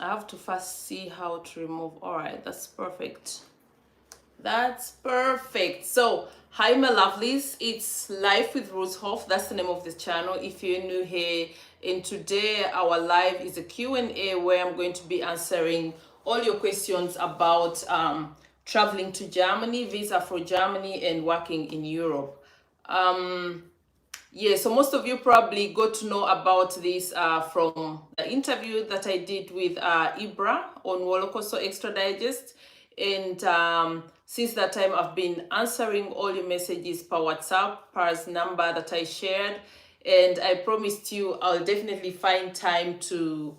I have to first see how to remove. All right, that's perfect. That's perfect. So, hi my lovelies, it's Life with Rooshoff. That's the name of the channel if you're new here. And today our live is a Q&A where I'm going to be answering all your questions about traveling to Germany, visa for Germany, and working in Europe. Yeah, so most of you probably got to know about this from the interview that I did with Ibra on Wolokoso Extra Digest. And since that time, I've been answering all your messages per WhatsApp, per number that I shared. And I promised you I'll definitely find time to,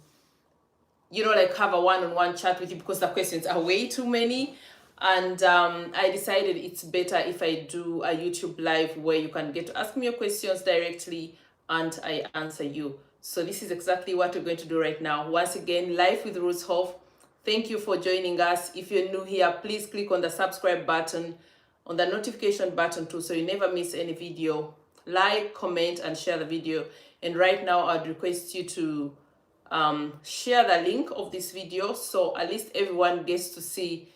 like have a one-on-one chat with you because the questions are way too many. And I decided it's better if I do a YouTube live where you can get to ask me your questions directly and I answer you. So this is exactly what we're going to do right now. Once again, Life with Rooshoff. Thank you for joining us. If you're new here, please click on the subscribe button, on the notification button too, so you never miss any video. Like, comment, and share the video. And right now, I'd request you to share the link of this video so at least everyone gets to see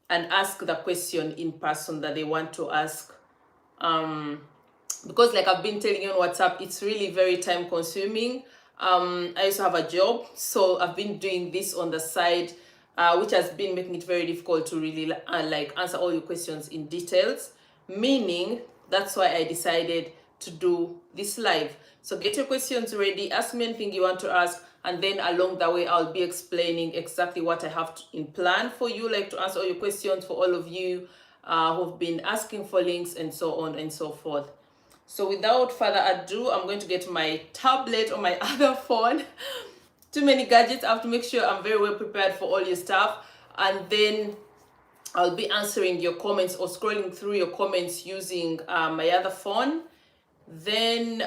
and ask the question in person that they want to ask. Because like I've been telling you on WhatsApp, it's really very time consuming. I also have a job, so I've been doing this on the side, which has been making it very difficult to really like answer all your questions in details, meaning that's why I decided to do this live. So get your questions ready, ask me anything you want to ask, and then along the way I'll be explaining exactly what I have in plan for you, like to answer all your questions for all of you who've been asking for links and so on and so forth. So without further ado, I'm going to get my tablet or my other phone. Too many gadgets. I have to make sure I'm very well prepared for all your stuff, and then I'll be answering your comments or scrolling through your comments using my other phone. Then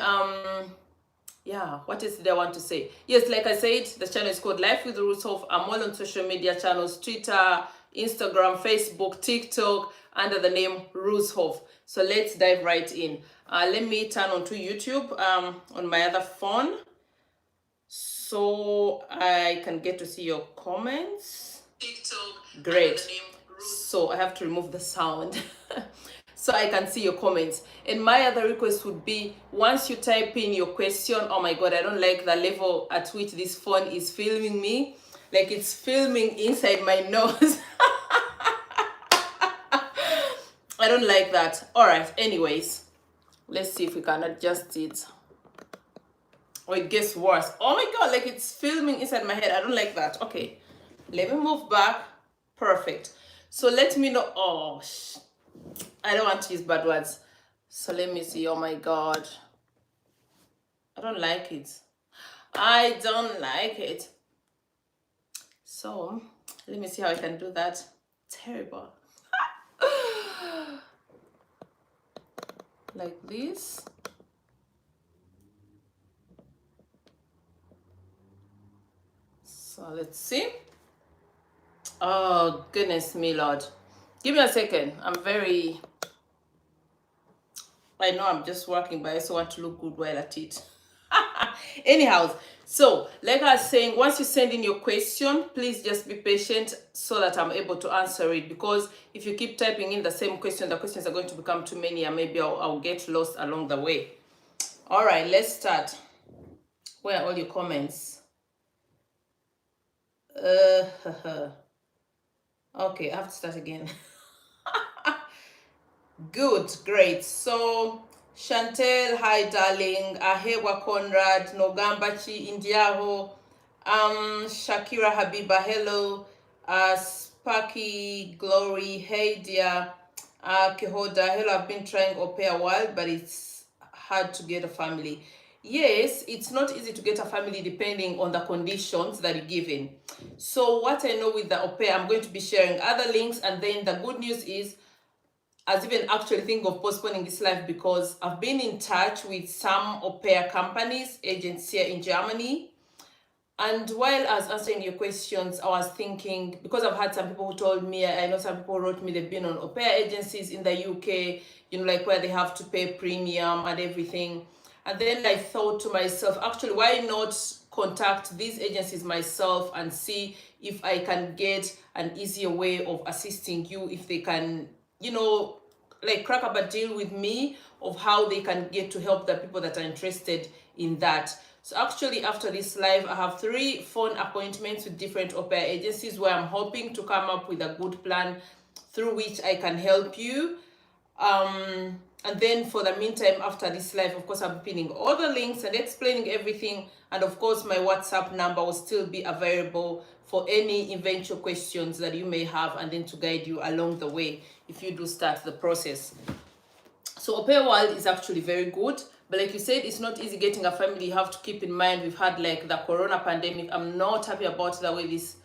yeah, what else did I want to say? Yes, like I said, the channel is called Life with Rooshoff. I'm all on social media channels, Twitter, Instagram, Facebook, TikTok, under the name Rooshoff. So let's dive right in. Let me turn on to YouTube on my other phone so I can get to see your comments. TikTok. Great. So I have to remove the sound. So I can see your comments. And my other request would be, once you type in your question, oh my God, I don't like the level at which this phone is filming me. Like it's filming inside my nose. I don't like that. All right, anyways, let's see if we can adjust it. Oh, it gets worse. Oh my God, like it's filming inside my head. I don't like that. Okay, let me move back. Perfect. So let me know. Oh, I don't want to use bad words. So let me see. Oh my God. I don't like it. I don't like it. So let me see how I can do that. Terrible. Like this. So let's see. Oh, goodness me, Lord. Give me a second. I know I'm just working, but I also want to look good while at it. Anyhow, so like I was saying, once you send in your question, please just be patient so that I'm able to answer it. Because if you keep typing in the same question, the questions are going to become too many and maybe I'll get lost along the way. All right, let's start. Where are all your comments? Okay, I have to start again. Good, great. So Chantel, hi darling. Ahewa Conrad, Nogambachi, Indiaho, Shakira Habiba, hello. Sparky Glory, hey dear. Kehoda, hello. I've been trying Aupair a while, but it's hard to get a family. Yes, it's not easy to get a family depending on the conditions that you're given. So what I know with the Aupair, I'm going to be sharing other links, and then the good news is, I was even actually thinking of postponing this live because I've been in touch with some Aupair companies, agents here in Germany. And while I was answering your questions, I was thinking, because I've had some people who told me, I know some people wrote me, they've been on Aupair agencies in the UK, like where they have to pay premium and everything. And then I thought to myself, actually, why not contact these agencies myself and see if I can get an easier way of assisting you, if they can, you know, like crack up a deal with me of how they can get to help the people that are interested in that. So actually after this live, I have 3 phone appointments with different Aupair agencies where I'm hoping to come up with a good plan through which I can help you. And then for the meantime, after this live, of course, I'm pinning all the links and explaining everything. And of course, my WhatsApp number will still be available for any eventual questions that you may have, and then to guide you along the way if you do start the process. So Aupair world is actually very good, but like you said, it's not easy getting a family. You have to keep in mind we've had like the corona pandemic. I'm not happy about the way this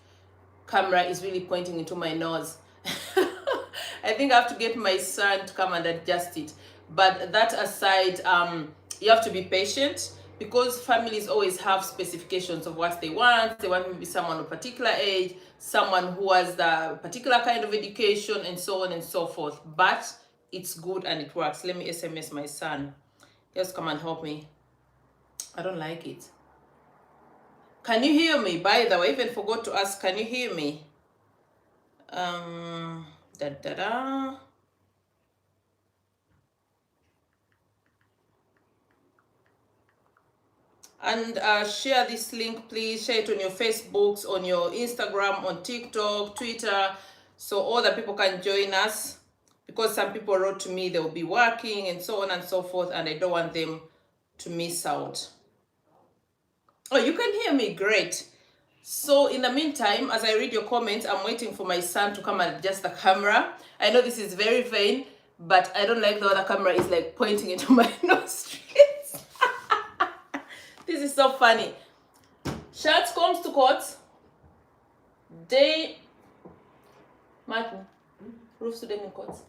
camera is really pointing into my nose. I think I have to get my son to come and adjust it. But that aside, you have to be patient, because families always have specifications of what they want. They want maybe someone of a particular age, someone who has the particular kind of education, and so on and so forth. But it's good and it works. Let me SMS my son. Just come and help me. I don't like it. Can you hear me? By the way, I even forgot to ask, can you hear me? And share this link, please. Share it on your Facebooks, on your Instagram, on TikTok, Twitter, so all the people can join us, because some people wrote to me they'll be working and so on and so forth, and I don't want them to miss out. Oh, you can hear me, great. So in the meantime, as I read your comments, I'm waiting for my son to come and adjust the camera. I know this is very vain, but I don't like the other camera is like pointing into my nostrils. This is so funny. Shirts comes to courts. Day Martin. Roofs to them in courts.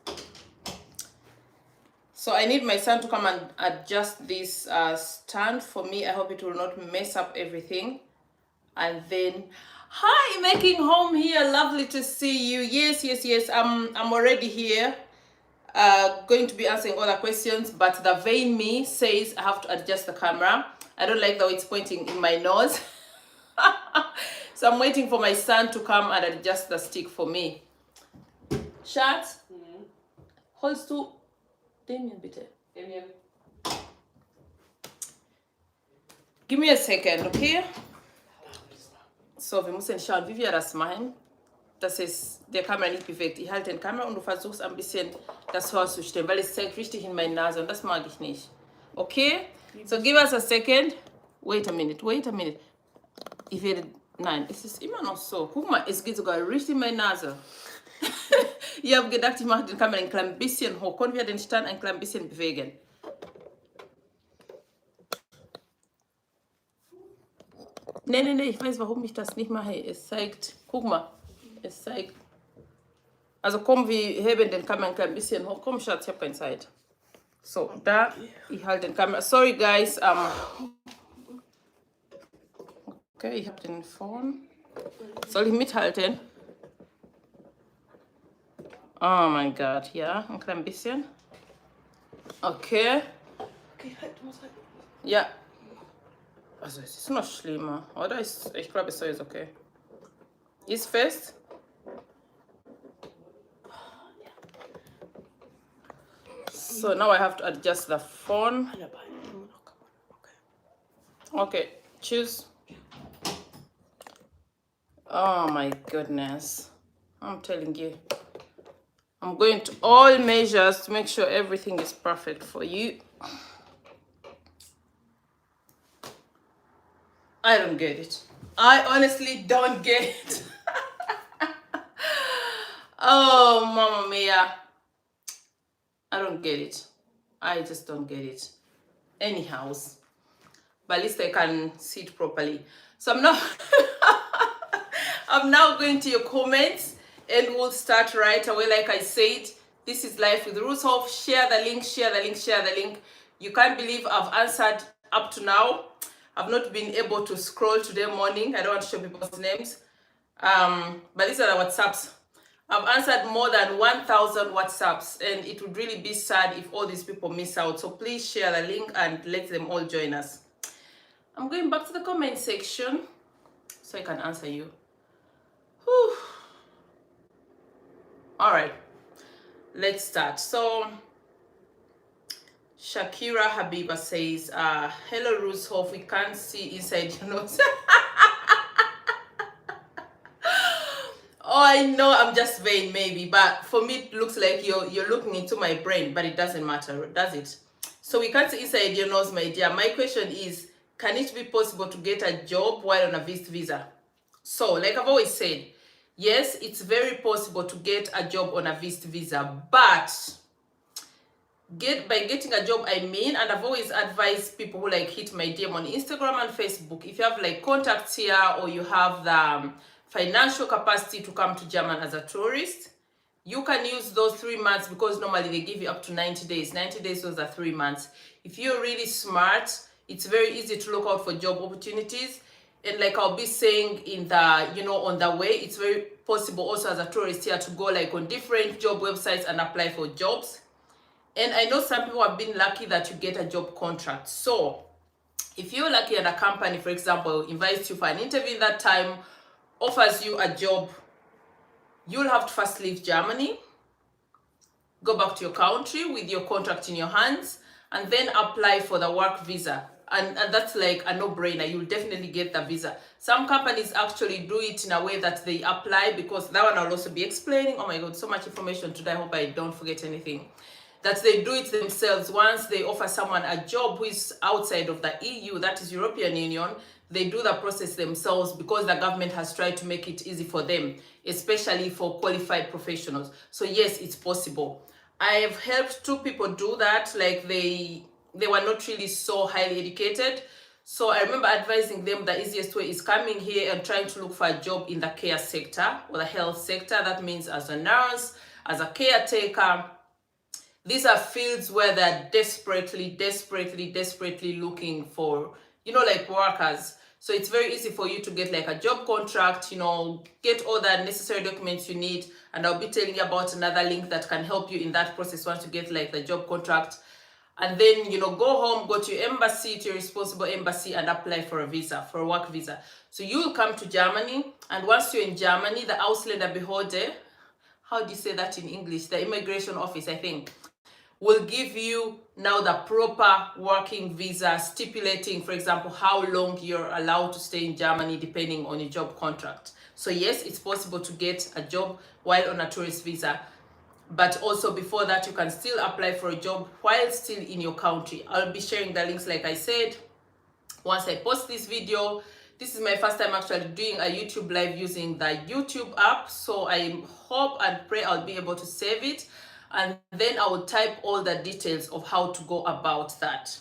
So I need my son to come and adjust this stand for me. I hope it will not mess up everything. And then, hi, making home here. Lovely to see you. Yes. I'm already here. Going to be answering all the questions, but the vain me says I have to adjust the camera. I don't like the way it's pointing in my nose. So I'm waiting for my son to come and adjust the stick for me. Schatz, holst du Damien bitte? Damien. Give me a second, okay? So, wir müssen schauen, wie wir das machen, dass es der Kamera nicht bewegt. Ich halte den Kamera und du versuchst ein bisschen das vorzustellen, weil es zeigt richtig in meine Nase und das mag ich nicht. Okay? So, give us a second. Wait a minute. Ich werde... Nein, es ist immer noch so. Guck mal, es geht sogar richtig in meine Nase. Ich habe gedacht, ich mache den Kamera ein klein bisschen hoch. Können wir den Stand ein klein bisschen bewegen? Nee, ich weiß, warum ich das nicht mache. Es zeigt, guck mal, es zeigt. Also komm, wir heben den Kamera ein klein bisschen hoch. Komm, Schatz, ich habe keine Zeit. So, da, ich halte den Kamera. Sorry, guys. Okay, ich habe den Phone. Soll ich mithalten? Oh mein Gott, ja, ein klein bisschen. Okay. Okay, halt, du musst halt. Ja. Also es ist noch schlimmer, oder? Ich glaube, es ist okay. Ist fest? So now I have to adjust the phone. Okay, choose. Oh my goodness. I'm telling you. I'm going to all measures to make sure everything is perfect for you. I don't get it. I honestly don't get it. Oh, Mamma Mia. I don't get it. I just don't get it. Anyhow, but at least I can see it properly. So I'm now I'm now going to your comments and we'll start right away. Like I said, this is Life with Rushoff. Share the link, share the link, share the link. You can't believe I've answered up to now. I've not been able to scroll today morning. I don't want to show people's names. But these are the WhatsApps. I've answered more than 1,000 WhatsApps, and it would really be sad if all these people miss out. So please share the link and let them all join us. I'm going back to the comment section so I can answer you. Whew. All right, let's start. So Shakira Habiba says, hello Rushoff, we can't see inside your nose. Oh, I know I'm just vain maybe, but for me it looks like you're looking into my brain, but it doesn't matter, does it? So we can't see inside your nose, my dear. My question is, can it be possible to get a job while on a VIST visa? So, like I've always said, yes, it's very possible to get a job on a VIST visa, but by getting a job, I mean, and I've always advised people who like hit my DM on Instagram and Facebook, if you have like contacts here or you have the financial capacity to come to Germany as a tourist, you can use those 3 months, because normally they give you up to 90 days. 90 days was the 3 months. If you're really smart, it's very easy to look out for job opportunities. And like I'll be saying in the, you know, on the way, it's very possible also as a tourist here to go like on different job websites and apply for jobs. And I know some people have been lucky that you get a job contract. So if you're lucky and a company, for example, invites you for an interview that time, offers you a job, you'll have to first leave Germany, go back to your country with your contract in your hands, and then apply for the work visa. And that's like a no-brainer. You'll definitely get the visa. Some companies actually do it in a way that they apply, because that one I'll also be explaining. Oh my God, so much information today. I hope I don't forget anything. That they do it themselves. Once they offer someone a job who is outside of the EU, that is European Union, they do the process themselves, because the government has tried to make it easy for them, especially for qualified professionals. So yes, it's possible. I have helped 2 people do that. Like they were not really so highly educated. So I remember advising them the easiest way is coming here and trying to look for a job in the care sector or the health sector. That means as a nurse, as a caretaker. These are fields where they're desperately looking for, you know, like workers. So it's very easy for you to get like a job contract, you know, get all the necessary documents you need. And I'll be telling you about another link that can help you in that process once you get like the job contract. And then, you know, go home, go to your embassy, to your responsible embassy, and apply for a visa, for a work visa. So you'll come to Germany, and once you're in Germany, the Ausländerbehörde, how do you say that in English? The immigration office, I think, will give you now the proper working visa, stipulating, for example, how long you're allowed to stay in Germany depending on your job contract. So yes, it's possible to get a job while on a tourist visa, but also before that, you can still apply for a job while still in your country. I'll be sharing the links, like I said, once I post this video. This is my first time actually doing a YouTube live using the YouTube app, so I hope and pray I'll be able to save it, and then I will type all the details of how to go about that.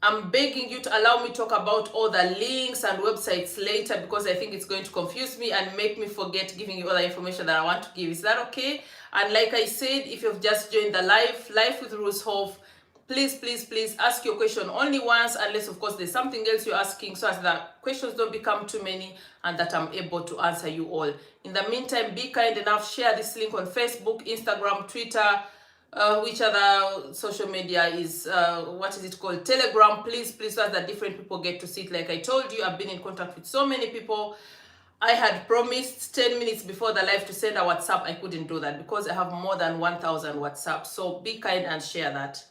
I'm begging you to allow me to talk about all the links and websites later, because I think it's going to confuse me and make me forget giving you all the information that I want to give. Is that okay? And like I said, if you've just joined the live with Rushoff, please ask your question only once, unless of course there's something else you're asking, so as the questions don't become too many and that I'm able to answer you all. In the meantime, be kind enough, share this link on Facebook, Instagram, Twitter, which other social media is, what is it called, Telegram, please, so that different people get to see it. Like I told you, I've been in contact with so many people. I had promised 10 minutes before the live to send a WhatsApp. I couldn't do that because I have more than 1,000 WhatsApp. So be kind and share that.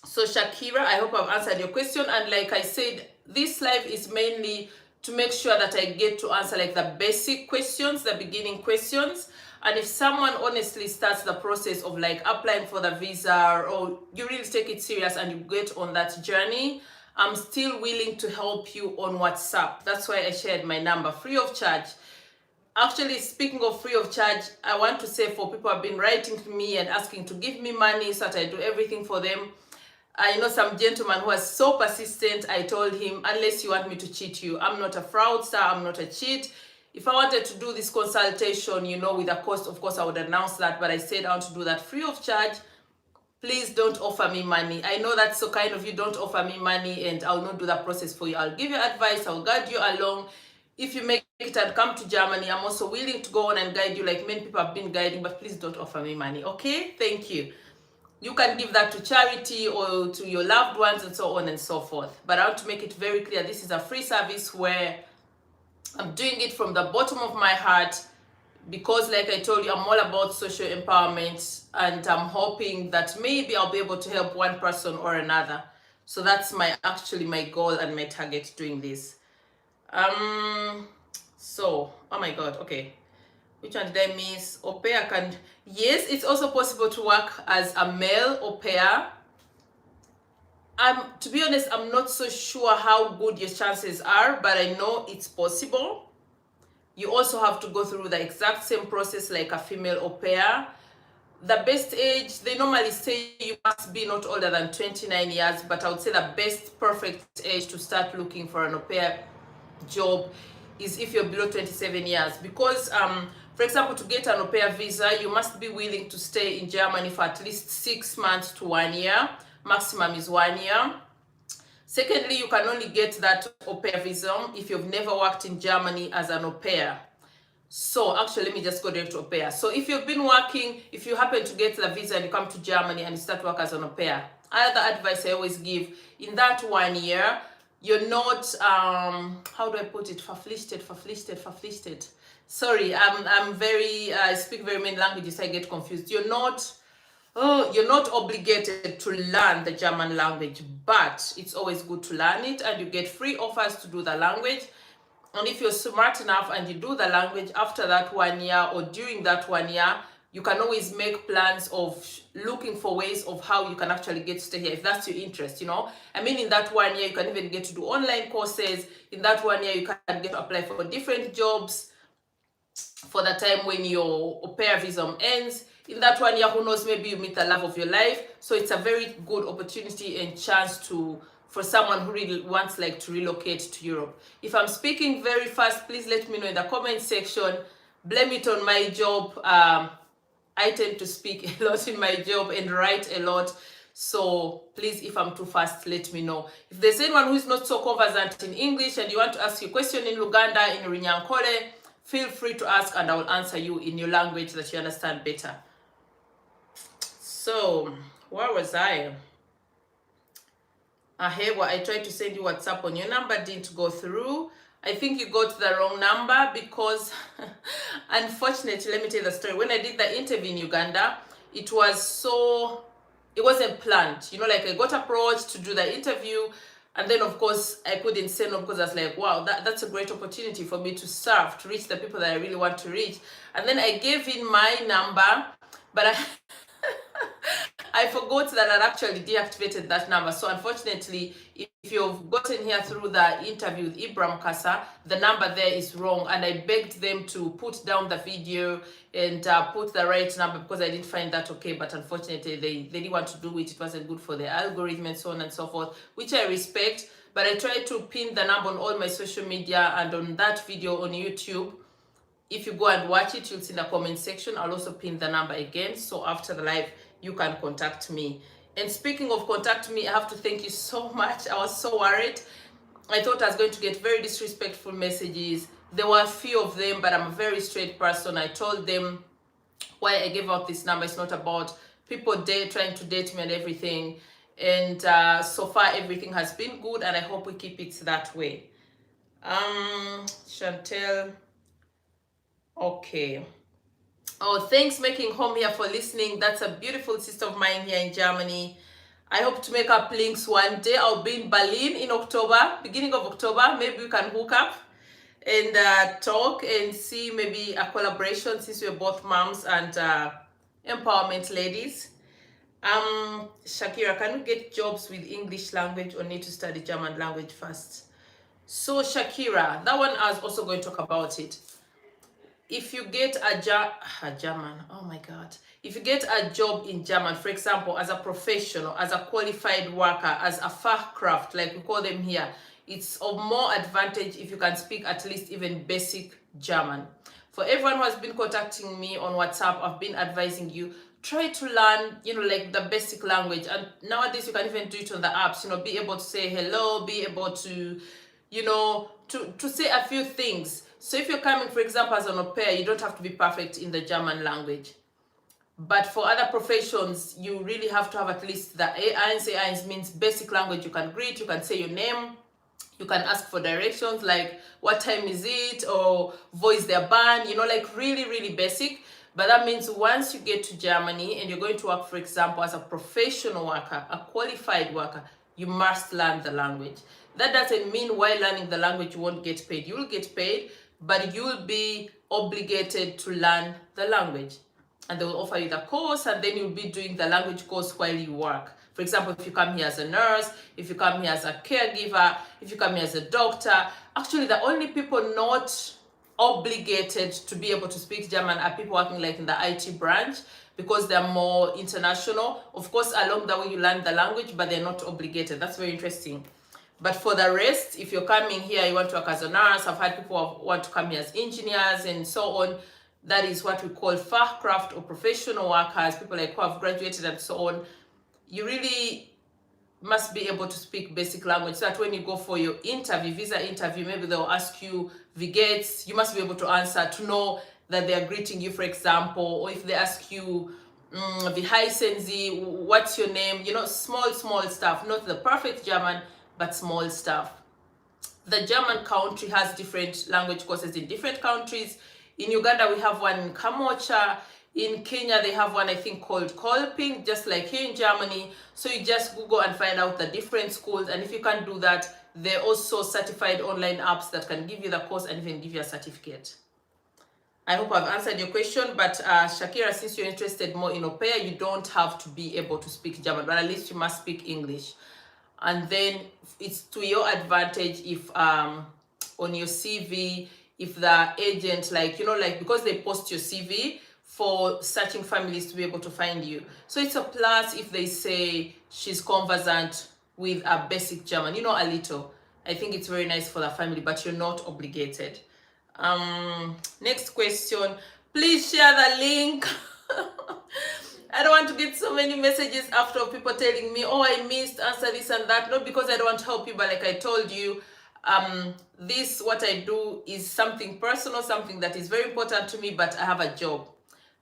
So Shakira, I hope I've answered your question. And like I said, this live is mainly to make sure that I get to answer like the basic questions, the beginning questions. And if someone honestly starts the process of like applying for the visa, or you really take it serious and you get on that journey, I'm still willing to help you on WhatsApp. That's why I shared my number, free of charge. Actually, speaking of free of charge, I want to say, for people who have been writing to me and asking to give me money so that I do everything for them. I know some gentleman who was so persistent. I told him, unless you want me to cheat you, I'm not a fraudster, I'm not a cheat. If I wanted to do this consultation, you know, with a cost, of course I would announce that, but I said I want to do that free of charge. Please don't offer me money. I know that's so kind of you. Don't offer me money and I'll not do that process for you. I'll give you advice, I'll guide you along. If you make it and come to Germany, I'm also willing to go on and guide you like many people have been guiding, but please don't offer me money, okay? Thank you. you can give that to charity or to your loved ones and so on and so forth. But I want to make it very clear, this is a free service where I'm doing it from the bottom of my heart, because like I told you, I'm all about social empowerment, and I'm hoping that maybe I'll be able to help one person or another. So that's actually my goal and my target doing this. So, oh my God, okay. Which one did I miss? Aupair can, yes, it's also possible to work as a male Aupair. To be honest, I'm not so sure how good your chances are, but I know it's possible. You also have to go through the exact same process like a female Aupair. The best age, they normally say you must be not older than 29 years, but I would say the best perfect age to start looking for an Aupair job is if you're below 27 years, because for example, to get an Aupair visa, you must be willing to stay in Germany for at least 6 months to 1 year. Maximum is 1 year. Secondly, you can only get that Aupair visa if you've never worked in Germany as an Aupair. So actually, let me just go direct to Aupair. So if you've been working, if you happen to get the visa and you come to Germany and you start work as an Aupair, other advice I always give, in that 1 year, you're not, how do I put it, verpflichtet. Sorry, I'm very, I speak very many languages, I get confused. You're not obligated to learn the German language, but it's always good to learn it, and you get free offers to do the language. And if you're smart enough and you do the language after that 1 year or during that 1 year, you can always make plans of looking for ways of how you can actually get to stay here, if that's your interest, you know. I mean, in that 1 year, you can even get to do online courses. In that 1 year, you can get to apply for different jobs for the time when your Aupair visa ends. In that 1 year, who knows, maybe you meet the love of your life. So it's a very good opportunity and chance for someone who really wants like to relocate to Europe. If I'm speaking very fast, please let me know in the comment section. Blame it on my job. I tend to speak a lot in my job and write a lot. So please, if I'm too fast, let me know. If there's anyone who is not so conversant in English and you want to ask your question in Luganda, in Runyankole, feel free to ask and I will answer you in your language that you understand better. So, where was I? I tried to send you WhatsApp on your number, didn't go through. I think you got the wrong number because, unfortunately, let me tell you the story. When I did the interview in Uganda, it wasn't planned. You know, like I got approached to do the interview, and then of course I couldn't say no because I was like, wow, that's a great opportunity for me to serve, to reach the people that I really want to reach. And then I gave in my number, but I forgot that I'd actually deactivated that number. So unfortunately, if you've gotten here through the interview with Ibram Kasa, the number there is wrong. And I begged them to put down the video and put the right number because I didn't find that okay. But unfortunately, they didn't want to do it. It wasn't good for the algorithm and so on and so forth, which I respect. But I tried to pin the number on all my social media and on that video on YouTube. If you go and watch it, you'll see in the comment section. I'll also pin the number again. So after the live, you can contact me. And speaking of contact me, I have to thank you so much. I was so worried. I thought I was going to get very disrespectful messages. There were a few of them, but I'm a very straight person. I told them why I gave out this number. It's not about people trying to date me and everything. And so far, everything has been good, and I hope we keep it that way. Chantel. Okay. Oh, thanks Making Home here for listening. That's a beautiful sister of mine here in Germany. I hope to make up links one day. I'll be in Berlin in October, beginning of October. Maybe we can hook up and talk and see maybe a collaboration since we're both moms and empowerment ladies. Shakira, can you get jobs with English language or need to study German language first? So Shakira, that one I was also going to talk about it. If you get a German, oh my God. If you get a job in German, for example, as a professional, as a qualified worker, as a Fachkraft, like we call them here, it's of more advantage if you can speak at least even basic German. For everyone who has been contacting me on WhatsApp, I've been advising you, try to learn, you know, like the basic language. And nowadays you can even do it on the apps, you know, be able to say hello, be able to, you know, to say a few things. So if you're coming, for example, as an au pair, you don't have to be perfect in the German language. But for other professions, you really have to have at least the A1. A1 means basic language. You can greet, you can say your name, you can ask for directions like what time is it, or voice their band, you know, like really, really basic. But that means once you get to Germany and you're going to work, for example, as a professional worker, a qualified worker, you must learn the language. That doesn't mean while learning the language you won't get paid. You will get paid, but you will be obligated to learn the language. And they will offer you the course, and then you'll be doing the language course while you work. For example, if you come here as a nurse, if you come here as a caregiver, if you come here as a doctor, actually the only people not obligated to be able to speak German are people working like in the IT branch, because they're more international. Of course, along the way you learn the language, but they're not obligated. That's very interesting. But for the rest, if you're coming here, you want to work as a nurse, I've had people who want to come here as engineers and so on. That is what we call Fachkraft or professional workers, people like who have graduated and so on. You really must be able to speak basic language, so that when you go for your interview, visa interview, maybe they'll ask you wie geht's, you must be able to answer, to know that they're greeting you, for example. Or if they ask you wie heißen Sie, what's your name, you know, small stuff, not the perfect German, but small stuff. The German country has different language courses in different countries. In Uganda, we have one in Kamocha. In Kenya, they have one, I think, called Kolping, just like here in Germany. So you just Google and find out the different schools. And if you can't do that, there are also certified online apps that can give you the course and even give you a certificate. I hope I've answered your question, but Shakira, since you're interested more in Aupair, you don't have to be able to speak German, but at least you must speak English. And then it's to your advantage if on your CV, if the agent, like, you know, like, because they post your CV for searching families to be able to find you. So it's a plus if they say she's conversant with a basic German, you know, a little. I think it's very nice for the family, but you're not obligated. Next question. Please share the link. I don't want to get so many messages after people telling me, oh, I missed, answer this and that. Not because I don't want to help you, but like I told you, this, what I do is something personal, something that is very important to me, but I have a job.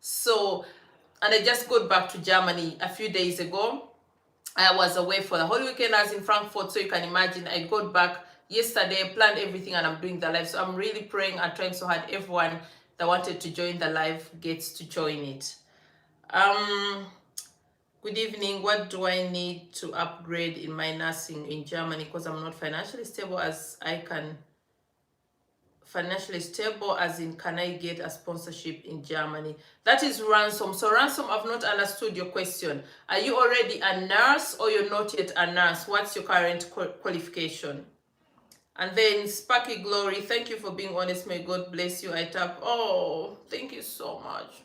So, and I just got back to Germany a few days ago. I was away for the whole weekend. I was in Frankfurt, so you can imagine I got back yesterday, planned everything, and I'm doing the live. So I'm really praying and trying so hard everyone that wanted to join the live gets to join it. Good evening. What do I need to upgrade in my nursing in Germany? Because I'm not financially stable as I can. Financially stable as in, can I get a sponsorship in Germany? That is ransom. So ransom, I've not understood your question. Are you already a nurse or you're not yet a nurse? What's your current qualification? And then Sparky Glory, thank you for being honest. May God bless you. I tap. Oh, thank you so much.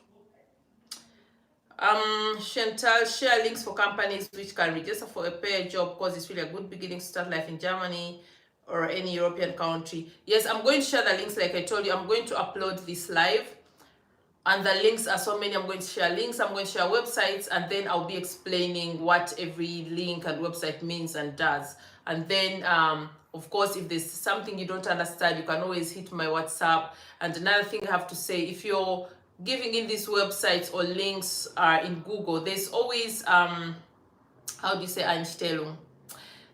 Chantal, share links for companies which can register for a paid job, because it's really a good beginning to start life in Germany or any European country. Yes, I'm going to share the links. Like I told you, I'm going to upload this live, and the links are so many. I'm going to share links, I'm going to share websites, and then I'll be explaining what every link and website means and does. And then of course, if there's something you don't understand, you can always hit my WhatsApp. And another thing I have to say, if you're giving in these websites or links are in Google, there's always how do you say Einstellung?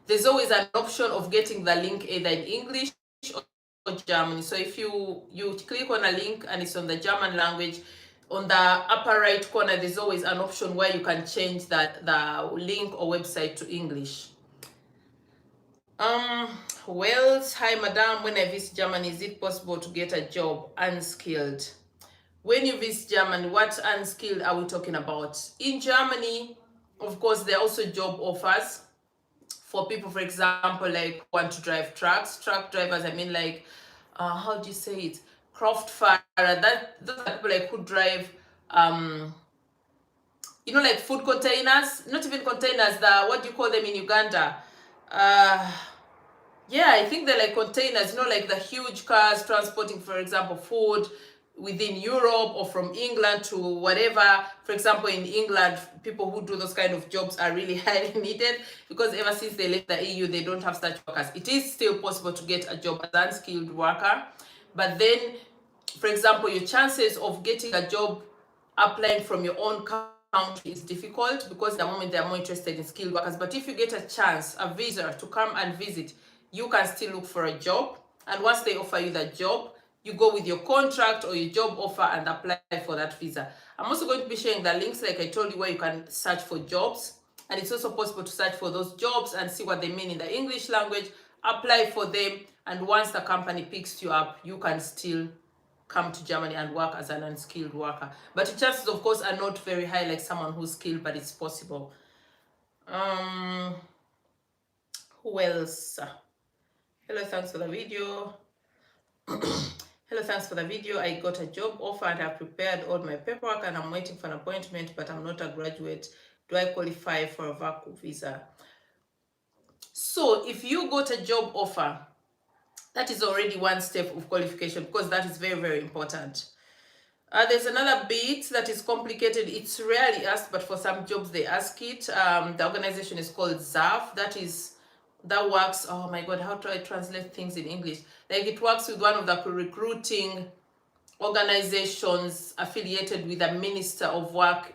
There's always an option of getting the link either in English or German. So if you click on a link and it's on the German language, on the upper right corner, there's always an option where you can change the link or website to English. Wells, hi madam, when I visit Germany, is it possible to get a job unskilled? When you visit Germany, what unskilled are we talking about? In Germany, of course, there are also job offers for people, for example, like want to drive trucks, truck drivers. I mean, like, how do you say it? Kraftfahrer. Those are people like who drive, you know, like food containers. Not even containers. What do you call them in Uganda? Yeah, I think they're like containers. You know, like the huge cars transporting, for example, food within Europe or from England to whatever. For example, in England, people who do those kind of jobs are really highly needed, because ever since they left the EU, they don't have such workers. It is still possible to get a job as an unskilled worker, but then, for example, your chances of getting a job applying from your own country is difficult, because at the moment they are more interested in skilled workers. But if you get a chance, a visa to come and visit, you can still look for a job. And once they offer you that job, you go with your contract or your job offer and apply for that visa. I'm also going to be sharing the links, like I told you, where you can search for jobs. And it's also possible to search for those jobs and see what they mean in the English language, apply for them, and once the company picks you up, you can still come to Germany and work as an unskilled worker. But the chances, of course, are not very high like someone who's skilled, but it's possible. Who else? Hello, thanks for the video. Hello, thanks for the video. I got a job offer and I've prepared all my paperwork and I'm waiting for an appointment, but I'm not a graduate. Do I qualify for a VAC visa? So if you got a job offer, that is already one step of qualification, because that is very, very important. There's another bit that is complicated. It's rarely asked, but for some jobs they ask it. The organization is called ZAF. That works, oh my god, how do I translate things in English? Like, it works with one of the recruiting organizations affiliated with the Ministry of Work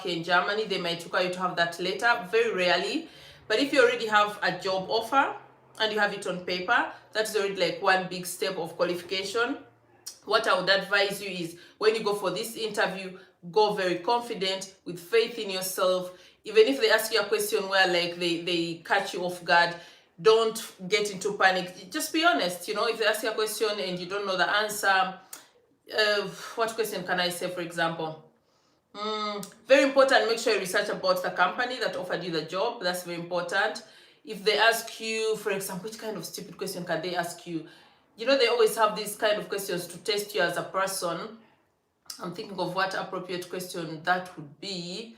here in Germany. They might require you to have that letter, very rarely. But if you already have a job offer and you have it on paper, that's already like one big step of qualification. What I would advise you is, when you go for this interview, go very confident, with faith in yourself. Even if they ask you a question where like they catch you off guard, don't get into panic. Just be honest. If they ask you a question and you don't know the answer, what question can I say, for example? Very important, make sure you research about the company that offered you the job. That's very important. If they ask you, for example, which kind of stupid question can they ask you? They always have these kind of questions to test you as a person. I'm thinking of what appropriate question that would be.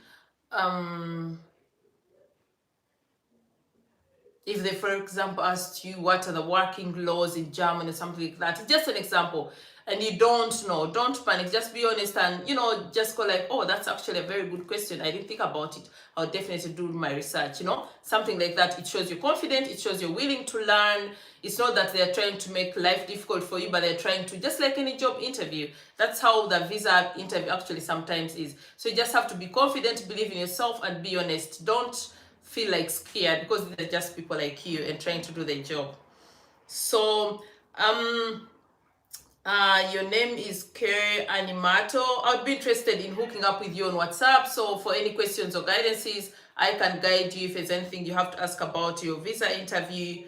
If they, for example, asked you what are the working laws in Germany or something like that, it's just an example, and you don't know, don't panic, just be honest and, just go like, oh, that's actually a very good question. I didn't think about it. I'll definitely do my research, something like that. It shows you're confident. It shows you're willing to learn. It's not that they're trying to make life difficult for you, but they're trying to, just like any job interview. That's how the visa interview actually sometimes is. So you just have to be confident, believe in yourself, and be honest. Don't feel like scared, because they're just people like you and trying to do their job. So your name is Kerry Animato. I'd be interested in hooking up with you on WhatsApp. So for any questions or guidances, I can guide you. If there's anything you have to ask about your visa interview,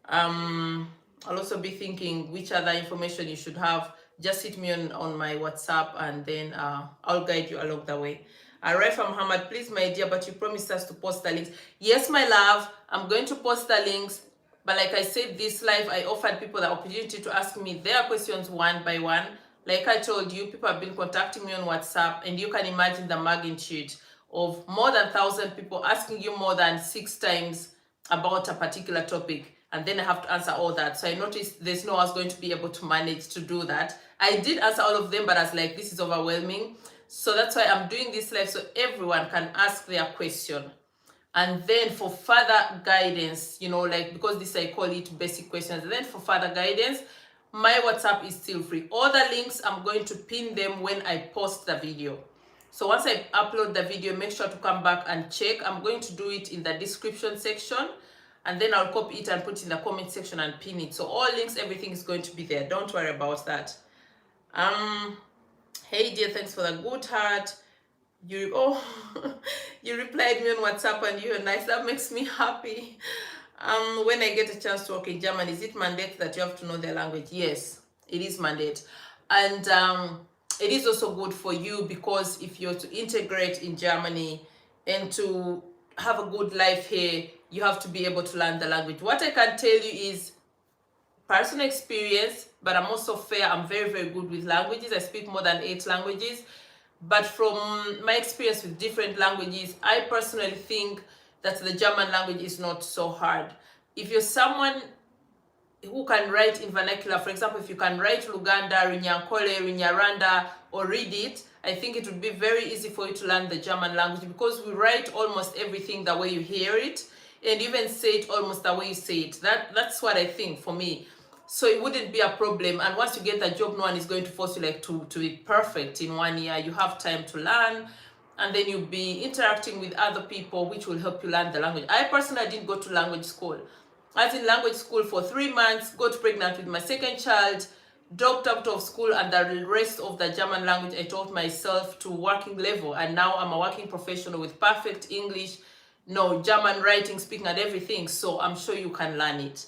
I'll also be thinking which other information you should have. Just hit me on my WhatsApp, and then I'll guide you along the way. Raifa Muhammad, please, my dear, but you promised us to post the links. Yes, my love, I'm going to post the links. But like I said, this live, I offered people the opportunity to ask me their questions one by one. Like I told you, people have been contacting me on WhatsApp, and you can imagine the magnitude of more than 1,000 people asking you more than 6 times about a particular topic. And then I have to answer all that. So I noticed there's no way I was going to be able to manage to do that. I did answer all of them, but I was like, this is overwhelming. So that's why I'm doing this live, so everyone can ask their question. And then for further guidance, because this, I call it basic questions. And then for further guidance, my WhatsApp is still free. All the links, I'm going to pin them when I post the video. So once I upload the video, make sure to come back and check. I'm going to do it in the description section, and then I'll copy it and put it in the comment section and pin it. So all links, everything is going to be there. Don't worry about that. Hey dear, thanks for the good heart. You replied me on WhatsApp, and you're nice. That makes me happy. When I get a chance to work in Germany, is it mandate that you have to know their language? Yes, it is mandate. And it is also good for you, because if you're to integrate in Germany and to have a good life here, you have to be able to learn the language. What I can tell you is personal experience, but I'm also fair. I'm very, very good with languages. I speak more than 8 languages. But from my experience with different languages, I personally think that the German language is not so hard. If you're someone who can write in vernacular, for example, if you can write Luganda, Runyankole, Runyaranda, or read it, I think it would be very easy for you to learn the German language, because we write almost everything the way you hear it, and even say it almost the way you say it. That's what I think for me. so it wouldn't be a problem. And once you get the job, no one is going to force you like to be perfect in 1 year. You have time to learn, and then you'll be interacting with other people, which will help you learn the language. I personally didn't go to language school. I was in language school for 3 months, got pregnant with my second child, dropped out of school, and the rest of the German language I taught myself to working level. And now I'm a working professional with perfect English, no German writing, speaking, and everything. So I'm sure you can learn it.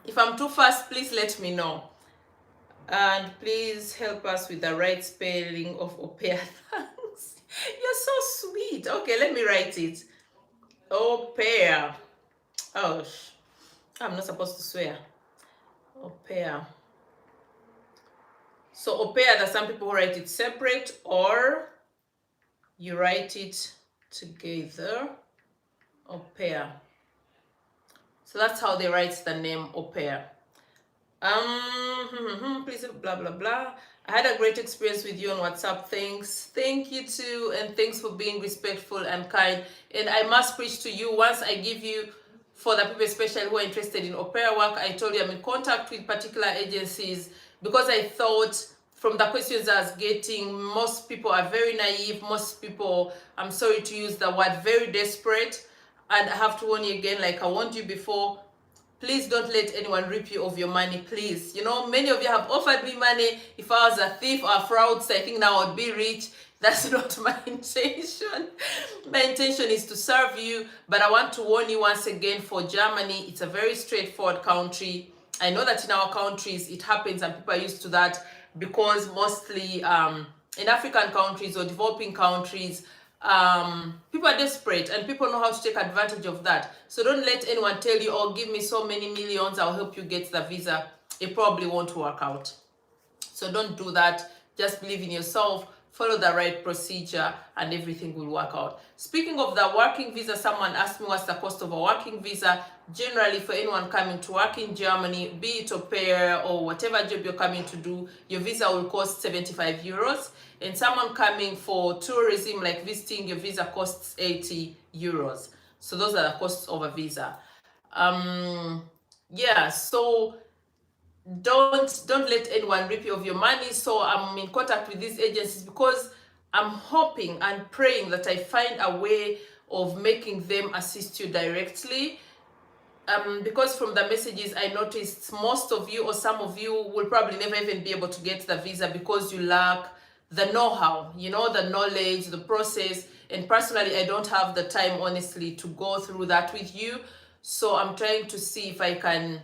If I'm too fast, please let me know. And please help us with the right spelling of Aupair. Thanks. You're so sweet. Okay, let me write it. Aupair. Oh, I'm not supposed to swear. Aupair. So Aupair, there's some people who write it separate, or you write it together. Aupair. So that's how they write the name Aupair. Please blah blah blah. I had a great experience with you on WhatsApp. Thanks. Thank you too, and thanks for being respectful and kind. And I must preach to you, once I give you, for the people especially who are interested in Aupair work, I told you I'm in contact with particular agencies, because I thought from the questions I was getting, most people are very naive. Most people, I'm sorry to use the word, very desperate. And I have to warn you again, like I warned you before, please don't let anyone rip you of your money, please. You know, many of you have offered me money. If I was a thief or a fraudster, I think now I would be rich. That's not my intention. My intention is to serve you. But I want to warn you once again, for Germany, it's a very straightforward country. I know that in our countries it happens and people are used to that, because mostly in African countries or developing countries, people are desperate and people know how to take advantage of that. So don't let anyone tell you, oh, give me so many millions, I'll help you get the visa. It probably won't work out. So don't do that. Just believe in yourself, follow the right procedure, and everything will work out. Speaking of the working visa, someone asked me what's the cost of a working visa. Generally, for anyone coming to work in Germany, be it au pair or whatever job you're coming to do, your visa will cost 75 euros. And someone coming for tourism, like visiting, your visa costs 80 euros. So those are the costs of a visa. Yeah, so don't let anyone rip you of your money. So I'm in contact with these agencies because I'm hoping and praying that I find a way of making them assist you directly. Because from the messages I noticed, most of you or some of you will probably never even be able to get the visa because you lack the know-how, you know, the knowledge, the process. And personally, I don't have the time, honestly, to go through that with you. So I'm trying to see if I can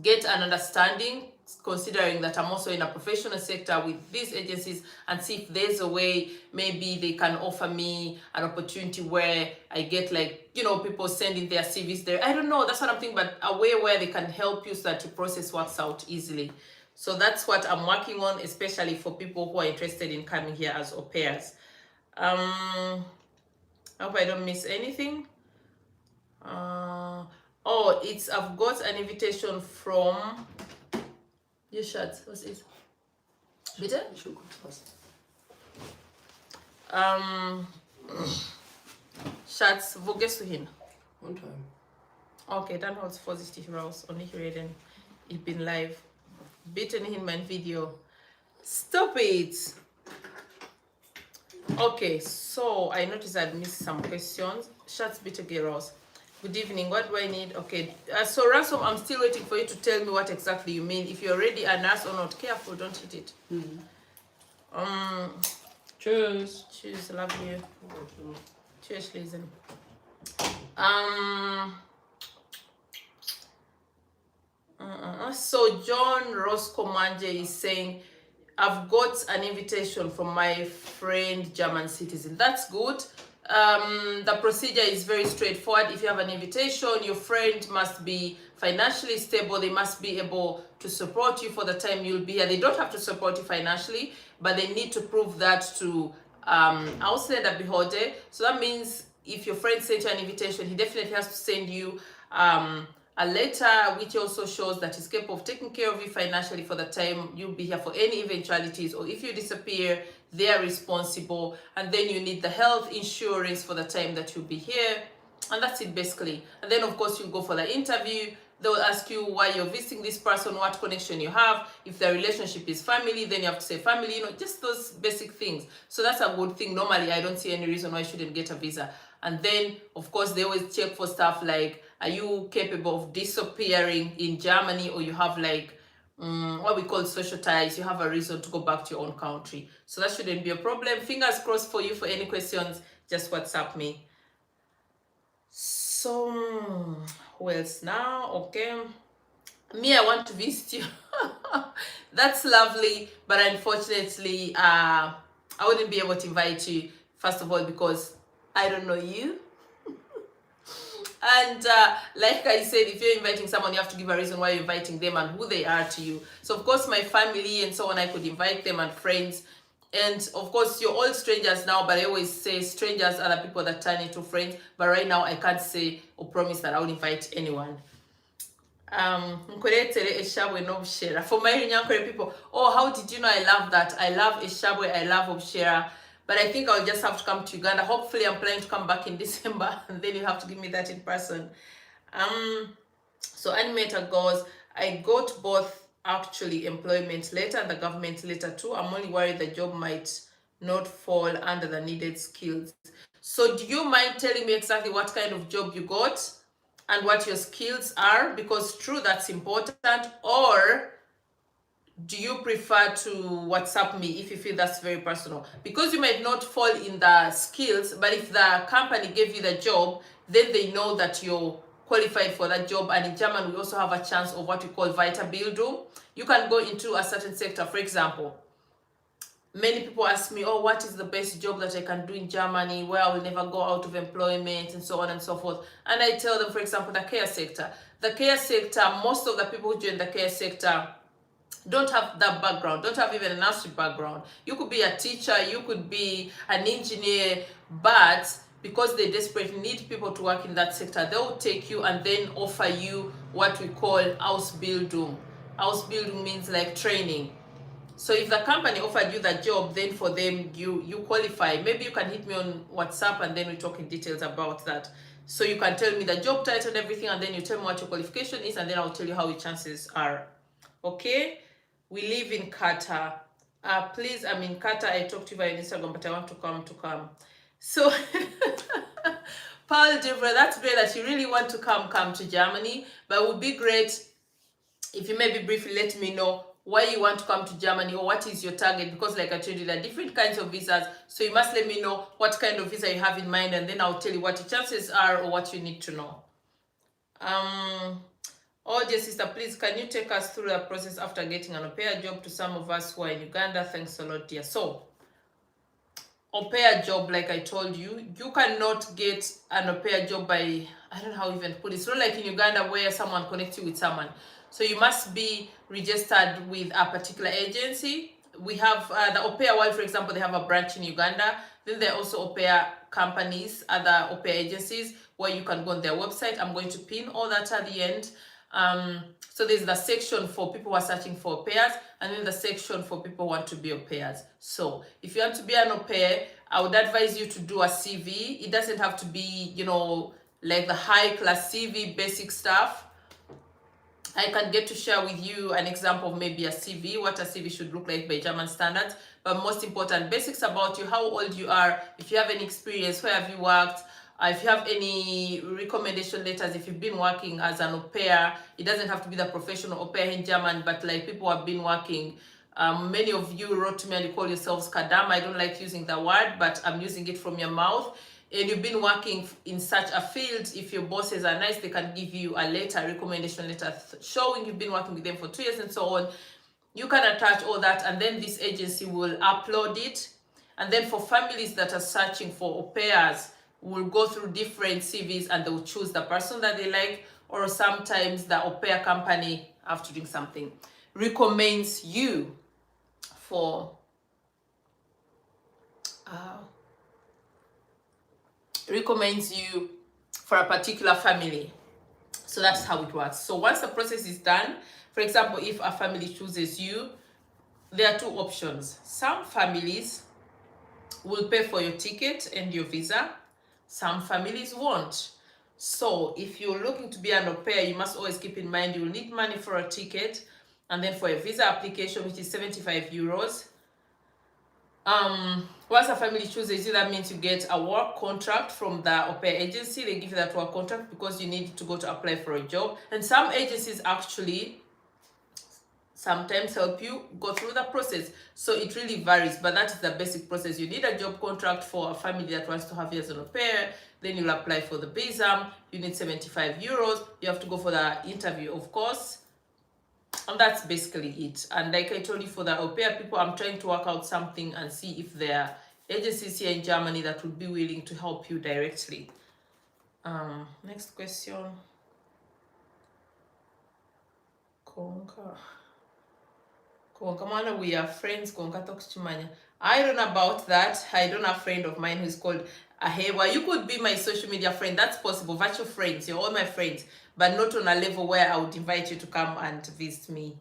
get an understanding, considering that I'm also in a professional sector with these agencies, and see if there's a way maybe they can offer me an opportunity where I get, like, you know, people sending their CVs there. I don't know, that's what I'm thinking, but a way where they can help you so that your process works out easily. So that's what I'm working on, especially for people who are interested in coming here as au pairs. I hope I don't miss anything. Oh, it's, I've got an invitation from your shirts. What's it? Bitte? Schatz, wo gehst du hin? On time. Okay, dann hol's vorsichtig raus und nicht reden. Ich bin live. Bitte nicht in mein Video. Stop it! Okay, so I noticed I'd missed some questions. Schatz, bitte geh raus. Good evening, what do I need? Okay, so Ransom, I'm still waiting for you to tell me what exactly you mean. If you're already a nurse or not. Careful, don't hit it. Tschüss. Tschüss, love you. Tschüss, listen. So John Roscoe Manje is saying, I've got an invitation from my friend, German citizen. That's good. The procedure is very straightforward. If you have an invitation, your friend must be financially stable. They must be able to support you for the time you'll be here. They don't have to support you financially, but they need to prove that to Ausländerbehörde. So that means if your friend sent you an invitation, he definitely has to send you a letter which also shows that he's capable of taking care of you financially for the time you'll be here, for any eventualities, or if you disappear, they are responsible. And then you need the health insurance for the time that you'll be here, and that's it basically. And then of course you go for the interview. They'll ask you why you're visiting this person, what connection you have. If the relationship is family, then you have to say family, just those basic things. So that's a good thing. Normally, I don't see any reason why I shouldn't get a visa. And then, of course, they always check for stuff like, are you capable of disappearing in Germany, or you have like what we call social ties, you have a reason to go back to your own country. So that shouldn't be a problem. Fingers crossed for you. For any questions, just WhatsApp me. So who else now? Okay, me, I want to visit you. That's lovely, but unfortunately I wouldn't be able to invite you, first of all because I don't know you. And like I said, if you're inviting someone, you have to give a reason why you're inviting them and who they are to you. So of course my family and so on, I could invite them, and friends. And of course you're all strangers now, but I always say strangers are the people that turn into friends. But right now I can't say or promise that I will invite anyone. For my Nyankore people, oh, how did you know I love that? I love Eshabwe, I love Obshera. But I think I'll just have to come to Uganda. Hopefully I'm planning to come back in December, and then you have to give me that in person. So animator goes, I got both actually employment letter and the government letter too. I'm only worried the job might not fall under the needed skills. So do you mind telling me exactly what kind of job you got and what your skills are? Because true, that's important. Or do you prefer to WhatsApp me if you feel that's very personal? Because you might not fall in the skills, but if the company gave you the job, then they know that you're qualified for that job. And in German, we also have a chance of what we call Weiterbildung. You can go into a certain sector. For example, many people ask me, oh, what is the best job that I can do in Germany where I will never go out of employment and so on and so forth. And I tell them, for example, the care sector. The care sector, most of the people who join the care sector don't have that background, don't have even a nursery background. You could be a teacher, you could be an engineer, but because they desperately need people to work in that sector, they'll take you and then offer you what we call Ausbildung. Ausbildung means like training. So if the company offered you that job, then for them, you qualify. Maybe you can hit me on WhatsApp and then we talk in details about that. So you can tell me the job title and everything, and then you tell me what your qualification is, and then I'll tell you how your chances are. Okay? We live in Qatar. Please, I'm in Qatar. I talked to you via Instagram, but I want to come. So, Paul Devra, that's great that you really want to come to Germany. But it would be great if you maybe briefly let me know why you want to come to Germany, or what is your target, because like I told you, there are different kinds of visas. So you must let me know what kind of visa you have in mind, and then I'll tell you what your chances are or what you need to know. Oh, dear sister, please, can you take us through the process after getting an Aupair job to some of us who are in Uganda? Thanks a lot, dear. So, Aupair job, like I told you, you cannot get an Aupair job by, I don't know how to even put it. It's not like in Uganda where someone connects you with someone. So you must be registered with a particular agency. We have the Aupair World, for example, they have a branch in Uganda. Then there are also Aupair companies, other Aupair agencies, where you can go on their website. I'm going to pin all that at the end. So there's the section for people who are searching for au pairs, and then the section for people who want to be au pairs. So if you want to be an au pair, I would advise you to do a CV. It doesn't have to be, like the high class CV, basic stuff. I can get to share with you an example of maybe a CV, what a CV should look like by German standards. But most important, basics about you, how old you are, if you have any experience, where have you worked, if you have any recommendation letters, if you've been working as an au pair. It doesn't have to be the professional au pair in German, but like people who have been working. Many of you wrote to me and you call yourselves Kadam. I don't like using the word, but I'm using it from your mouth. And you've been working in such a field. If your bosses are nice, they can give you a letter, recommendation letter, showing you've been working with them for 2 years and so on. You can attach all that, and then this agency will upload it. And then for families that are searching for au pairs, will go through different CVs and they will choose the person that they like, or sometimes the au pair company, after doing something, recommends you for a particular family. So that's how it works. So once the process is done, for example, if a family chooses you, there are two options. Some families will pay for your ticket and your visa. Some families won't. So if you're looking to be an au pair, you must always keep in mind you'll need money for a ticket, and then for a visa application, which is 75 euros. Once a family chooses you, that means you get a work contract from the au pair agency. They give you that work contract because you need to go to apply for a job. And some agencies actually sometimes help you go through the process. So it really varies, but that is the basic process. You need a job contract for a family that wants to have you as an au pair. Then you'll apply for the visa. You need 75 euros. You have to go for the interview, of course. And that's basically it. And like I told you, for the au pair people, I'm trying to work out something and see if there are agencies here in Germany that would be willing to help you directly. Next question. Konka. Konka, we are friends. Konka talks chimanya. I don't know about that. I don't have a friend of mine who's called Ahewa. You could be my social media friend. That's possible. Virtual friends. You're all my friends, but not on a level where I would invite you to come and visit me.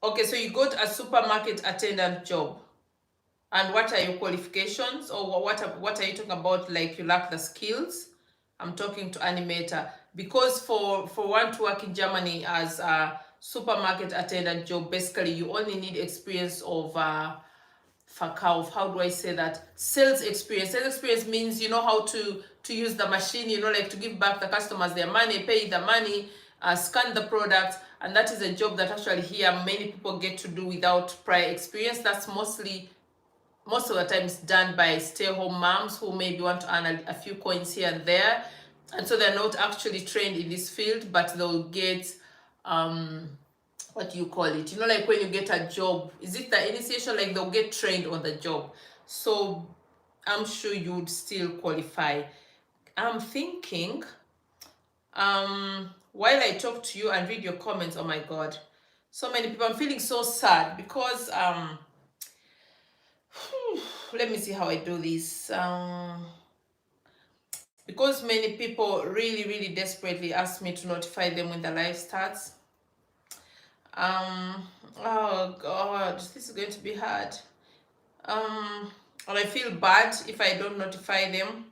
Okay, so you got a supermarket attendant job. And what are your qualifications? Or what are you talking about? Like you lack the skills? I'm talking to animator. Because for one to work in Germany as a supermarket attendant job, basically you only need experience of Verkauf. How do I say that? Sales experience. Sales experience means you know how to use the machine, you know, like to give back the customers their money, pay the money, scan the product. And that is a job that actually here many people get to do without prior experience. That's most of the times done by stay-home moms who maybe want to earn a few coins here and there, and so they're not actually trained in this field, but they'll get what do you call it, you know, like when you get a job, is it the initiation, like they'll get trained on the job. So I'm sure you'd still qualify. I'm thinking while I talk to you and read your comments, oh my god, so many people, I'm feeling so sad because let me see how I do this. Because many people really desperately ask me to notify them when the live starts. Oh god, this is going to be hard. And I feel bad if I don't notify them.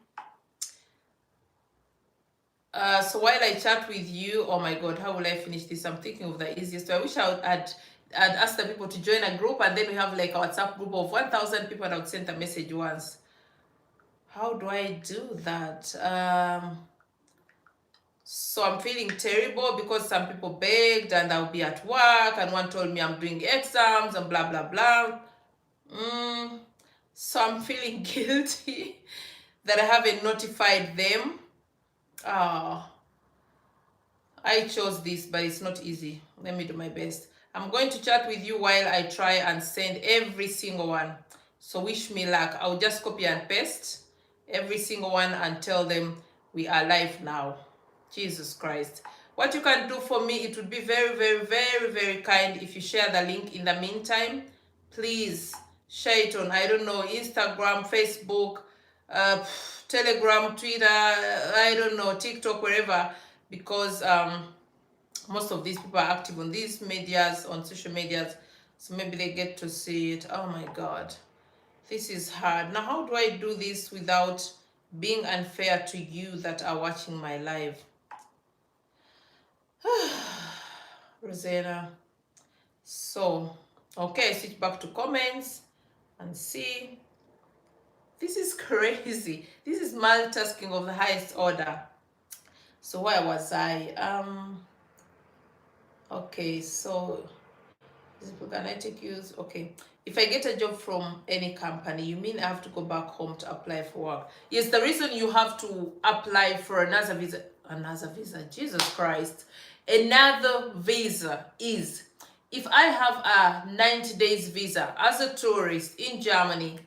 So while I chat with you, oh my god, how will I finish this? I'm thinking of the easiest way. I wish I'd ask the people to join a group, and then we have like a WhatsApp group of 1,000 people, and I would send a message once. How do I do that? So I'm feeling terrible because some people begged and I'll be at work, and one told me I'm doing exams and blah blah blah. So I'm feeling guilty that I haven't notified them. I chose this, but it's not easy. Let me do my best. I'm going to chat with you while I try and send every single one. So wish me luck. I'll just copy and paste every single one and tell them we are live now. Jesus Christ. What you can do for me, it would be very kind if you share the link in the meantime. Please share it on, I don't know, Instagram, Facebook, Telegram, Twitter, I don't know, TikTok, wherever, because most of these people are active on these medias, on social medias, so maybe they get to see it. Oh my god, this is hard. Now how do I do this without being unfair to you that are watching my live? Rosanna. So okay, switch back to comments and see. This is crazy. This is multitasking of the highest order. So where was I? Okay, so can I take use? Okay, if I get a job from any company, you mean I have to go back home to apply for work? Yes, the reason you have to apply for another visa, Jesus Christ, another visa is if I have a 90 days visa as a tourist in Germany,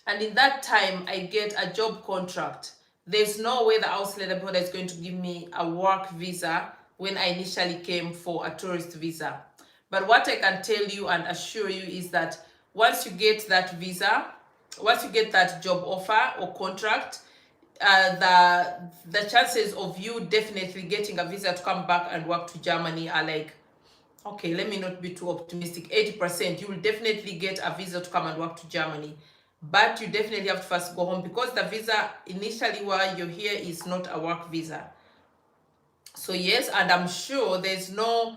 and in that time I get a job contract, there's no way the Ausländer Behörde is going to give me a work visa when I initially came for a tourist visa. But what I can tell you and assure you is that once you get that visa, once you get that job offer or contract, the chances of you definitely getting a visa to come back and work to Germany are like, okay, let me not be too optimistic, 80%. You will definitely get a visa to come and work to Germany. but you definitely have to first go home, because the visa initially while you're here is not a work visa. So yes, and I'm sure there's no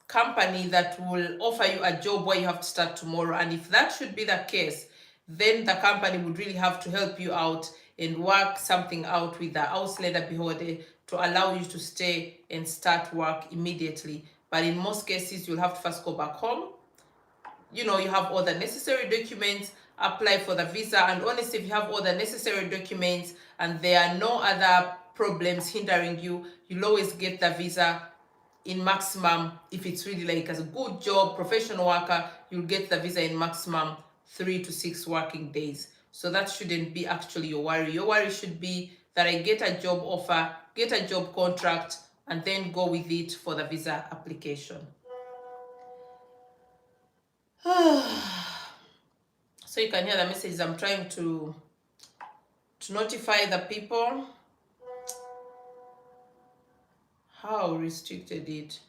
company that will offer you a job where you have to start tomorrow. And if that should be the case, then the company would really have to help you out and work something out with the Ausländerbehörde to allow you to stay and start work immediately. But in most cases, you'll have to first go back home. You know, you have all the necessary documents, apply for the visa, and honestly, if you have all the necessary documents and there are no other problems hindering you, you'll always get the visa in maximum, if it's really like as a good job, professional worker, you'll get the visa in maximum 3 to 6 working days. So that shouldn't be actually your worry. Your worry should be that I get a job offer, get a job contract, and then go with it for the visa application. So you can hear the messages. I'm trying to notify the people. How restricted it?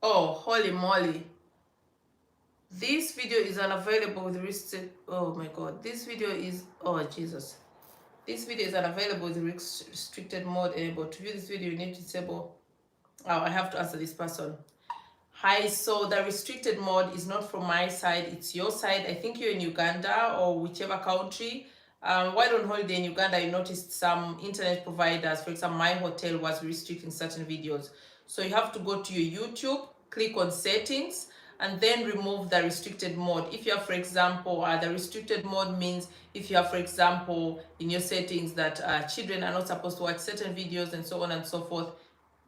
Oh, holy moly. This video is unavailable with restricted. Oh my god. This video is, oh Jesus. This video is unavailable with restricted mode enabled. To view this video, you need to disable. Oh, I have to answer this person. Hi, so the restricted mode is not from my side, it's your side. I think you're in Uganda or whichever country. While on holiday in Uganda, I noticed some internet providers, for example, my hotel was restricting certain videos. So you have to go to your YouTube, click on settings, and then remove the restricted mode. If you have, for example, the restricted mode means if you have, for example, in your settings that children are not supposed to watch certain videos and so on and so forth,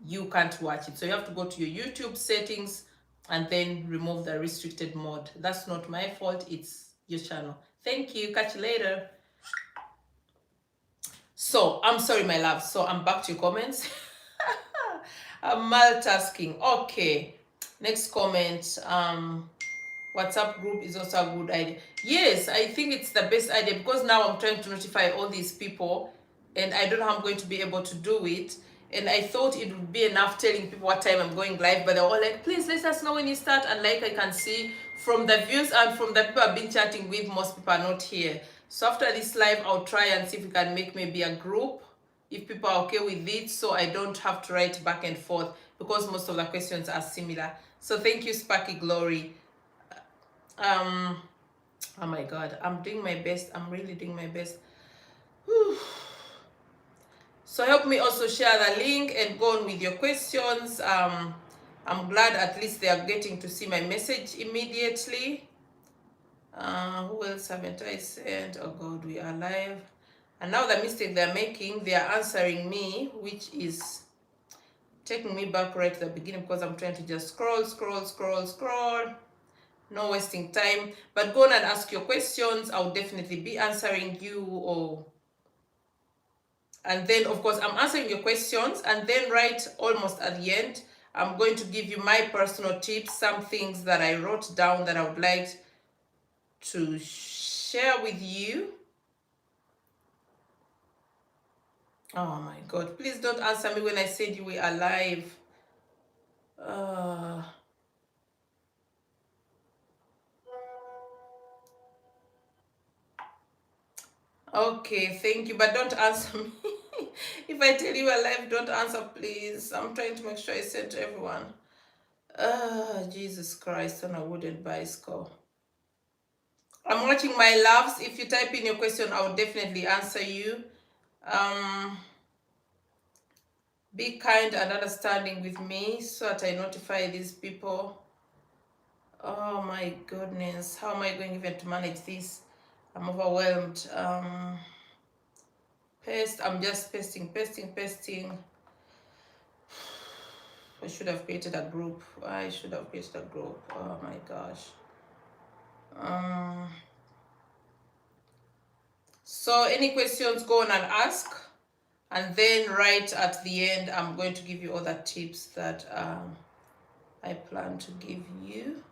you can't watch it. So you have to go to your YouTube settings and then remove the restricted mode. That's not my fault, it's your channel. Thank you, catch you later. So I'm sorry, my love. So I'm back to your comments. I'm multitasking. Okay, next comment. WhatsApp group is also a good idea. Yes, I think it's the best idea, because now I'm trying to notify all these people and I don't know how I'm going to be able to do it. And I thought it would be enough telling people what time I'm going live, but they're all like, please let us know when you start. And like I can see from the views and from the people I've been chatting with, most people are not here. So after this live, I'll try and see if we can make maybe a group, if people are okay with it, so I don't have to write back and forth, because most of the questions are similar. So thank you, Sparky Glory. Oh my god, I'm doing my best. I'm really doing my best. Whew. So help me also share the link and go on with your questions. I'm glad at least they are getting to see my message immediately. Who else haven't I sent? Oh god, we are live. And now the mistake they're making, they are answering me, which is taking me back right to the beginning, because I'm trying to just scroll. No wasting time. But go on and ask your questions. I'll definitely be answering you. And then, of course, I'm answering your questions. And then right almost at the end, I'm going to give you my personal tips, some things that I wrote down that I would like to share with you. Oh my god, please don't answer me when I said you were alive. Okay, thank you, but don't answer me. If I tell you alive, don't answer, please. I'm trying to make sure I send to everyone. Jesus Christ, on a wooden bicycle. I'm watching my loves. If you type in your question, I'll definitely answer you. Be kind and understanding with me so that I notify these people. Oh my goodness, how am I going even to manage this? I'm overwhelmed. Paste, I'm just pasting. I should have created a group. Oh my gosh. So any questions, go on and ask. And then right at the end, I'm going to give you all the tips that I plan to give you.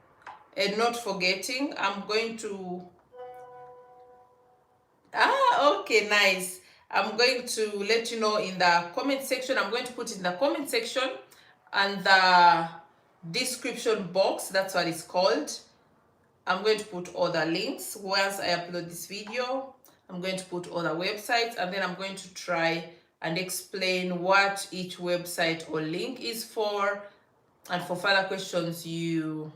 And not forgetting, I'm going to... okay, nice. I'm going to let you know in the comment section. I'm going to put it in the comment section and the description box. That's what it's called. I'm going to put all the links. Once I upload this video, I'm going to put all the websites, and then I'm going to try and explain what each website or link is for. And for further questions, you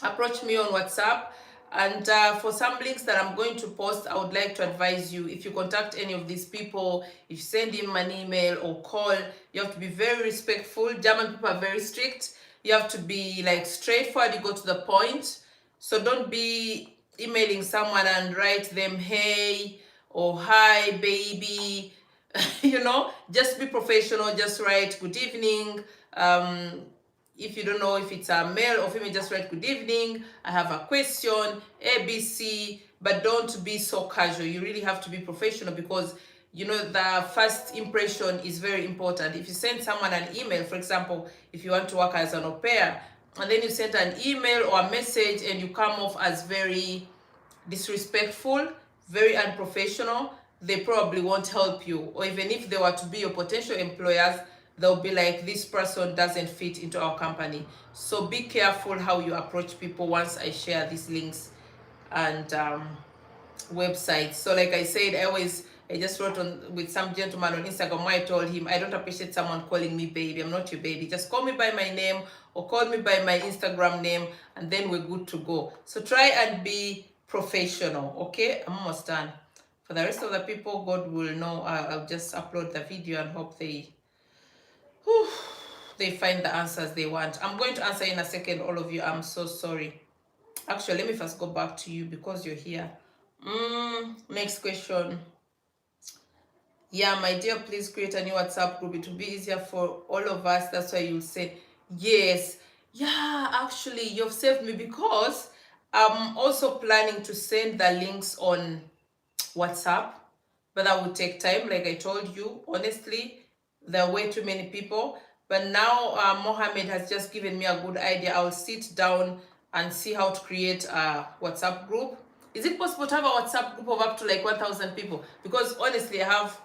approach me on WhatsApp. And for some links that I'm going to post, I would like to advise you, if you contact any of these people, if you send him an email or call, you have to be very respectful. German people are very strict. You have to be like straightforward, you go to the point. So don't be emailing someone and write them hey or hi baby. You know, just be professional. Just write good evening. If you don't know if it's a male or female, just write good evening, I have a question, ABC, but don't be so casual. You really have to be professional, because you know the first impression is very important. If you send someone an email, for example, if you want to work as an Aupair, and then you send an email or a message and you come off as very disrespectful, very unprofessional, they probably won't help you. Or even if they were to be your potential employers, they'll be like, this person doesn't fit into our company. So be careful how you approach people once I share these links and websites. So like I said, I just wrote on with some gentleman on Instagram where I told him, I don't appreciate someone calling me baby. I'm not your baby. Just call me by my name or call me by my Instagram name, and then we're good to go. So try and be professional. Okay, I'm almost done. For the rest of the people, God will know. I'll just upload the video and hope they find the answers they want. I'm going to answer in a second, all of you. I'm so sorry. Actually, let me first go back to you because you're here. Next question. Yeah, my dear, please create a new WhatsApp group. It will be easier for all of us. That's why you'll say yes. Yeah, actually, you've saved me, because I'm also planning to send the links on WhatsApp, but that would take time. Like I told you, honestly, there are way too many people. But now Mohammed has just given me a good idea. I'll sit down and see how to create a WhatsApp group. Is it possible to have a WhatsApp group of up to like 1,000 people? Because honestly, I've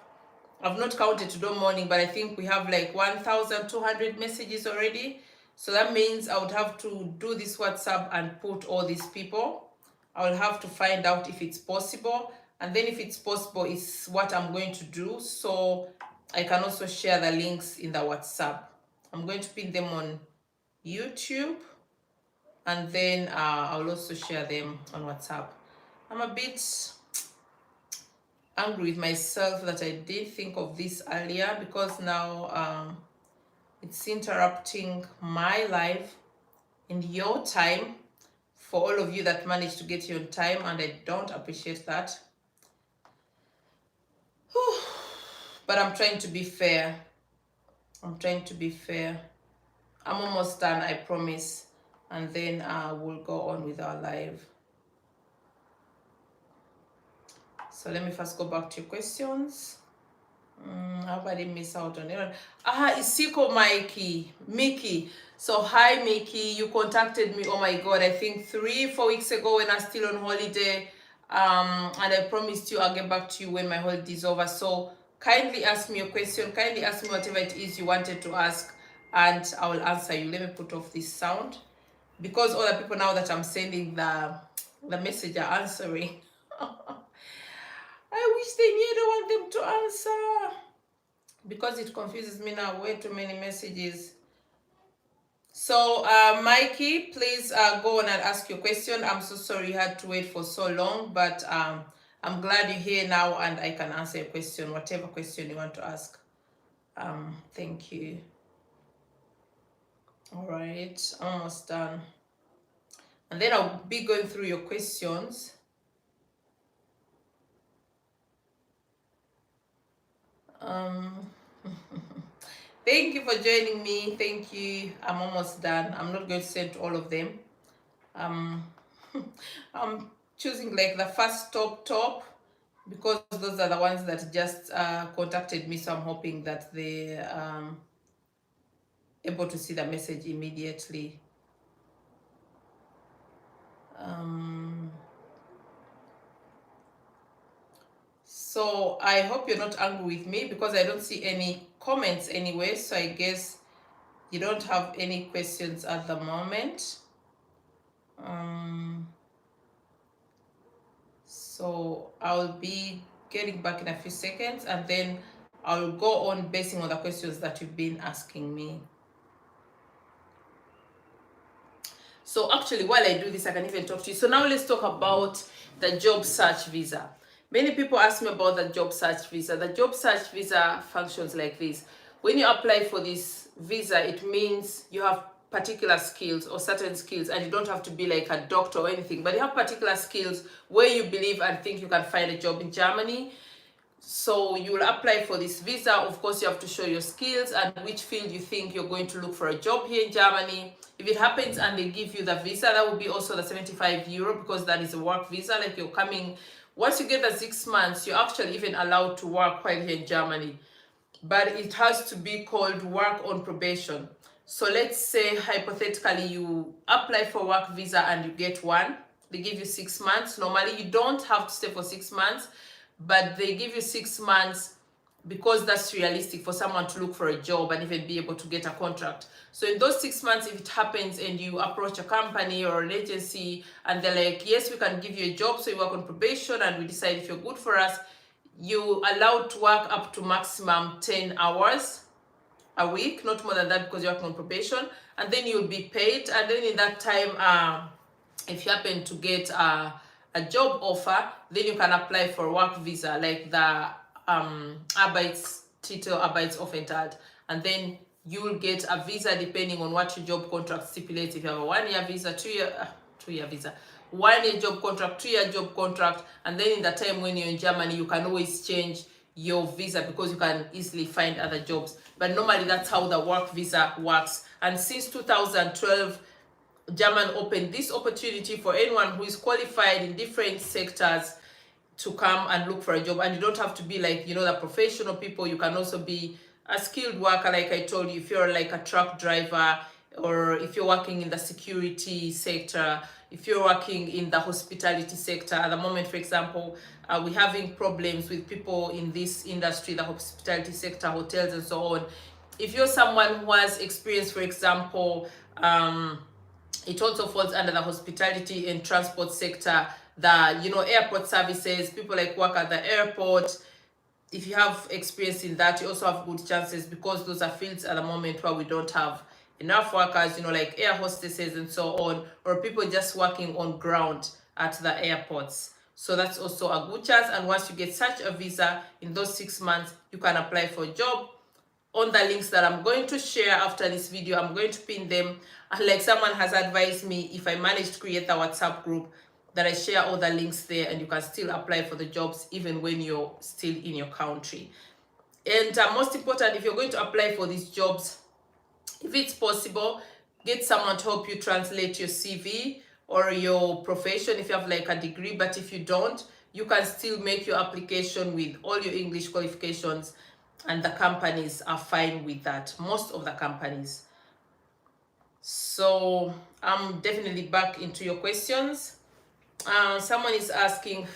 not counted today morning, but I think we have like 1,200 messages already. So that means I would have to do this WhatsApp and put all these people. I will have to find out if it's possible. And then if it's possible, it's what I'm going to do. So I can also share the links in the WhatsApp. I'm going to pin them on YouTube. And then I'll also share them on WhatsApp. I'm a bit angry with myself that I did think of this earlier, because now it's interrupting my life and your time, for all of you that managed to get here on time, and I don't appreciate that. But I'm trying to be fair. I'm trying to be fair. I'm almost done, I promise. And then we'll go on with our live. So let me first go back to your questions. I hope I didn't miss out on it. Isiko Mickey. So hi Mickey, you contacted me, oh my god, I think 3-4 weeks ago when I was still on holiday. And I promised you I'll get back to you when my holiday is over. So kindly ask me a question, kindly ask me whatever it is you wanted to ask, and I will answer you. Let me put off this sound, because all the people now that I'm sending the message are answering. I wish they knew I don't want them to answer, because it confuses me now. Way too many messages. So Mikey, please go on and ask your question. I'm so sorry you had to wait for so long, but I'm glad you're here now and I can answer your question, whatever question you want to ask. Thank you. All right, almost done. And then I'll be going through your questions. Thank you for joining me. Thank you. I'm almost done. I'm not going to send all of them. I'm choosing like the first top, because those are the ones that just contacted me. So I'm hoping that they're able to see the message immediately. So I hope you're not angry with me, because I don't see any comments anyway. So I guess you don't have any questions at the moment. So I'll be getting back in a few seconds, and then I'll go on basing on the questions that you've been asking me. So actually, while I do this, I can even talk to you. So now let's talk about the job search visa. Many people ask me about the job search visa. The job search visa functions like this. When you apply for this visa, it means you have particular skills or certain skills, and you don't have to be like a doctor or anything, but you have particular skills where you believe and think you can find a job in Germany. So you will apply for this visa. Of course, you have to show your skills and which field you think you're going to look for a job here in Germany. If it happens and they give you the visa, that will be also the 75 euro, because that is a work visa. Like, you're coming, once you get the 6 months, you're actually even allowed to work while here in Germany. But it has to be called work on probation. So let's say hypothetically you apply for work visa and you get one. They give you 6 months. Normally you don't have to stay for 6 months, but they give you 6 months because that's realistic for someone to look for a job and even be able to get a contract. So in those 6 months, if it happens and you approach a company or an agency and they're like, yes, we can give you a job, so you work on probation and we decide if you're good for us, you're allowed to work up to maximum 10 hours a week, not more than that, because you're working on probation, and then you'll be paid. And then in that time, if you happen to get a job offer, then you can apply for work visa, like the Arbeitstitel, Arbeitsaufenthalt, and then you will get a visa depending on what your job contract stipulates. If you have a 1 year visa, 2 year visa, 1 year job contract, 2 year job contract, and then in the time when you're in Germany, you can always change your visa because you can easily find other jobs. But normally that's how the work visa works. And since 2012, German opened this opportunity for anyone who is qualified in different sectors to come and look for a job. And you don't have to be like, the professional people. You can also be a skilled worker, like I told you, if you're like a truck driver, or if you're working in the security sector, if you're working in the hospitality sector. At the moment, for example, we're having problems with people in this industry, the hospitality sector, hotels and so on. If you're someone who has experience, for example, it also falls under the hospitality and transport sector, the airport services, people like work at the airport. If you have experience in that, you also have good chances, because those are fields at the moment where we don't have enough workers, like air hostesses and so on, or people just working on ground at the airports. So that's also a good chance. And once you get such a visa, in those 6 months, you can apply for a job on the links that I'm going to share after this video. I'm going to pin them. And like someone has advised me, if I manage to create the WhatsApp group, that I share all the links there, and you can still apply for the jobs even when you're still in your country. And most important, if you're going to apply for these jobs, if it's possible, get someone to help you translate your CV or your profession if you have like a degree. But if you don't, you can still make your application with all your English qualifications, and the companies are fine with that, most of the companies. So I'm definitely back into your questions. Someone is asking,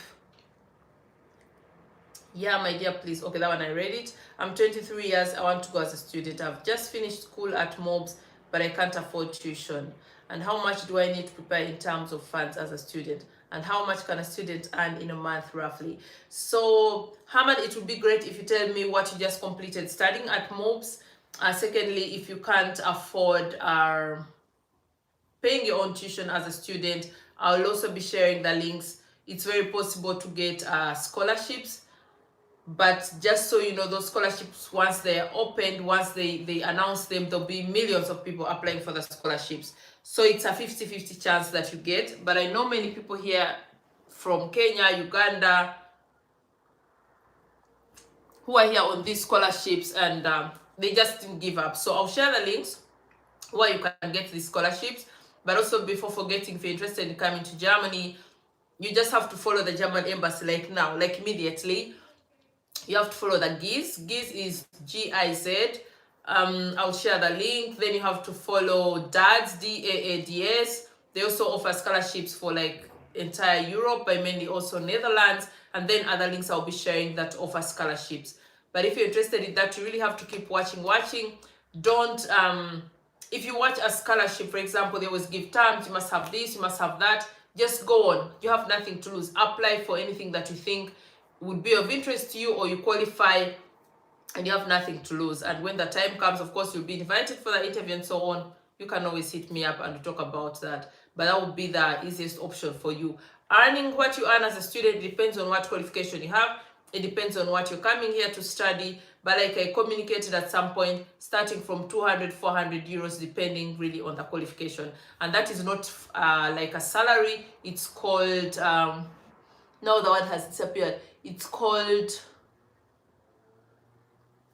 yeah, my dear, please. Okay, that one I read it. I'm 23 years. I want to go as a student. I've just finished school at MOBS, but I can't afford tuition. And how much do I need to prepare in terms of funds as a student? And how much can a student earn in a month roughly? So, Hamad, it would be great if you tell me what you just completed studying at MOBS. Secondly, if you can't afford paying your own tuition as a student, I'll also be sharing the links. It's very possible to get scholarships, but just so you know, those scholarships, once they're opened, once they announce them, there'll be millions of people applying for the scholarships. So it's a 50-50 chance that you get. But I know many people here from Kenya, Uganda, who are here on these scholarships, and they just didn't give up. So I'll share the links where you can get these scholarships. But also, before forgetting, if you're interested in coming to Germany, you just have to follow the German embassy like now, like immediately. You have to follow the GIZ. GIZ is GIZ. I'll share the link. Then you have to follow DAADS, DAADS. They also offer scholarships for like entire Europe, but mainly also Netherlands. And then other links I'll be sharing that offer scholarships. But if you're interested in that, you really have to keep watching. Don't if you watch a scholarship, for example, they always give terms, you must have this, you must have that. just go on. You have nothing to lose. Apply for anything that you think would be of interest to you, or you qualify, and you have nothing to lose. And when the time comes, of course, you'll be invited for the interview and so on. You can always hit me up and talk about that. But that would be the easiest option for you. Earning what you earn as a student depends on what qualification you have. It depends on what you're coming here to study. But like I communicated at some point, starting from 200, 400 euros, depending really on the qualification. And that is not like a salary. It's called, now the word has disappeared. It's called,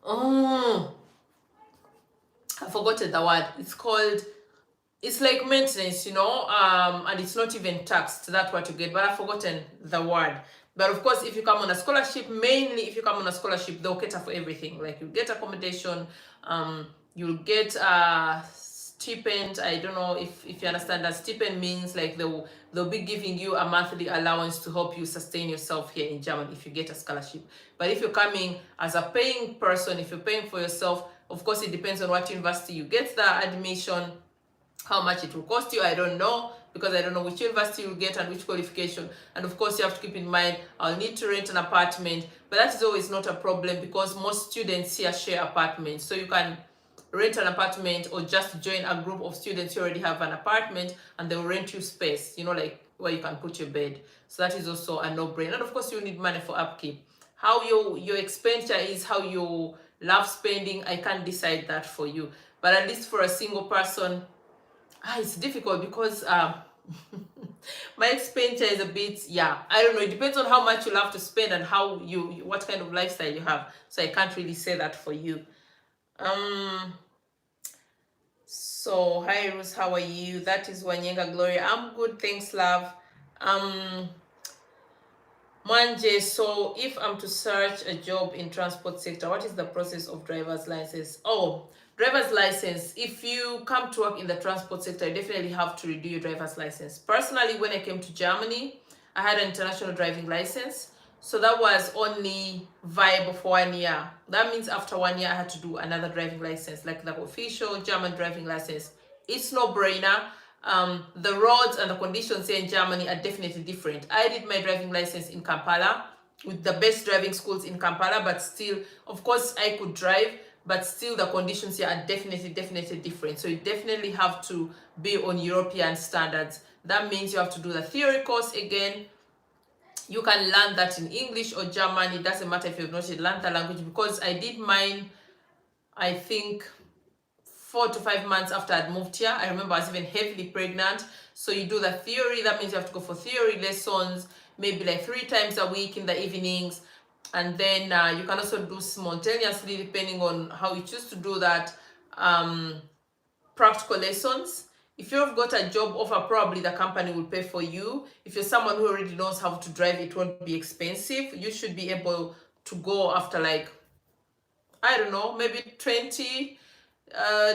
I forgot the word. It's called, it's like maintenance, you know, and it's not even taxed. That's what you get, but I've forgotten the word. But of course, if you come on a scholarship, mainly if you come on a scholarship, they'll cater for everything. Like you get accommodation, you'll get a stipend. I don't know if you understand that. Stipend means like they'll be giving you a monthly allowance to help you sustain yourself here in Germany if you get a scholarship. But if you're coming as a paying person, if you're paying for yourself, of course it depends on what university you get the admission, how much it will cost you. I don't know, because I don't know which university you'll get and which qualification. And of course you have to keep in mind, I'll need to rent an apartment, but that is always not a problem because most students here share apartments. So you can rent an apartment or just join a group of students who already have an apartment and they'll rent you space, you know, like where you can put your bed. So that is also a no-brainer. And of course you need money for upkeep. How your expenditure is, how you love spending, I can't decide that for you. But at least for a single person, it's difficult because my expenditure is a bit, I don't know, it depends on how much you love to spend and how what kind of lifestyle you have. So I can't really say that for you. So hi Rose, how are you? That is Wanyenga Gloria. I'm good, thanks love. Manje, so if I'm to search a job in transport sector, what is the process of driver's license? Driver's license, if you come to work in the transport sector, you definitely have to renew your driver's license. Personally, when I came to Germany, I had an international driving license. So that was only viable for 1 year. That means after 1 year, I had to do another driving license, like the official German driving license. It's no brainer. The roads and the conditions here in Germany are definitely different. I did my driving license in Kampala with the best driving schools in Kampala, but still, of course, I could drive, but still the conditions here are definitely different. So you definitely have to be on European standards. That means you have to do the theory course again. You can learn that in English or German. It doesn't matter if you've not yet learned the language, because I did mine, I think, 4 to 5 months after I'd moved here. I remember I was even heavily pregnant. So you do the theory. That means you have to go for theory lessons, maybe like 3 times a week in the evenings. And then you can also do simultaneously, depending on how you choose to do that, practical lessons. If you've got a job offer, probably the company will pay for you. If you're someone who already knows how to drive, it won't be expensive. You should be able to go after like, I don't know, maybe 20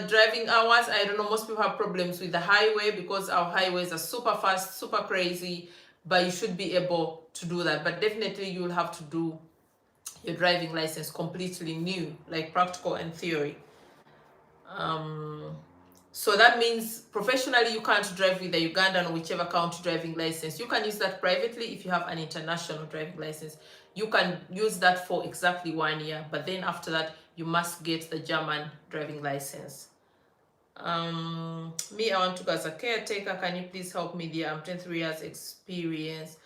driving hours. I don't know, most people have problems with the highway because our highways are super fast, super crazy, but you should be able to do that. But definitely you'll have to do your driving license completely new, like practical and theory. So that means professionally you can't drive with the Ugandan or whichever country driving license. You can use that privately if you have an international driving license. You can use that for exactly 1 year, but then after that you must get the German driving license. Me, I want to go as a caretaker. Can you please help me there? I'm 23 years experience.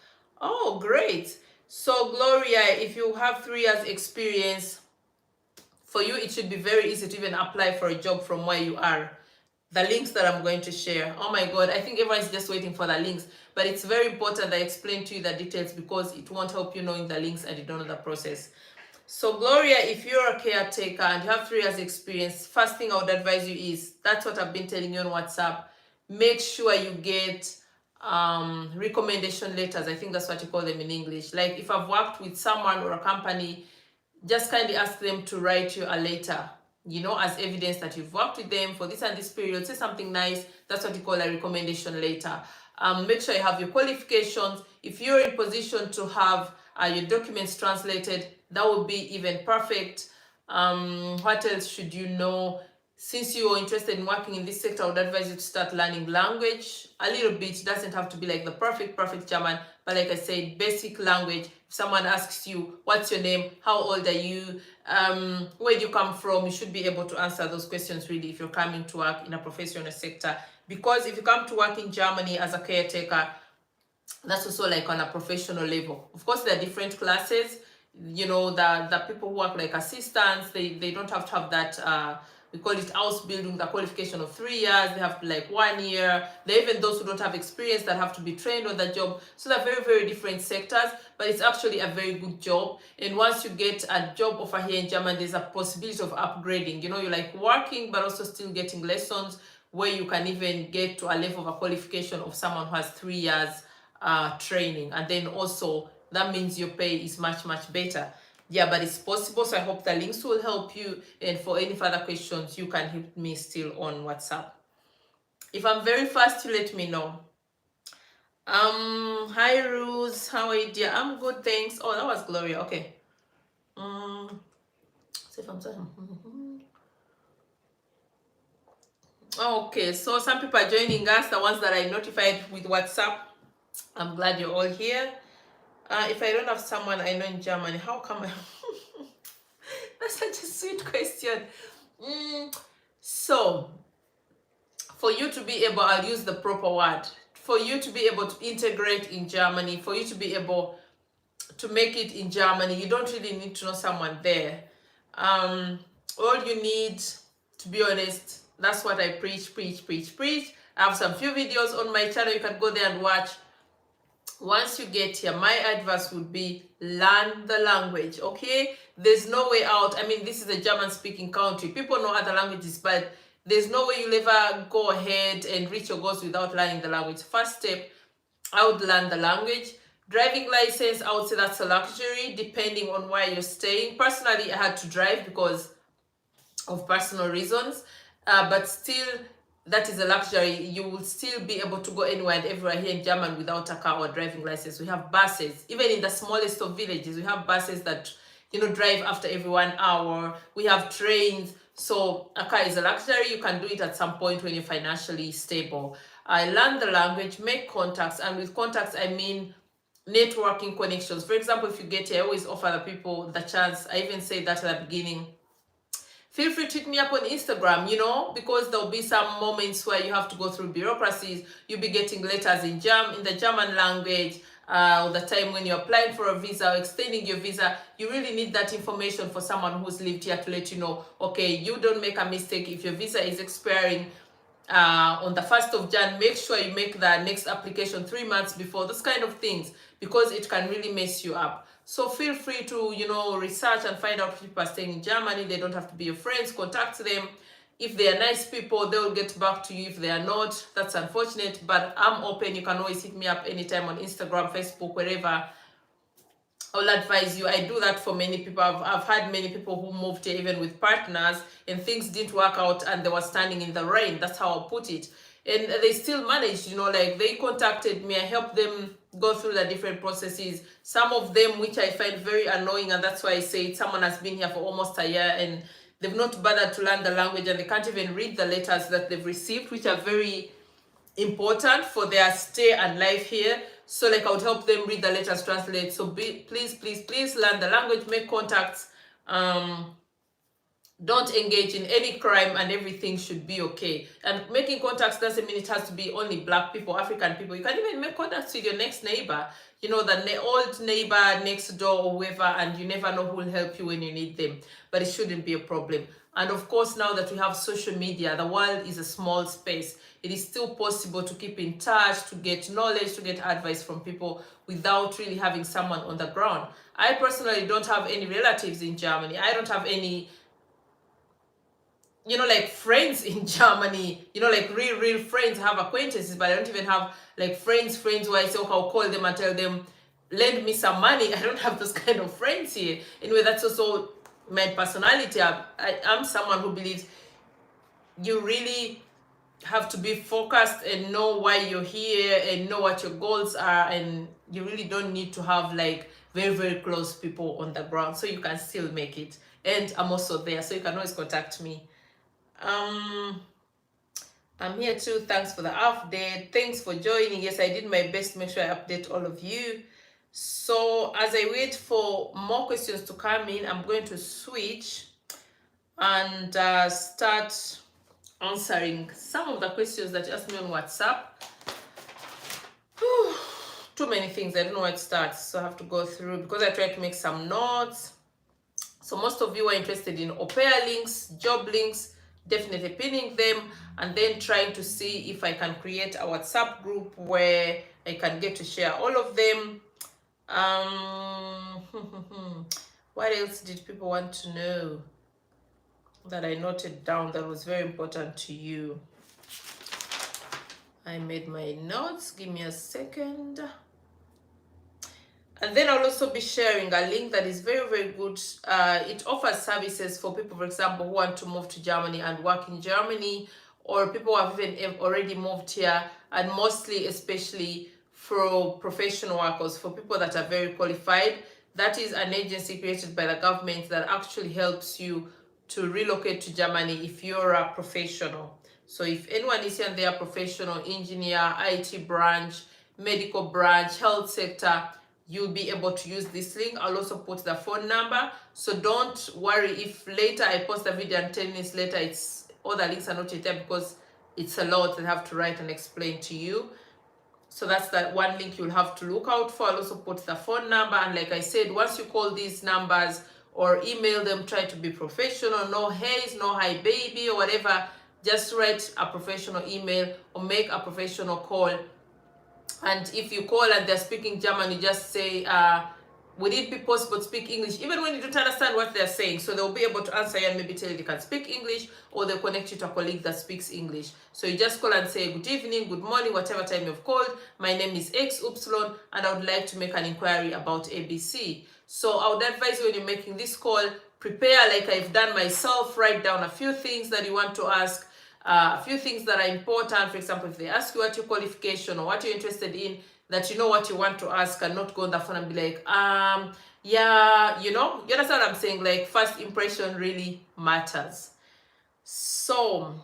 Oh, great. So Gloria, if you have 3 years experience, for you it should be very easy to even apply for a job from where you are. The links that I'm going to share, oh my god, I think everyone's just waiting for the links, but it's very important that I explain to you the details, because it won't help you knowing the links and you don't know the process. So Gloria, if you're a caretaker and you have 3 years experience, first thing I would advise you is, that's what I've been telling you on WhatsApp, make sure you get recommendation letters. I think that's what you call them in English. Like if I've worked with someone or a company, just kindly ask them to write you a letter, you know, as evidence that you've worked with them for this and this period. Say something nice. That's what you call a recommendation letter. Make sure you have your qualifications. If you're in position to have your documents translated, that would be even perfect. What else should you know? since you are interested in working in this sector, I would advise you to start learning language a little bit. It doesn't have to be like the perfect German, but like I said, basic language. If someone asks you, what's your name? How old are you? Where do you come from? You should be able to answer those questions really if you're coming to work in a professional sector. Because if you come to work in Germany as a caretaker, that's also like on a professional level. Of course, there are different classes. You know, the people who work like assistants, they don't have to have that, we call it Ausbildung, the qualification of 3 years. They have like 1 year. There are even those who don't have experience that have to be trained on the job. So they're very different sectors, but it's actually a very good job. And once you get a job offer here in Germany, there's a possibility of upgrading. You know, you're like working, but also still getting lessons where you can even get to a level of a qualification of someone who has 3 years training. And then also that means your pay is much better. Yeah, but it's possible. So I hope the links will help you, and for any further questions you can hit me still on WhatsApp. If I'm very fast, you let me know. Hi Rose, how are you, dear? I'm good, thanks. Oh, that was Gloria. Okay. See if I'm sorry. Okay, so some people are joining us, the ones that I notified with WhatsApp. I'm glad you're all here. If I don't have someone I know in Germany, how come I... That's such a sweet question. So, for you to be able, I'll use the proper word, for you to be able to integrate in Germany, for you to be able to make it in Germany, you don't really need to know someone there. All you need, to be honest, that's what I preach. I have some few videos on my channel, you can go there and watch. Once you get here, my advice would be learn the language, okay? There's no way out. I mean, this is a German-speaking country. People know other languages, but there's no way you'll ever go ahead and reach your goals without learning the language. First step, I would learn the language. Driving license, I would say that's a luxury, depending on where you're staying. Personally, I had to drive because of personal reasons, but still, that is a luxury. You will still be able to go anywhere and everywhere here in Germany without a car or driving license. We have buses, even in the smallest of villages. We have buses that, you know, drive after every 1 hour. We have trains. So a car is a luxury. You can do it at some point when you're financially stable. I learn the language, make contacts, and with contacts I mean networking connections. For example, if you get here, I always offer the people the chance. I even say that at the beginning. Feel free to hit me up on Instagram, you know, because there'll be some moments where you have to go through bureaucracies. You'll be getting letters in the German language, or the time when you're applying for a visa or extending your visa. You really need that information for someone who's lived here to let you know, okay, you don't make a mistake. If your visa is expiring on the 1st of Jan, make sure you make the next application 3 months before, those kind of things, because it can really mess you up. So feel free to, you know, research and find out if people are staying in Germany. They don't have to be your friends. Contact them. If they are nice people, they will get back to you. If they are not, that's unfortunate, but I'm open. You can always hit me up anytime on Instagram, Facebook, wherever. I'll advise you. I do that for many people. I've had many people who moved here even with partners and things didn't work out and they were standing in the rain. That's how I'll put it. And they still managed, you know, like they contacted me. I helped them go through the different processes. Some of them, which I find very annoying, and that's why I say someone has been here for almost a year and they've not bothered to learn the language and they can't even read the letters that they've received, which are very important for their stay and life here. So like I would help them read the letters, translate. So please learn the language, make contacts. Don't engage in any crime and everything should be okay. And making contacts doesn't mean it has to be only black people, African people. You can even make contacts with your next neighbor, you know, the old neighbor next door or whoever, and you never know who will help you when you need them. But it shouldn't be a problem. And of course, now that we have social media, the world is a small space. It is still possible to keep in touch, to get knowledge, to get advice from people without really having someone on the ground. I personally don't have any relatives in Germany. I don't have any, you know, like friends in Germany, you know, like real friends. I have acquaintances, but I don't even have like friends where I say, okay, I'll call them and tell them, lend me some money. I don't have those kind of friends here. Anyway, that's also my personality. I'm someone who believes you really have to be focused and know why you're here and know what your goals are, and you really don't need to have like very close people on the ground, so you can still make it. And I'm also there, so you can always contact me. I'm here too. Thanks for the update. Thanks for joining. Yes, I did my best to make sure I update all of you. So as I wait for more questions to come in, I'm going to switch and start answering some of the questions that you asked me on WhatsApp. Whew, too many things. I don't know where to start, so I have to go through because I tried to make some notes. So most of you are interested in Aupair links, job links, definitely pinning them and then trying to see if I can create a WhatsApp group where I can get to share all of them. What else did people want to know that I noted down that was very important to you? I made my notes. Give me a second. And then I'll also be sharing a link that is very, very good. It offers services for people, for example, who want to move to Germany and work in Germany, or people who have even already moved here, and mostly, especially for professional workers, for people that are very qualified. That is an agency created by the government that actually helps you to relocate to Germany if you're a professional. So if anyone is here and they are professional, engineer, IT branch, medical branch, health sector, you'll be able to use this link. I'll also put the phone number. So don't worry if later I post a video and 10 minutes later it's all the links are not yet there, because it's a lot that I have to write and explain to you. So that's that one link you'll have to look out for. I'll also put the phone number. And like I said, once you call these numbers or email them, try to be professional. No haze, no hi baby or whatever. Just write a professional email or make a professional call. And if you call and they're speaking German, you just say, would it be possible to speak English? Even when you don't understand what they're saying. So they'll be able to answer you and maybe tell you they can speak English, or they'll connect you to a colleague that speaks English. So you just call and say, good evening, good morning, whatever time you've called. My name is X Upsilon, and I would like to make an inquiry about ABC. So I would advise you, when you're making this call, prepare like I've done myself, write down a few things that you want to ask. A few things that are important. For example, if they ask you what your qualification or what you're interested in, that you know what you want to ask and not go on the phone and be like, yeah, you know, you understand what I'm saying? Like, first impression really matters. So,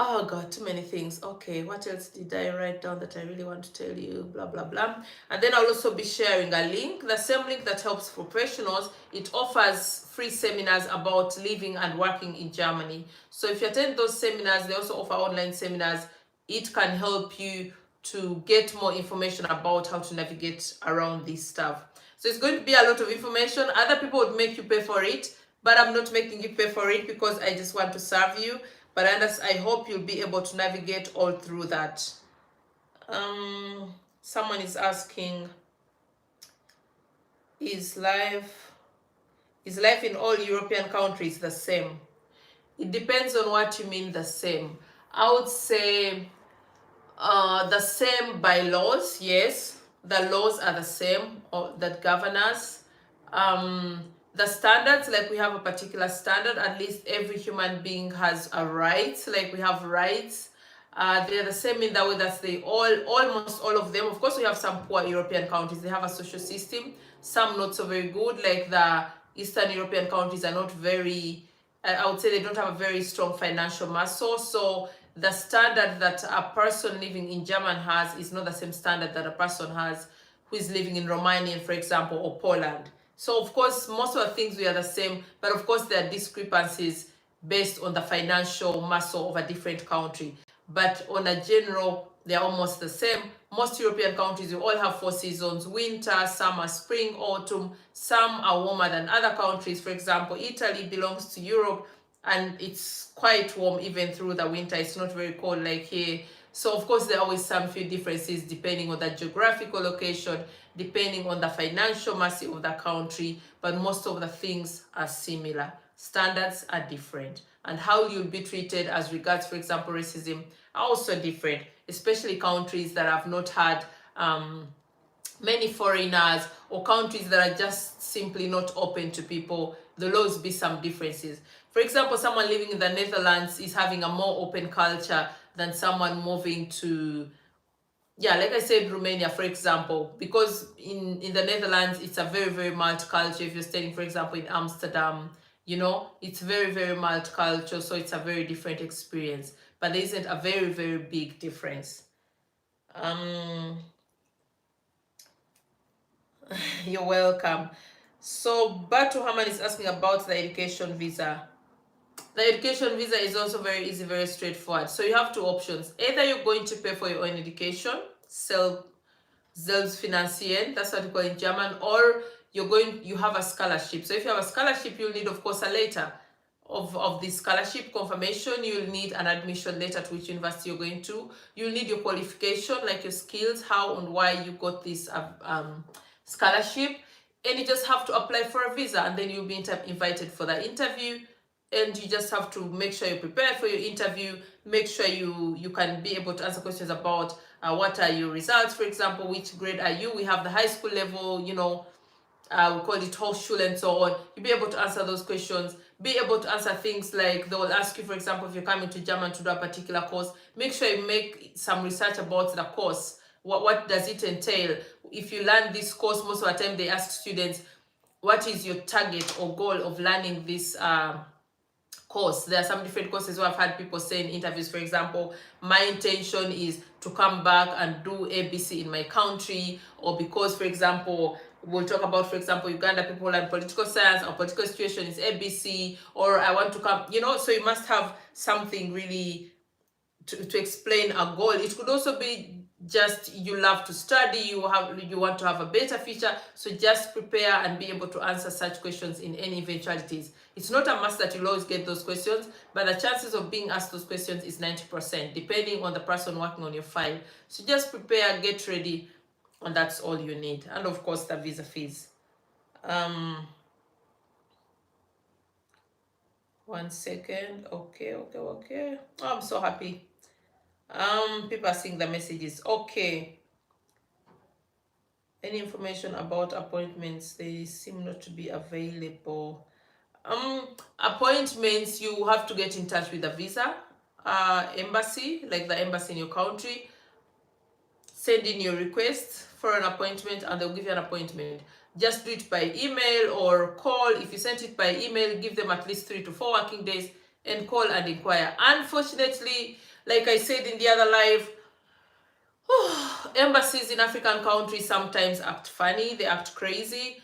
oh God, too many things. Okay, what else did I write down that I really want to tell you? Blah, blah, blah. And then I'll also be sharing a link, the same link that helps professionals. It offers free seminars about living and working in Germany. So if you attend those seminars, they also offer online seminars. It can help you to get more information about how to navigate around this stuff. So it's going to be a lot of information. Other people would make you pay for it, but I'm not making you pay for it because I just want to serve you. But I hope you'll be able to navigate all through that. Someone is asking, is life in all European countries the same? It depends on what you mean the same. I would say the same by laws, yes. The laws are the same that govern us. The standards, like we have a particular standard, at least every human being has a right, like we have rights. They're the same in that way that they almost all of them. Of course, we have some poor European countries, they have a social system, some not so very good, like the Eastern European countries are not very, I would say they don't have a very strong financial muscle. So the standard that a person living in Germany has is not the same standard that a person has who is living in Romania, for example, or Poland. So of course, most of the things we are the same, but of course there are discrepancies based on the financial muscle of a different country. But on a general, they're almost the same. Most European countries, you all have 4 seasons: winter, summer, spring, autumn. Some are warmer than other countries. For example, Italy belongs to Europe and it's quite warm even through the winter. It's not very cold like here. So of course there are always some few differences depending on the geographical location, depending on the financial muscle of the country, but most of the things are similar. Standards are different, and how you'll be treated as regards, for example, racism, are also different, especially countries that have not had many foreigners, or countries that are just simply not open to people. The laws be some differences. For example, someone living in the Netherlands is having a more open culture than someone moving to, yeah, like I said, Romania, for example, because in the Netherlands, it's a very, very multicultural. If you're staying, for example, in Amsterdam, You know, it's very, very multicultural, so it's a very different experience. But there isn't a very, very big difference. You're welcome. So Batu Haman is asking about the education visa. The education visa is also very easy, very straightforward. So you have two options. Either you're going to pay for your own education, Selbstfinanzieren, that's what we call in German, or you have a scholarship. So if you have a scholarship, you'll need, of course, a letter of the scholarship confirmation. You'll need an admission letter to which university you're going to. You'll need your qualification, like your skills, how and why you got this scholarship, and you just have to apply for a visa, and then you'll be invited for the interview. And you just have to make sure you're prepared for your interview, make sure you can be able to answer questions about what are your results, for example, which grade are you. We have the high school level, we call it Hochschule and so on. You'll be able to answer those questions, be able to answer things like they will ask you, for example, if you're coming to German to do a particular course, make sure you make some research about the course. What does it entail? If you learn this course, most of the time they ask students, what is your target or goal of learning this course? There are some different courses where I've had people say in interviews, for example, my intention is to come back and do ABC in my country, or because, for example, we'll talk about, for example, Uganda people learn political science, or political situation is ABC, or I want to come, so you must have something really to explain a goal. It could also be just you love to study, you want to have a better future. So just prepare and be able to answer such questions in any eventualities. It's not a must that you'll always get those questions, but the chances of being asked those questions is 90%, depending on the person working on your file. So just prepare, get ready, and that's all you need. And of course, the visa fees. 1 second. Okay. Oh, I'm so happy. People are seeing the messages. Okay. Any information about appointments? They seem not to be available. Appointments, you have to get in touch with the visa embassy, like the embassy in your country. Send in your request for an appointment and they'll give you an appointment. Just do it by email or call. If you sent it by email, give them at least 3 to 4 working days and call and inquire. Unfortunately, like I said in the other live, embassies in African countries sometimes act funny, they act crazy.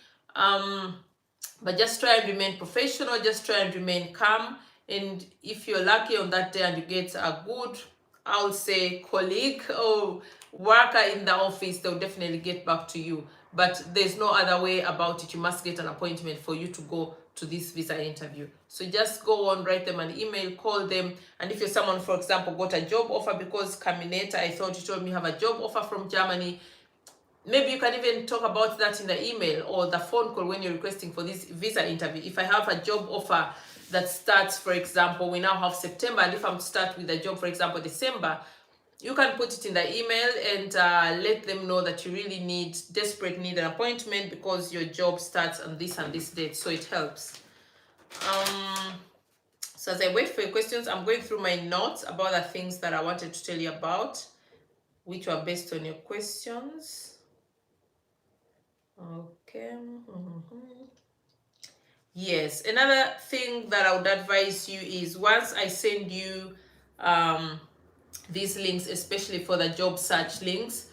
But just try and remain professional, just try and remain calm. And if you're lucky on that day and you get a good, I would say, colleague or worker in the office, they'll definitely get back to you. But there's no other way about it. You must get an appointment for you to go to this visa interview. So just go on, write them an email, call them. And if you're someone, for example, got a job offer, because Camineta, I thought you told me you have a job offer from Germany, maybe you can even talk about that in the email or the phone call when you're requesting for this visa interview. If I have a job offer that starts, for example, we now have September, and if I'm to start with a job, for example, December, you can put it in the email and let them know that you really desperate need an appointment because your job starts on this and this date. So it helps. So as I wait for your questions, I'm going through my notes about the things that I wanted to tell you about, which were based on your questions. Okay. Yes, another thing that I would advise you is once I send you these links, especially for the job search links,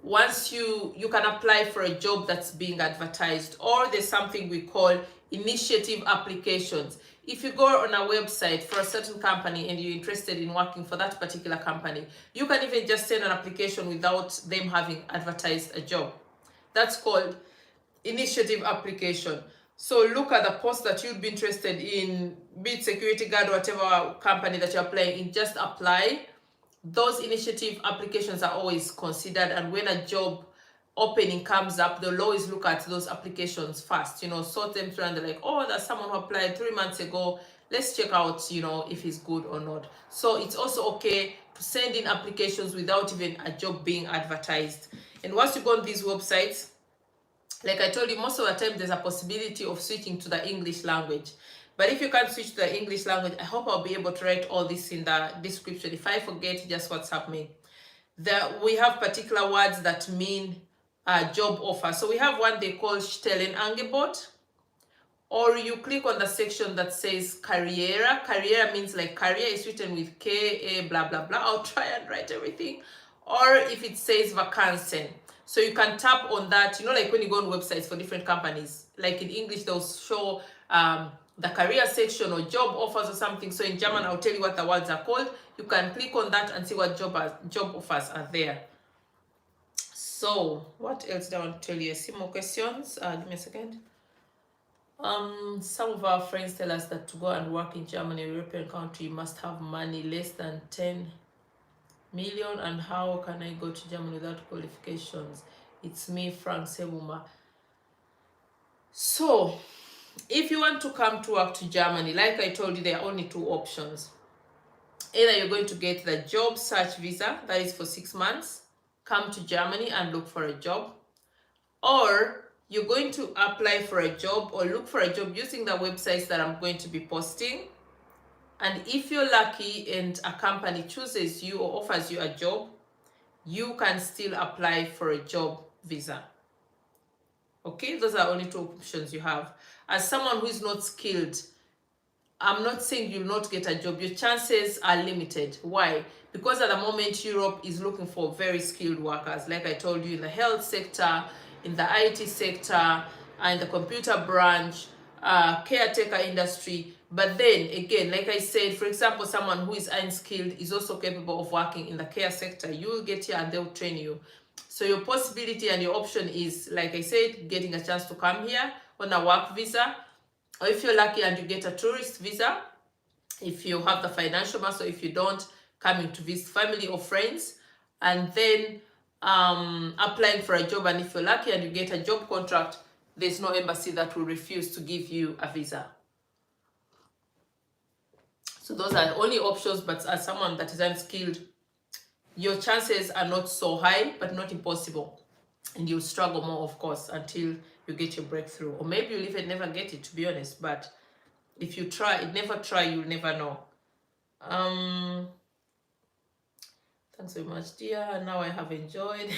once you can apply for a job that's being advertised, or there's something we call initiative applications. If you go on a website for a certain company and you're interested in working for that particular company, you can even just send an application without them having advertised a job. That's called initiative application. So look at the post that you'd be interested in, be it security guard or whatever company that you're applying in, just apply. Those initiative applications are always considered, and when a job opening comes up, they'll always look at those applications first, sort them through, and they're like, oh, that's someone who applied 3 months ago, let's check out, if he's good or not. So it's also okay to send in applications without even a job being advertised. And once you go on these websites, like I told you, most of the time there's a possibility of switching to the English language. But if you can't switch to the English language, I hope I'll be able to write all this in the description. If I forget, just WhatsApp me. We have particular words that mean job offer. So we have one they call Stellenangebot, or you click on the section that says Carriera. Carriera means like career is written with K-A blah blah blah. I'll try and write everything. Or if it says Vacanzen. So you can tap on that, like when you go on websites for different companies, like in English, they'll show the career section or job offers or something. So in German, I'll tell you what the words are called. You can click on that and see what job offers are there. So what else do I want to tell you? I see more questions. Give me a second. Some of our friends tell us that to go and work in Germany, a European country, you must have money less than 10 million. And how can I go to Germany without qualifications? It's me, Frank Sebuma. So if you want to come to work to Germany, like I told you, there are only two options. Either you're going to get the job search visa, that is for 6 months, come to Germany and look for a job, or you're going to apply for a job or look for a job using the websites that I'm going to be posting. And if you're lucky and a company chooses you or offers you a job, you can still apply for a job visa. Okay, those are only two options you have. As someone who is not skilled, I'm not saying you'll not get a job. Your chances are limited. Why? Because at the moment, Europe is looking for very skilled workers. Like I told you, in the health sector, in the IT sector, in the computer branch, caretaker industry. But then again, like I said, for example, someone who is unskilled is also capable of working in the care sector. You will get here and they'll train you. So your possibility and your option is, like I said, getting a chance to come here on a work visa, or if you're lucky and you get a tourist visa, if you have the financial muscle, if you don't, coming to visit family or friends, and then applying for a job. And if you're lucky and you get a job contract, there's no embassy that will refuse to give you a visa. So those are the only options, but as someone that is unskilled, your chances are not so high, but not impossible. And you'll struggle more, of course, until you get your breakthrough. Or maybe you'll even never get it, to be honest. But if you try, you'll never know. Thanks so much, dear. Now I have enjoyed.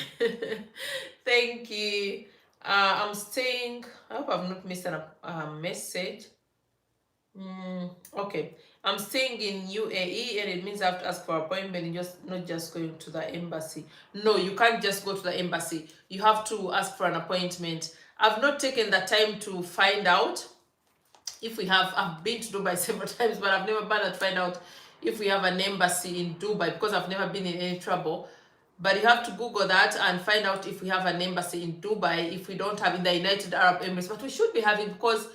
Thank you. I'm staying. I hope I've not missed a message. Okay. I'm staying in UAE, and it means I have to ask for an appointment and not just going to the embassy. No, you can't just go to the embassy. You have to ask for an appointment. I've not taken the time to find out if we have. I've been to Dubai several times, but I've never bothered to find out if we have an embassy in Dubai, because I've never been in any trouble. But you have to Google that and find out if we have an embassy in Dubai, if we don't have in the United Arab Emirates. But we should be having, because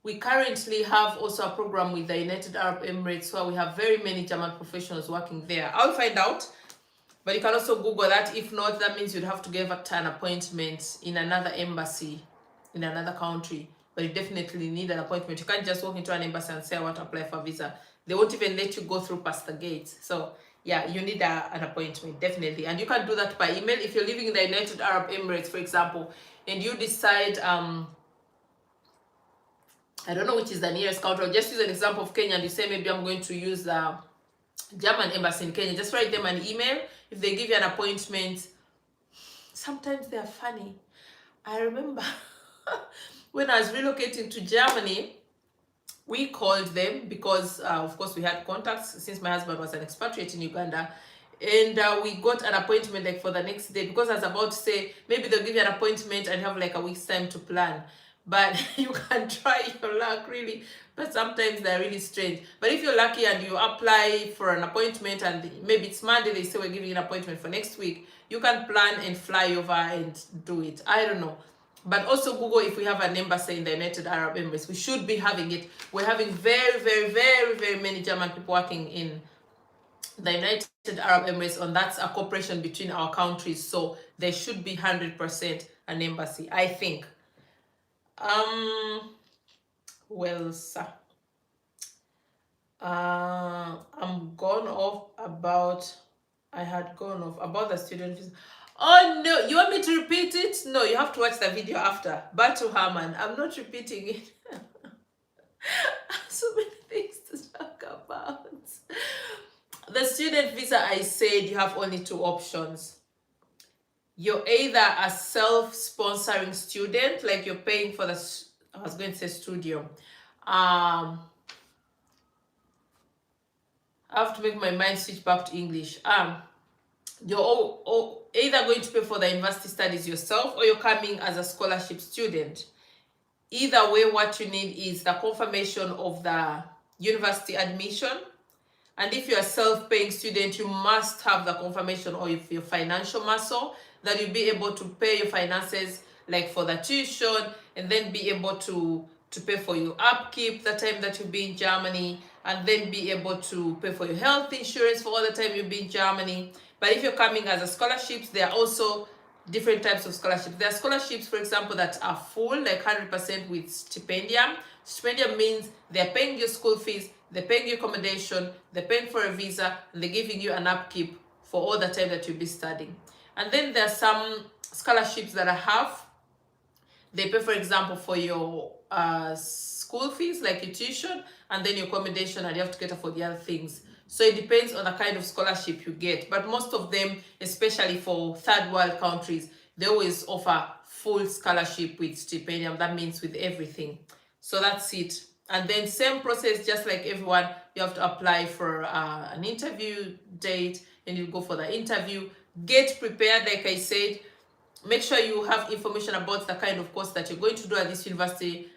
we currently have also a program with the United Arab Emirates where we have very many German professionals working there. I'll find out, but you can also Google that. If not, that means you'd have to give an appointment in another embassy in another country. But you definitely need an appointment. You can't just walk into an embassy and say, I want to apply for a visa. They won't even let you go through past the gates. So yeah, you need an appointment, definitely. And you can do that by email. If you're living in the United Arab Emirates, for example, and you decide, I don't know which is the nearest country. I'll just use an example of Kenya, and you say, maybe I'm going to use the German embassy in Kenya. Just write them an email. If they give you an appointment, sometimes they're funny. I remember when I was relocating to Germany, we called them because, of course, we had contacts since my husband was an expatriate in Uganda. And we got an appointment like for the next day, because I was about to say, maybe they'll give you an appointment and have like a week's time to plan. But you can try your luck, really. But sometimes they're really strange. But if you're lucky and you apply for an appointment and maybe it's Monday, they say we're giving you an appointment for next week, you can plan and fly over and do it. I don't know. But also Google if we have an embassy in the United Arab Emirates. We should be having it. We're having very, very, very, very many German people working in the United Arab Emirates, and that's a cooperation between our countries. So there should be 100% an embassy, I think. Well, sir, I'm gone off about, I had gone off about the student visa. Oh no, you want me to repeat it? No, you have to watch the video after. Batu Haman, I'm not repeating it. So many things to talk about. The student visa, I said you have only two options. You're either a self-sponsoring student, like you're paying for the I was going to say studio. I have to make my mind switch back to English. You're all either going to pay for the university studies yourself, or you're coming as a scholarship student. Either way, what you need is the confirmation of the university admission. And if you're a self-paying student, you must have the confirmation of your financial muscle, that you'll be able to pay your finances, like for the tuition, and then be able to pay for your upkeep the time that you'll be in Germany, and then be able to pay for your health insurance for all the time you'll be in Germany. But if you're coming as a scholarship, there are also different types of scholarships. There are scholarships, for example, that are full, like 100% with stipendium. Stipendium means they're paying your school fees, they're paying your accommodation, they're paying for a visa, and they're giving you an upkeep for all the time that you'll be studying. And then there are some scholarships that are half. They pay, for example, for your school fees, like your tuition, and then your accommodation, and you have to cater for the other things. So it depends on the kind of scholarship you get. But most of them, especially for third world countries, they always offer full scholarship with stipendium. That means with everything. So that's it. And then same process, just like everyone, you have to apply for an interview date, and you go for the interview. Get prepared, like I said. Make sure you have information about the kind of course that you're going to do at this university.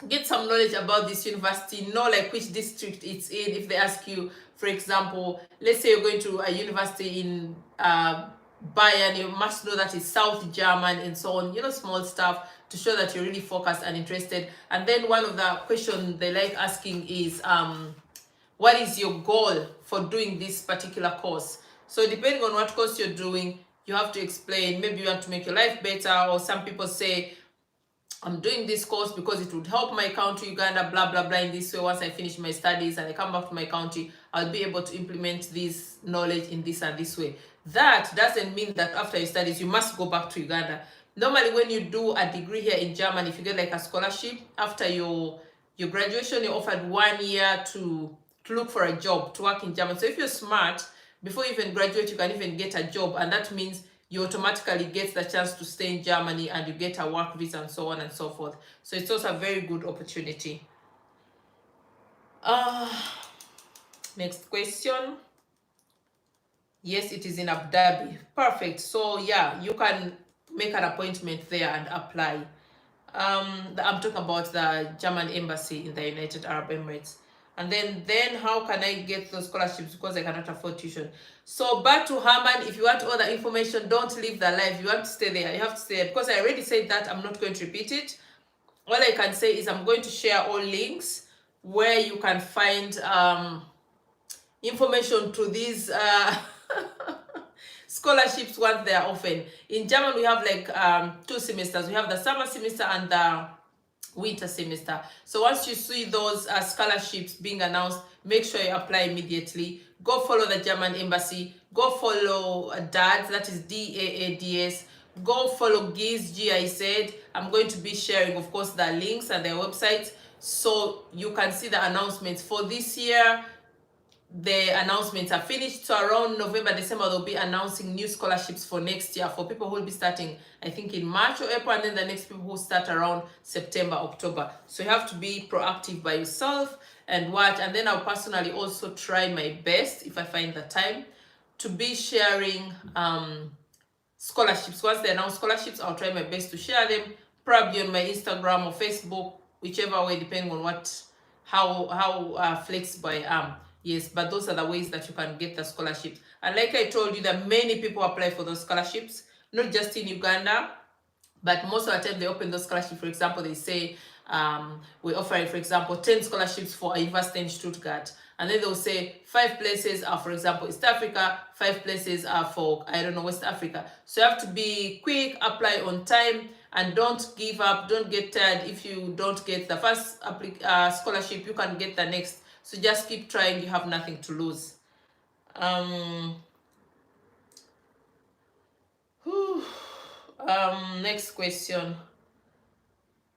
Get some knowledge about this university. Know like which district it's in. If they ask you, for example, let's say you're going to a university in Bayern, you must know that it's South German and so on. You know, small stuff to show that you're really focused and interested. And then one of the questions they like asking is, what is your goal for doing this particular course? So depending on what course you're doing, you have to explain. Maybe you want to make your life better, or some people say, I'm doing this course because it would help my country, Uganda, blah, blah, blah, in this way. Once I finish my studies and I come back to my country, I'll be able to implement this knowledge in this and this way. That doesn't mean that after your studies, you must go back to Uganda. Normally, when you do a degree here in Germany, if you get like a scholarship, after your graduation, you're offered 1 year to look for a job, to work in Germany. So if you're smart, before you even graduate, you can even get a job, and that means you automatically get the chance to stay in Germany, and you get a work visa and so on and so forth. So it's also a very good opportunity. Next question. Yes, it is in Abu Dhabi. Perfect. So yeah, you can make an appointment there and apply. I'm talking about the German embassy in the United Arab Emirates. And then how can I get those scholarships, because I cannot afford tuition? So back to Herman, if you want all the information, don't leave the live. You have to stay there. You have to stay there, because I already said that. I'm not going to repeat it. All I can say is I'm going to share all links where you can find information to these scholarships once they are open. In German, we have like 2 semesters. We have the summer semester and the winter semester. So once you see those scholarships being announced, make sure you apply immediately. Go follow the German embassy. Go follow DAADS, that is DAADS. Go follow GIZ, GIZ. I'm going to be sharing, of course, the links and their websites, so you can see the announcements for this year. The announcements are finished, so around November, December, they'll be announcing new scholarships for next year for people who will be starting, I think, in March or April, and then the next people who start around September, October. So you have to be proactive by yourself and watch. And then I'll personally also try my best, if I find the time, to be sharing scholarships. Once they announce scholarships, I'll try my best to share them, probably on my Instagram or Facebook, whichever way, depending on how flexible I am. Yes, but those are the ways that you can get the scholarships. And like I told you, that many people apply for those scholarships, not just in Uganda, but most of the time they open those scholarships. For example, they say, we offer, for example, 10 scholarships for a university in Stuttgart. And then they'll say 5 places are, for example, East Africa, 5 places are for, I don't know, West Africa. So you have to be quick, apply on time, and don't give up, don't get tired. If you don't get the first scholarship, you can get the next. So just keep trying, you have nothing to lose. Next question.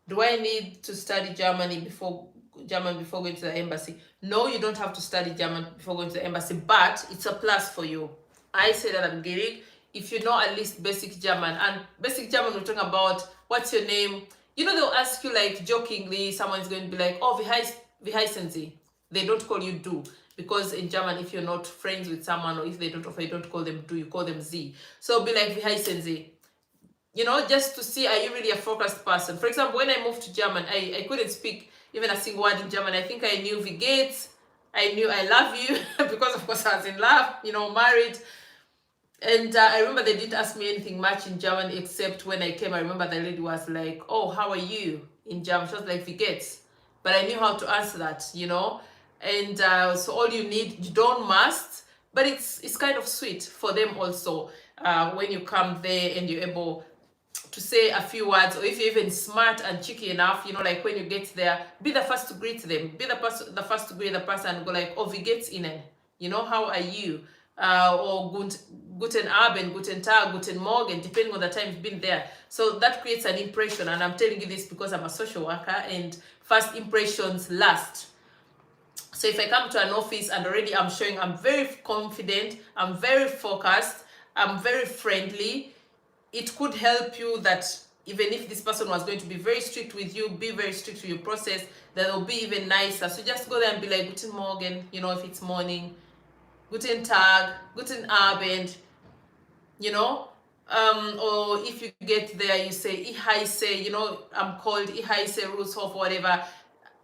Do I need to study German before going to the embassy? No, you don't have to study German before going to the embassy, but it's a plus for you. I said at the beginning, if you know at least basic German, and basic German, we're talking about what's your name, you know, they'll ask you like jokingly, someone's going to be like, oh, wie heißen Sie? They don't call you du, because in German, if you're not friends with someone, or if they don't offer, you don't call them du, you call them Sie. So it'll be like, wie heißen Sie? You know, just to see, are you really a focused person? For example, when I moved to German, I couldn't speak even a single word in German. I think I knew wie geht's, I knew I love you, because of course I was in love, you know, married. And I remember they didn't ask me anything much in German, except when I came, I remember the lady was like, oh, how are you? In German, she was like, wie geht's? But I knew how to answer that, you know. And so all you need, you don't must, but it's kind of sweet for them also when you come there and you're able to say a few words, or if you're even smart and cheeky enough, you know, like when you get there, be the first to greet them, be the first to greet the person and go like, oh, wie geht's Ihnen? You know, how are you? Or guten Abend, guten Tag, guten Morgen, depending on the time you've been there. So that creates an impression, and I'm telling you this because I'm a social worker, and first impressions last. So if I come to an office and already I'm showing I'm very confident, I'm very focused, I'm very friendly, it could help you that even if this person was going to be very strict with you, be very strict with your process, that will be even nicer. So just go there and be like, guten Morgen, you know, if it's morning, guten Tag, guten Abend, you know. Or if you get there, you say, ich heiße, you know, I'm called, ich heiße Rushoff, whatever.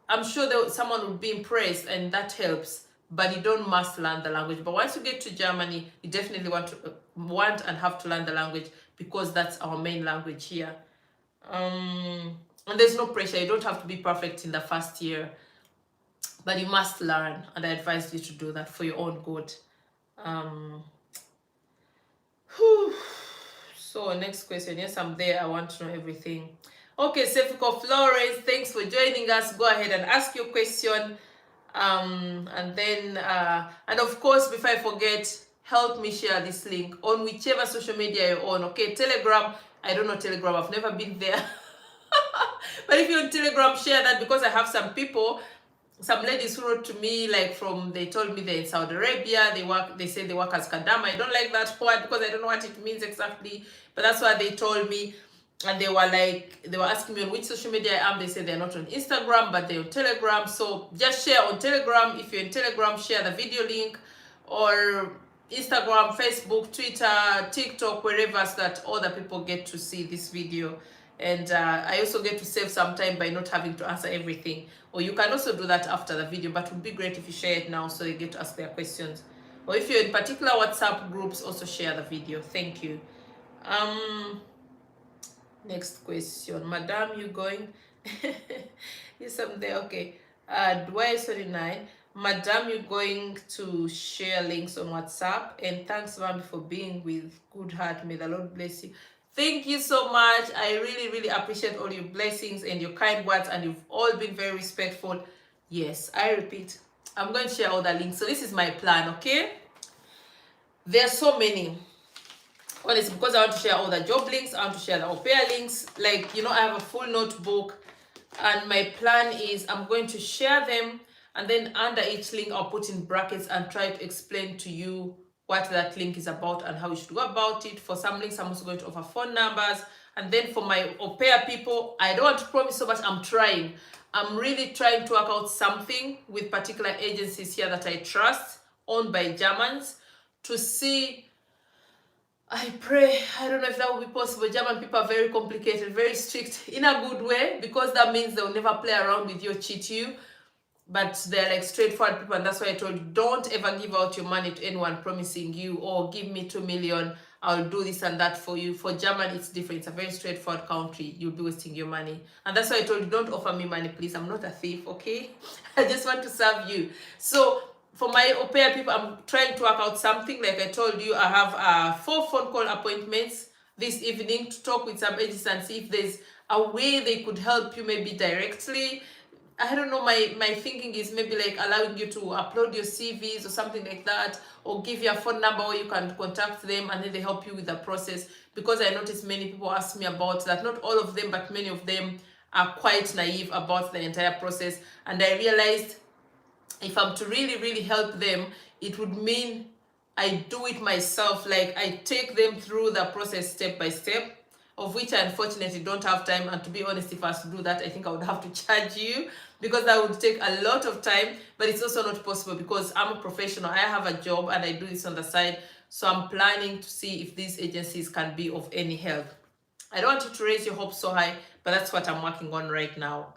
I'm sure that someone would be impressed, and that helps. But you don't must learn the language. But once you get to Germany, you definitely want and have to learn the language, because that's our main language here. And there's no pressure. You don't have to be perfect in the first year, but you must learn, and I advise you to do that for your own good. So next question. Yes, I'm there. I want to know everything. Okay, Sefiko Flores, thanks for joining us. Go ahead and ask your question. And then, and of course, before I forget, help me share this link on whichever social media you're on. Okay, Telegram. I don't know Telegram. I've never been there. But if you're on Telegram, share that, because I have some people, some ladies who wrote to me, like they told me they're in Saudi Arabia, they say they work as kadama. I don't like that word because I don't know what it means exactly, but that's what they told me. And they were asking me on which social media I am. They said they're not on Instagram, but they're on Telegram. So just share on Telegram. If you're in Telegram, share the video link, or Instagram, Facebook, Twitter, TikTok, wherever, so that other people get to see this video. And I also get to save some time by not having to answer everything. Or you can also do that after the video, but it would be great if you share it now so they get to ask their questions. Or if you're in particular WhatsApp groups, also share the video. Thank you. Next question. Madam, you going? Yes, I'm there. Okay. Dwyer 39. Madam, you're going to share links on WhatsApp. And thanks, Mami, for being with good heart. May the Lord bless you. Thank you so much. I really, really appreciate all your blessings and your kind words, and you've all been very respectful. Yes, I repeat, I'm going to share all the links. So this is my plan, okay? There are so many. Honestly, because I want to share all the job links, I want to share the Aupair links. Like, you know, I have a full notebook, and my plan is I'm going to share them, and then under each link I'll put in brackets and try to explain to you what that link is about and how you should go about it. For some links, I'm also going to offer phone numbers. And then for my Aupair people, I don't want to promise so much. I'm trying. I'm really trying to work out something with particular agencies here that I trust, owned by Germans, to see. I pray, I don't know if that will be possible. German people are very complicated, very strict, in a good way, because that means they'll never play around with you or cheat you. But they're like straightforward people, and that's why I told you, don't ever give out your money to anyone promising you, oh, give me 2 million, I'll do this and that for you. For Germany, it's different. It's a very straightforward country. You'll be wasting your money. And that's why I told you, don't offer me money, please. I'm not a thief, okay? I just want to serve you. So for my Aupair people, I'm trying to work out something. Like I told you, I have 4 phone call appointments this evening to talk with some agents and see if there's a way they could help you, maybe directly. I don't know, my thinking is maybe like allowing you to upload your CVs or something like that, or give you a phone number where you can contact them and then they help you with the process. Because I noticed many people ask me about that. Not all of them, but many of them are quite naive about the entire process. And I realized if I'm to really, really help them, it would mean I do it myself. Like I take them through the process step by step. of which I unfortunately don't have time. And to be honest, if I was to do that, I think I would have to charge you, because that would take a lot of time. But it's also not possible because I'm a professional. I have a job and I do this on the side. So I'm planning to see if these agencies can be of any help. I don't want you to raise your hopes so high, but that's what I'm working on right now.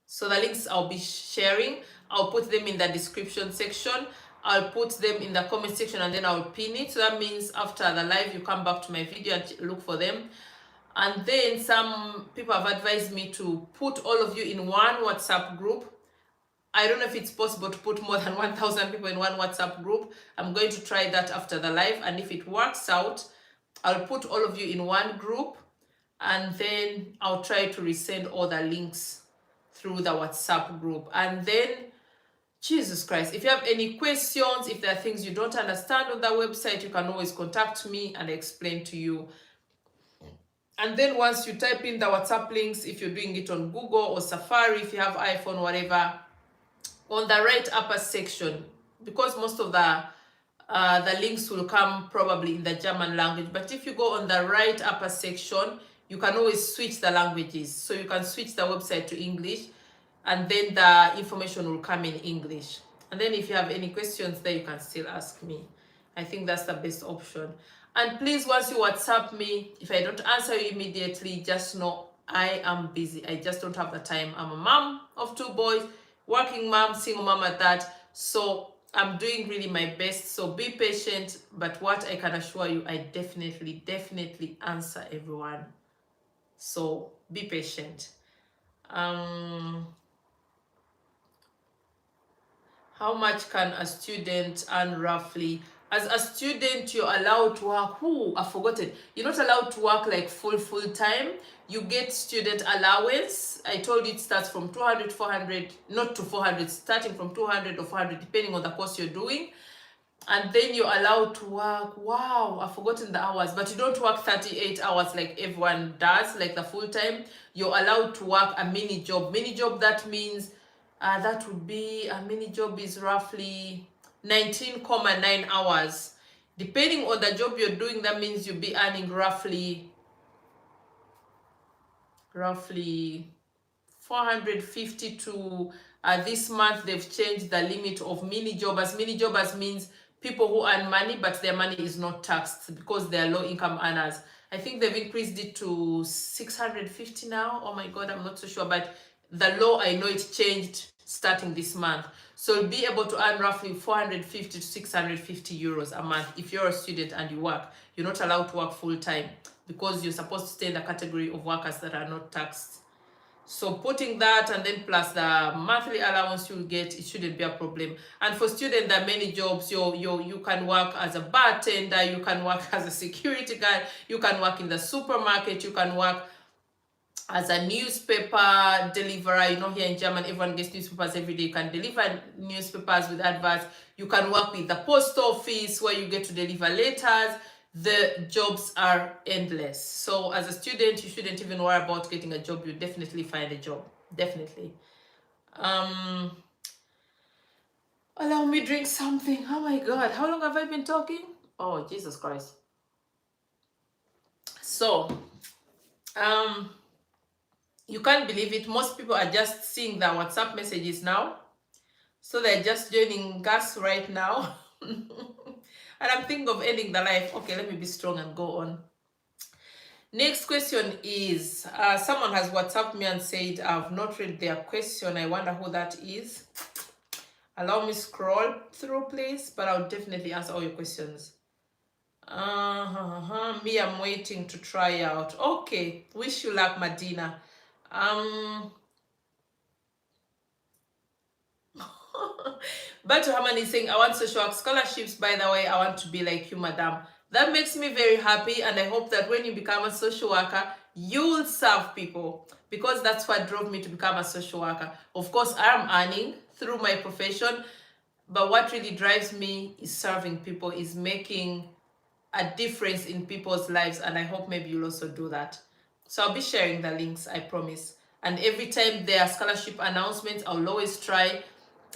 So the links I'll be sharing, I'll put them in the description section. I'll put them in the comment section and then I'll pin it. So that means after the live, you come back to my video and look for them. And then some people have advised me to put all of you in one WhatsApp group. I don't know if it's possible to put more than 1,000 people in one WhatsApp group. I'm going to try that after the live. And if it works out, I'll put all of you in one group. And then I'll try to resend all the links through the WhatsApp group. And then, Jesus Christ, if you have any questions, if there are things you don't understand on the website, you can always contact me and I explain to you. And then once you type in the WhatsApp links, if you're doing it on Google or Safari, if you have iPhone, whatever, on the right upper section, because most of the links will come probably in the German language, but if you go on the right upper section, you can always switch the languages. So you can switch the website to English and then the information will come in English. And then if you have any questions there, you can still ask me. I think that's the best option. And please, once you WhatsApp me, if I don't answer you immediately, just know I am busy. I just don't have the time. I'm a mom of 2 boys, working mom, single mom at that. So I'm doing really my best. So be patient. But what I can assure you, I definitely answer everyone. So be patient. How much can a student earn roughly? As a student, you're allowed to work. I've forgotten. You're not allowed to work like full time. You get student allowance. I told you it starts from 200, 400, not to 400, starting from 200 or 400, depending on the course you're doing. And then you're allowed to work, I've forgotten the hours, but you don't work 38 hours like everyone does, like the full time. You're allowed to work a mini job. Mini job, that means that would be, a mini job is roughly 19.9 hours. Depending on the job you're doing, that means you'll be earning roughly 450 to, this month they've changed the limit of mini jobbers. Mini jobbers means people who earn money, but their money is not taxed because they are low income earners. I think they've increased it to 650 now. Oh my God, I'm not so sure. But the law, I know it changed starting this month. So you'll be able to earn roughly 450 to 650 euros a month if you're a student and you work. You're not allowed to work full time because you're supposed to stay in the category of workers that are not taxed. So putting that and then plus the monthly allowance you'll get, it shouldn't be a problem. And for students, there are many jobs. You can work as a bartender, you can work as a security guard, you can work in the supermarket, you can work as a newspaper deliverer. You know, here in Germany, everyone gets newspapers every day. You can deliver newspapers with adverts. You can work with the post office where you get to deliver letters. The jobs are endless. So as a student, you shouldn't even worry about getting a job. You definitely find a job. Definitely. Allow me drink something. Oh my God. How long have I been talking? Oh, Jesus Christ. So, you can't believe it. Most people are just seeing the WhatsApp messages now. So they're just joining us right now. And I'm thinking of ending the live. Okay, let me be strong and go on. Next question is, someone has WhatsApped me and said, I've not read their question. I wonder who that is. Allow me scroll through, please, but I'll definitely answer all your questions. Me, I'm waiting to try out. Okay, wish you luck, Madina. Batu Haman is saying, I want social work scholarships. By the way, I want to be like you, madam. That makes me very happy, and I hope that when you become a social worker, you will serve people, because that's what drove me to become a social worker. Of course, I am earning through my profession, but what really drives me is serving people, is making a difference in people's lives, and I hope maybe you'll also do that. So I'll be sharing the links, I promise. And every time there are scholarship announcements, I'll always try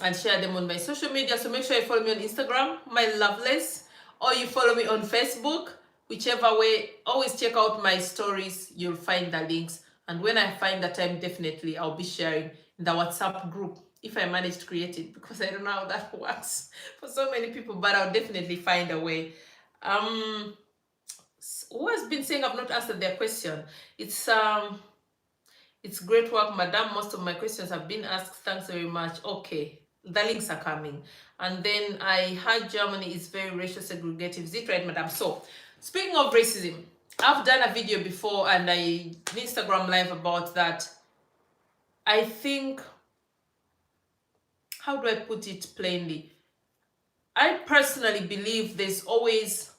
and share them on my social media. So make sure you follow me on Instagram, my lovelies, or you follow me on Facebook, whichever way, always check out my stories. You'll find the links. And when I find the time, definitely I'll be sharing in the WhatsApp group if I manage to create it, because I don't know how that works for so many people, but I'll definitely find a way. Who has been saying I've not answered their question? It's great work, madam. Most of my questions have been asked. Thanks very much. Okay, the links are coming. And then I heard Germany is very racial segregative. Is it right, madam? So, speaking of racism, I've done a video before and I Instagram live about that. I think, how do I put it plainly? I personally believe there's always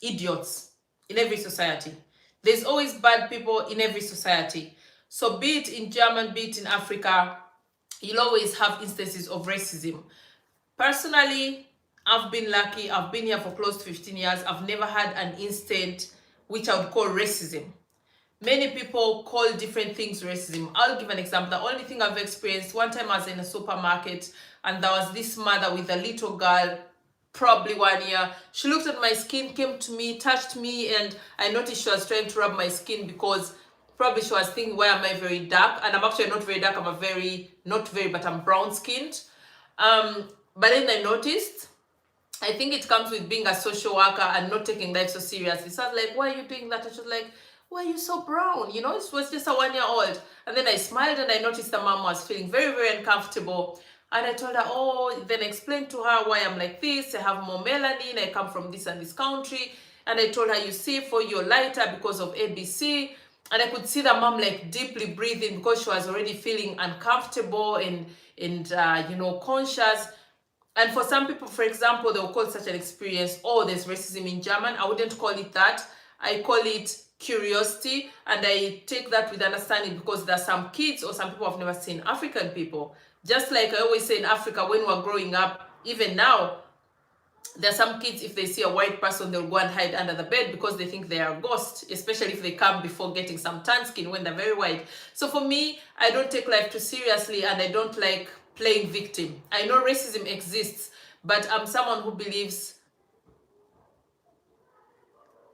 idiots in every society. There's always bad people in every society. So be it in German, be it in Africa, you'll always have instances of racism. Personally, I've been lucky. I've been here for close to 15 years. I've never had an incident which I would call racism. Many people call different things racism. I'll give an example. The only thing I've experienced, one time I was in a supermarket and there was this mother with a little girl, probably 1 year. She looked at my skin, came to me, touched me, and I noticed she was trying to rub my skin because probably she was thinking, why am I very dark? And I'm actually not very dark. But I'm brown skinned. But then I noticed, I think it comes with being a social worker and not taking life so seriously. So I was like, why are you doing that? And she was like, why are you so brown? You know, it was just a 1 year old. And then I smiled and I noticed the mom was feeling very, very uncomfortable. And I told her, oh, then I explained to her why I'm like this. I have more melanin. I come from this and this country. And I told her, you see, for you're lighter because of ABC. And I could see the mom like deeply breathing because she was already feeling uncomfortable and conscious. And for some people, for example, they'll call such an experience, oh, there's racism in German. I wouldn't call it that. I call it curiosity, and I take that with understanding because there are some kids or some people have never seen African people. Just like I always say in Africa, when we're growing up, even now, there are some kids, if they see a white person, they'll go and hide under the bed because they think they are a ghost, especially if they come before getting some tan skin when they're very white. So for me, I don't take life too seriously and I don't like playing victim. I know racism exists, but I'm someone who believes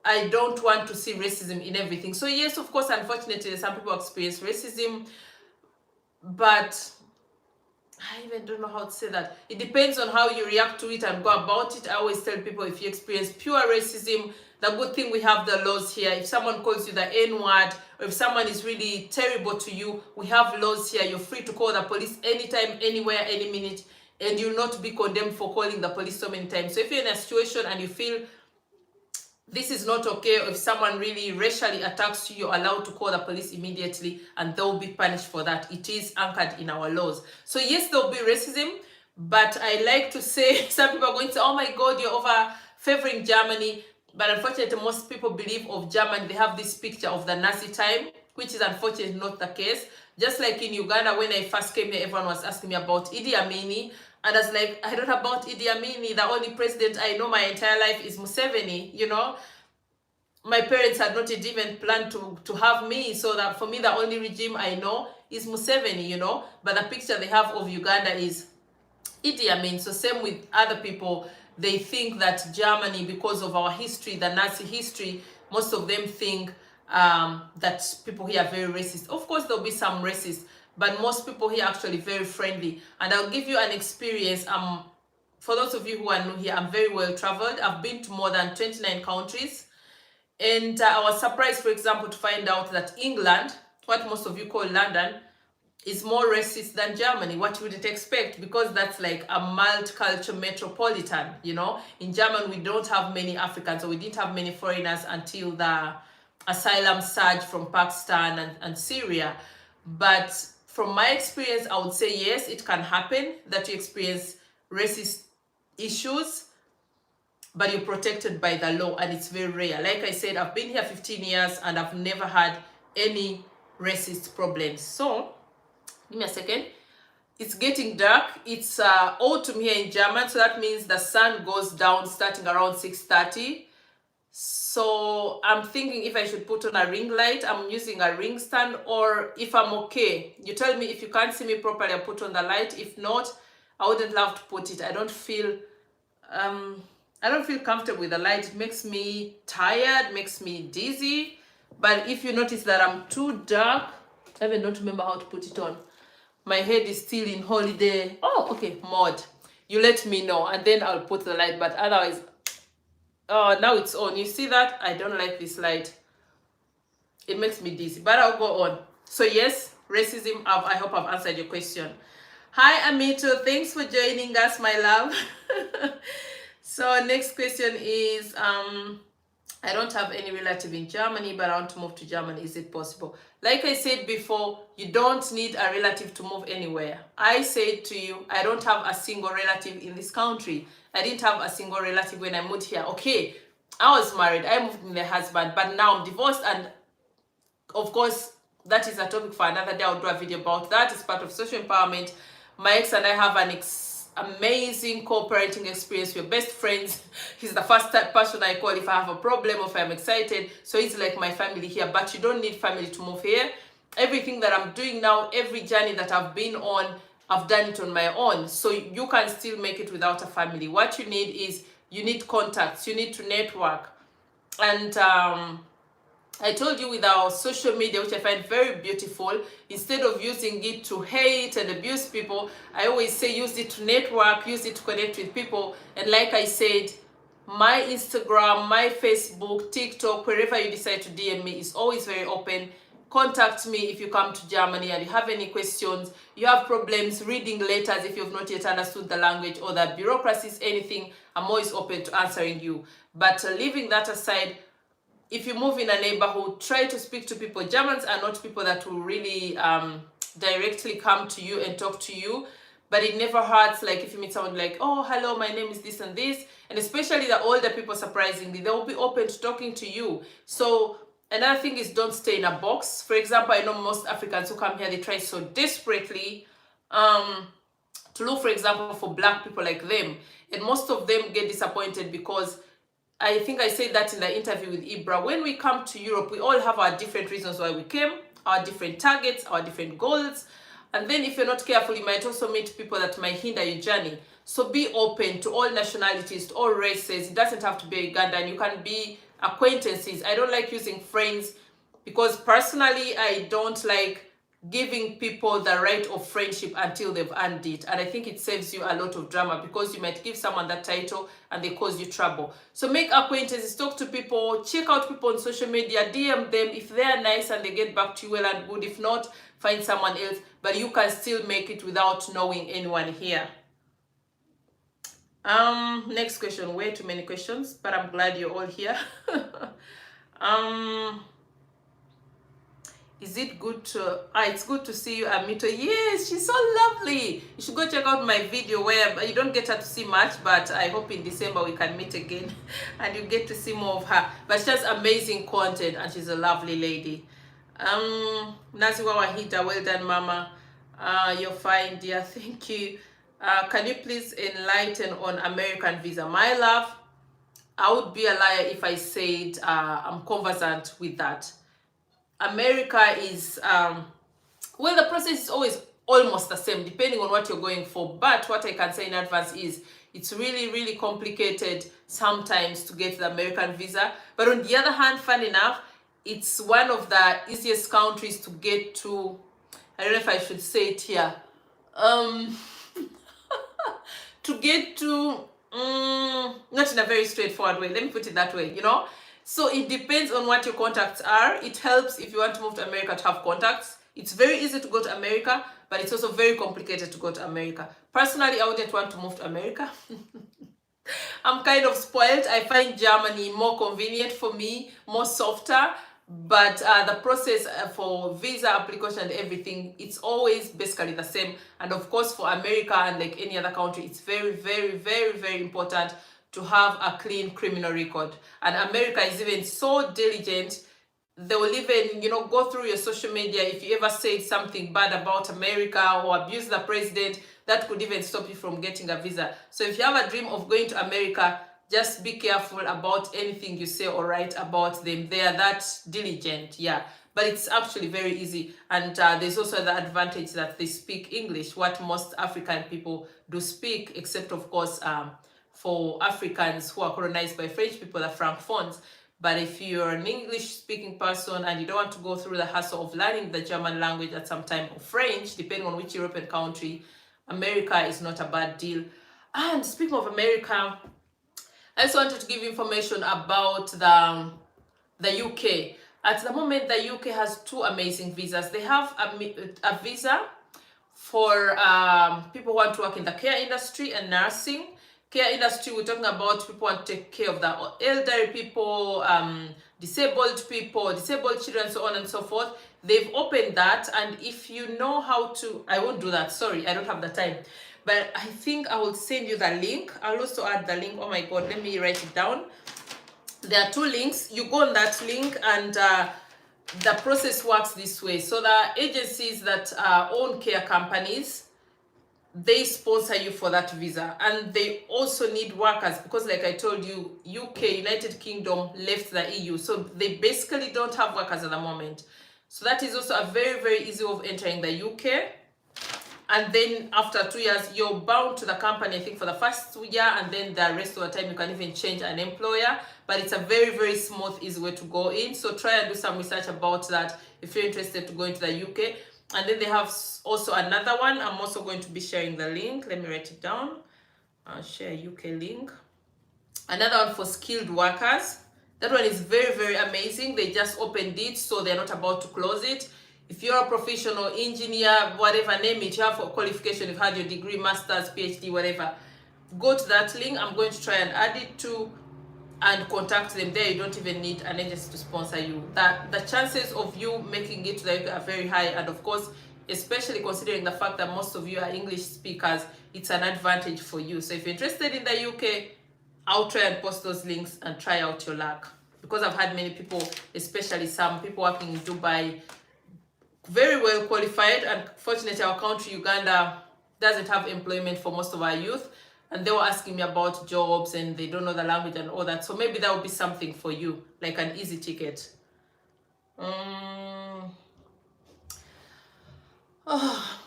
I don't want to see racism in everything. So yes, of course, unfortunately, some people experience racism, but I even don't know how to say that. It depends on how you react to it and go about it. I always tell people, if you experience pure racism, the good thing we have the laws here. If someone calls you the N-word, or if someone is really terrible to you, we have laws here. You're free to call the police anytime, anywhere, any minute, and you'll not be condemned for calling the police so many times. So if you're in a situation and you feel this is not okay, or if someone really racially attacks you, you're allowed to call the police immediately and they'll be punished for that. It is anchored in our laws. So yes, there'll be racism, but I like to say, some people are going to say, oh my God, you're over favoring Germany. But unfortunately, most people believe of Germany, they have this picture of the Nazi time, which is unfortunately not the case. Just like in Uganda, when I first came here, everyone was asking me about Idi Amin. And I was like, I don't know about Idi Amin. The only president I know my entire life is Museveni, you know. My parents had not even planned to have me. So that for me, the only regime I know is Museveni, you know. But the picture they have of Uganda is Idi Amin. So same with other people. They think that Germany, because of our history, the Nazi history, most of them think that people here are very racist. Of course, there'll be some racists, but most people here are actually very friendly. And I'll give you an experience. For those of you who are new here, I'm very well traveled. I've been to more than 29 countries. And I was surprised, for example, to find out that England, what most of you call London, is more racist than Germany. What you wouldn't expect, because that's like a multicultural metropolitan, you know. In Germany, we don't have many Africans, so we didn't have many foreigners until the asylum surge from Pakistan and Syria. But from my experience, I would say yes, it can happen that you experience racist issues, but you're protected by the law, and it's very rare. Like I said, I've been here 15 years and I've never had any racist problems. So give me a second. It's getting dark. It's autumn here in German, so that means the sun goes down starting around 6:30. So I'm thinking if I should put on a ring light. I'm using a ring stand, or if I'm okay. You tell me if you can't see me properly, I'll put on the light. If not, I wouldn't love to put it. I don't feel I don't feel comfortable with the light. It makes me tired, makes me dizzy. But if you notice that I'm too dark, I even don't remember how to put it on. My head is still in holiday. Oh, okay, mode. You let me know and then I'll put the light. But otherwise, oh, now it's on. You see that? I don't like this light. It makes me dizzy, but I'll go on. So yes, racism, I hope I've answered your question. Hi, Amito. Thanks for joining us, my love. So next question is, I don't have any relative in Germany, but I want to move to Germany. Is it possible? Like I said before, you don't need a relative to move anywhere. I said to you, I don't have a single relative in this country. I didn't have a single relative when I moved here. Okay, I was married. I moved with my husband, but now I'm divorced, and of course, that is a topic for another day. I'll do a video about that. It's part of social empowerment. My ex and I have an amazing co-parenting experience. We're best friends. He's the first person I call if I have a problem or if I'm excited. So he's like my family here. But you don't need family to move here. Everything that I'm doing now, every journey that I've been on, I've done it on my own. So you can still make it without a family. What you need is, you need contacts. You need to network. And I told you with our social media, which I find very beautiful, instead of using it to hate and abuse people, I always say use it to network, use it to connect with people. And like I said, my Instagram, my Facebook, TikTok, wherever you decide to DM me is always very open. Contact me if you come to Germany and you have any questions, you have problems reading letters if you've not yet understood the language or the bureaucracies, anything, I'm always open to answering you. But leaving that aside, if you move in a neighborhood, try to speak to people. Germans are not people that will really directly come to you and talk to you, but it never hurts. Like if you meet someone like, oh, hello, my name is this and this, and especially the older people, surprisingly, they will be open to talking to you. So another thing is, don't stay in a box. For example, I know most Africans who come here, they try so desperately to look, for example, for black people like them, and most of them get disappointed because I think I said that in the interview with Ibra. When we come to Europe, we all have our different reasons why we came, our different targets, our different goals. And then if you're not careful, you might also meet people that might hinder your journey. So be open to all nationalities, to all races. It doesn't have to be Ugandan. You can be acquaintances. I don't like using friends because personally, I don't like giving people the right of friendship until they've earned it. And I think it saves you a lot of drama because you might give someone that title and they cause you trouble. So make acquaintances, talk to people, check out people on social media, DM them. If they're nice and they get back to you, well and good. If not, find someone else. But you can still make it without knowing anyone here. Next question. Way too many questions, but I'm glad you're all here. Is it good to, it's good to see you, Amito. Yes, she's so lovely. You should go check out my video where you don't get her to see much, but I hope in December we can meet again and you get to see more of her. But she has amazing content and she's a lovely lady. Naziwa Wahita, well done, Mama. You're fine, dear. Thank you. Can you please enlighten on American visa? My love, I would be a liar if I said I'm conversant with that. America is, well, the process is always almost the same depending on what you're going for. But what I can say in advance is it's really, really complicated sometimes to get the American visa. But on the other hand, fun enough, it's one of the easiest countries to get to. I don't know if I should say it here. To get to, not in a very straightforward way. Let me put it that way, you know. So it depends on what your contacts are. It helps if you want to move to America to have contacts. It's very easy to go to America, but it's also very complicated to go to America. Personally, I wouldn't want to move to America. I'm kind of spoiled. I find Germany more convenient for me, more softer. But the process for visa application and everything, it's always basically the same. And of course, for America and like any other country, it's very, very, very, very important to have a clean criminal record. And America is even so diligent. They will even, you know, go through your social media. If you ever said something bad about America or abuse the president, that could even stop you from getting a visa. So if you have a dream of going to America, just be careful about anything you say or write about them. They are that diligent, yeah. But it's actually very easy. And there's also the advantage that they speak English, what most African people do speak, except of course, for Africans who are colonized by French people, the francophones. But if you're an English-speaking person and you don't want to go through the hassle of learning the German language at some time, or French, depending on which European country, America is not a bad deal. And speaking of America, I just wanted to give you information about the UK. At the moment, the UK has two amazing visas. They have a visa for people who want to work in the care industry and nursing. Care industry, we're talking about people who want to take care of the elderly people, disabled children, so on and so forth. They've opened that, and if you know how to, I won't do that, sorry, I don't have the time. But I think I will send you the link. I'll also add the link. Oh my God, let me write it down. There are two links. You go on that link, and the process works this way. So the agencies that own care companies, they sponsor you for that visa, and they also need workers because, like I told you, UK, United Kingdom, left the EU, so they basically don't have workers at the moment. So that is also a very, very easy way of entering the UK. And then after 2 years, you're bound to the company, I think, for the first year, and then the rest of the time you can even change an employer. But it's a very, very smooth, easy way to go in. So try and do some research about that if you're interested to go into the UK. And then they have also another one. I'm also going to be sharing the link. Let me write it down. I'll share a UK link. Another one for skilled workers. That one is very, very amazing. They just opened it, so they're not about to close it. If you're a professional engineer, whatever, name it, you have a qualification, you've had your degree, master's, PhD, whatever, go to that link. I'm going to try and add it to and contact them there. You don't even need an agency to sponsor you. The chances of you making it to the UK are very high, and of course, especially considering the fact that most of you are English speakers, it's an advantage for you. So if you're interested in the UK, I'll try and post those links and try out your luck, because I've had many people, especially some people working in Dubai, very well qualified, and fortunately our country, Uganda, doesn't have employment for most of our youth, and they were asking me about jobs and they don't know the language and all that. So maybe that would be something for you, like an easy ticket. Oh,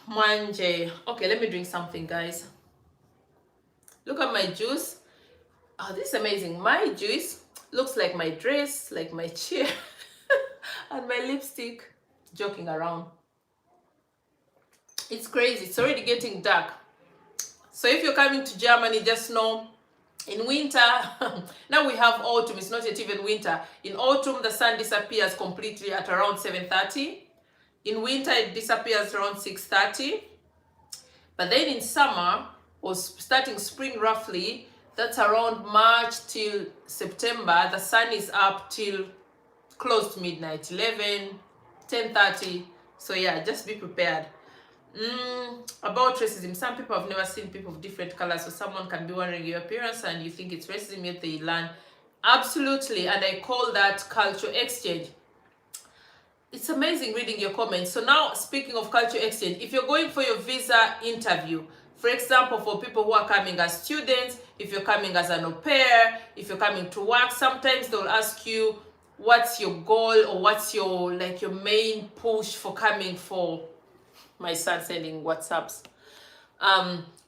manje. Okay, let me drink something, guys. Look at my juice. Oh, this is amazing. My juice looks like my dress, like my chair, and my lipstick. Joking around. It's crazy. It's already getting dark. So if you're coming to Germany, just know in winter, now we have autumn, it's not yet even winter. In autumn, the sun disappears completely at around 7:30. In winter, it disappears around 6:30. But then in summer, or starting spring roughly, that's around March till September, the sun is up till close to midnight, 11, 10:30. So yeah, just be prepared. About racism, some people have never seen people of different colors, so someone can be wondering your appearance and you think it's racism, yet they learn. Absolutely, and I call that culture exchange. It's amazing reading your comments. So now, speaking of culture exchange, if you're going for your visa interview, for example, for people who are coming as students, if you're coming as an au pair, if you're coming to work, sometimes they'll ask you, what's your goal, or what's your main push for coming for, my son sending WhatsApps.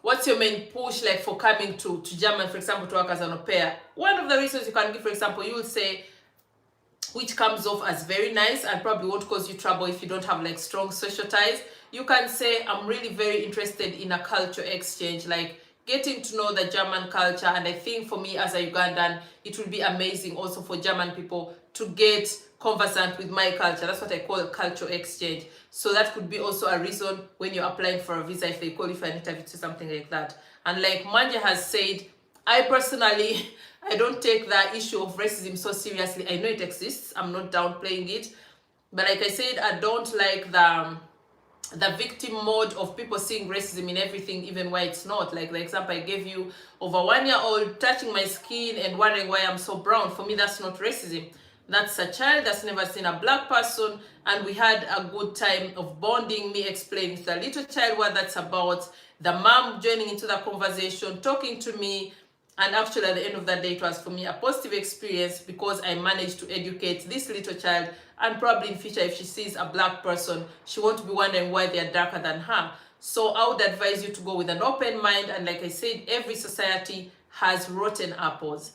What's your main push like for coming to Germany, for example, to work as an au pair? One of the reasons you can give, for example, you will say, which comes off as very nice and probably won't cause you trouble if you don't have like strong social ties. You can say, I'm really very interested in a culture exchange, like getting to know the German culture. And I think for me as a Ugandan, it will be amazing also for German people to get conversant with my culture. That's what I call culture exchange. So that could be also a reason when you're applying for a visa, if they call you for an interview to something like that. And like Manja has said, I personally, I don't take the issue of racism so seriously. I know it exists. I'm not downplaying it. But like I said, I don't like the victim mode of people seeing racism in everything, even why it's not. Like the example I gave you of a 1-year-old touching my skin and wondering why I'm so brown. For me, that's not racism. That's a child that's never seen a black person, and we had a good time of bonding, me explaining to the little child what that's about, the mom joining into the conversation, talking to me, and actually at the end of the day, it was for me a positive experience because I managed to educate this little child, and probably in future, if she sees a black person, she won't be wondering why they're darker than her. So I would advise you to go with an open mind, and like I said, every society has rotten apples.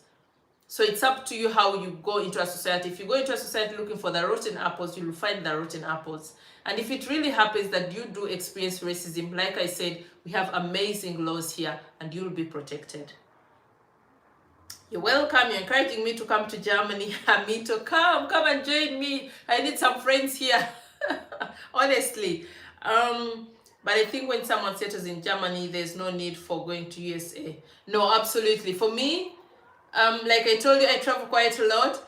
So it's up to you how you go into a society. If you go into a society looking for the rotten apples, you will find the rotten apples. And if it really happens that you do experience racism, like I said, we have amazing laws here and you'll be protected. You're welcome. You're encouraging me to come to Germany. Me to come and join me. I need some friends here. Honestly. But I think when someone settles in Germany, there's no need for going to USA. No, absolutely. For me, like I told you, I travel quite a lot,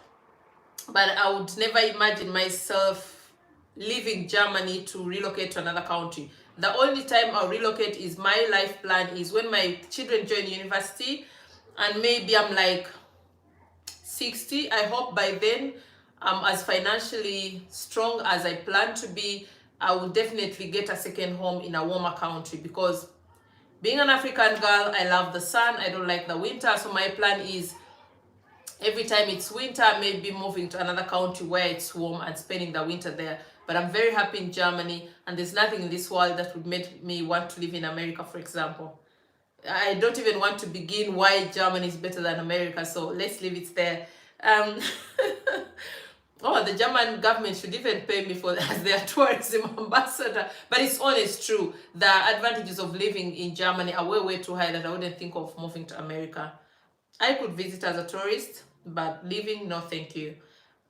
but I would never imagine myself leaving Germany to relocate to another country. The only time I'll relocate is my life plan is when my children join university, and maybe I'm like 60. I hope by then I'm as financially strong as I plan to be. I will definitely get a second home in a warmer country, because being an African girl, I love the sun. I don't like the winter. So my plan is every time it's winter, maybe moving to another country where it's warm and spending the winter there. But I'm very happy in Germany, and there's nothing in this world that would make me want to live in America, for example. I don't even want to begin why Germany is better than America, so let's leave it there. Oh, the German government should even pay me for as their tourism ambassador. But it's always true. The advantages of living in Germany are way, way too high that I wouldn't think of moving to America. I could visit as a tourist, but living, no thank you.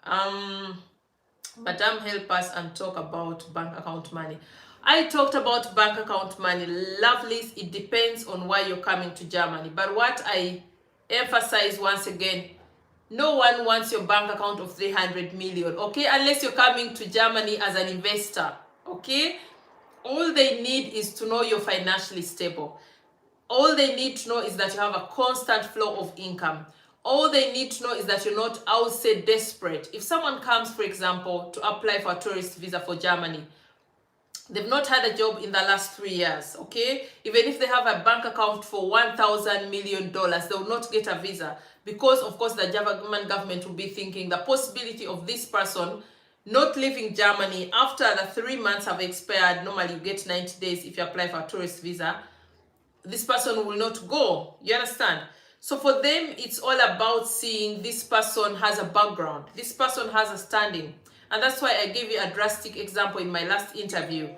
Madam, help us and talk about bank account money. I talked about bank account money. Lovelies, it depends on why you're coming to Germany. But what I emphasize once again, no one wants your bank account of 300 million, okay? Unless you're coming to Germany as an investor, okay? All they need is to know you're financially stable. All they need to know is that you have a constant flow of income. All they need to know is that you're not, I would say, desperate. If someone comes, for example, to apply for a tourist visa for Germany, they've not had a job in the last 3 years, okay? Even if they have a bank account for $1,000 million, they will not get a visa, because, of course, the German government will be thinking the possibility of this person not leaving Germany after the 3 months have expired. Normally, you get 90 days if you apply for a tourist visa. This person will not go. You understand? So for them, it's all about seeing this person has a background. This person has a standing. And that's why I gave you a drastic example in my last interview.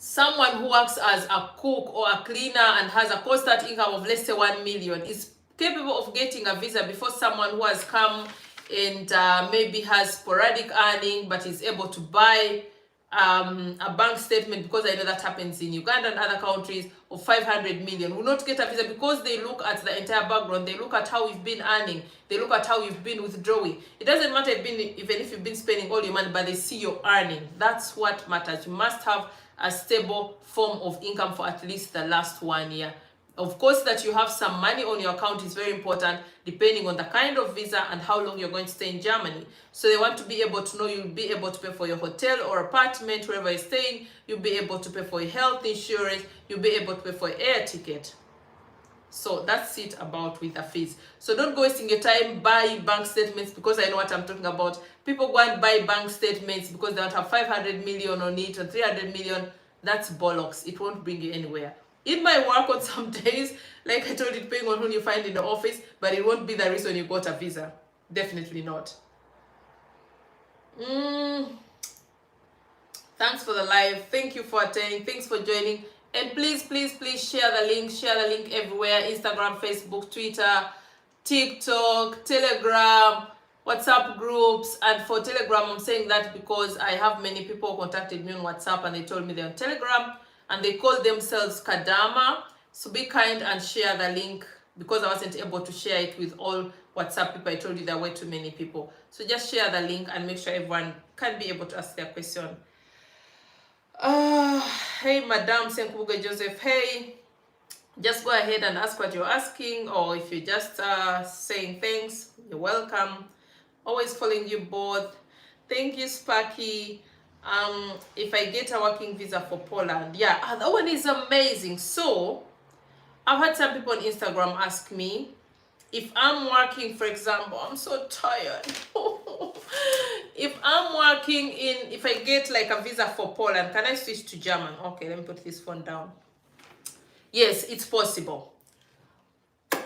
Someone who works as a cook or a cleaner and has a constant income of, let's say, 1 million is capable of getting a visa before someone who has come and maybe has sporadic earning but is able to buy a bank statement, because I know that happens in Uganda and other countries, of 500 million will not get a visa, because they look at the entire background. They look at how you've been earning. They look at how you've been withdrawing. It doesn't matter even if you've been spending all your money, but they see your earning. That's what matters. You must have a stable form of income for at least the last 1 year. Of course, that you have some money on your account is very important, depending on the kind of visa and how long you're going to stay in Germany. So they want to be able to know you'll be able to pay for your hotel or apartment, wherever you're staying. You'll be able to pay for your health insurance. You'll be able to pay for your air ticket. So that's it about with the fees. So don't go wasting your time buying bank statements, because I know what I'm talking about. People go and buy bank statements because they don't have 500 million on it or 300 million. That's bollocks. It won't bring you anywhere. It might work on some days, like I told you, depending on who you find in the office, but it won't be the reason you got a visa. Definitely not. Thanks for the live. Thank you for attending. Thanks for joining. And please, please, please share the link. Share the link everywhere. Instagram, Facebook, Twitter, TikTok, Telegram, WhatsApp groups. And for Telegram, I'm saying that because I have many people who contacted me on WhatsApp and they told me they're on Telegram and they call themselves Kadama. So be kind and share the link, because I wasn't able to share it with all WhatsApp people. I told you there were too many people. So just share the link and make sure everyone can be able to ask their question. Hey, Madam Senkubuga Joseph. Hey, just go ahead and ask what you're asking, or if you're just saying thanks, you're welcome. Always following you both. Thank you, Sparky. If I get a working visa for Poland, yeah, that one is amazing. So I've had some people on Instagram ask me if I'm working, for example, I'm so tired. If I'm working if I get like a visa for Poland, can I switch to German? Okay, let me put this phone down. Yes, it's possible.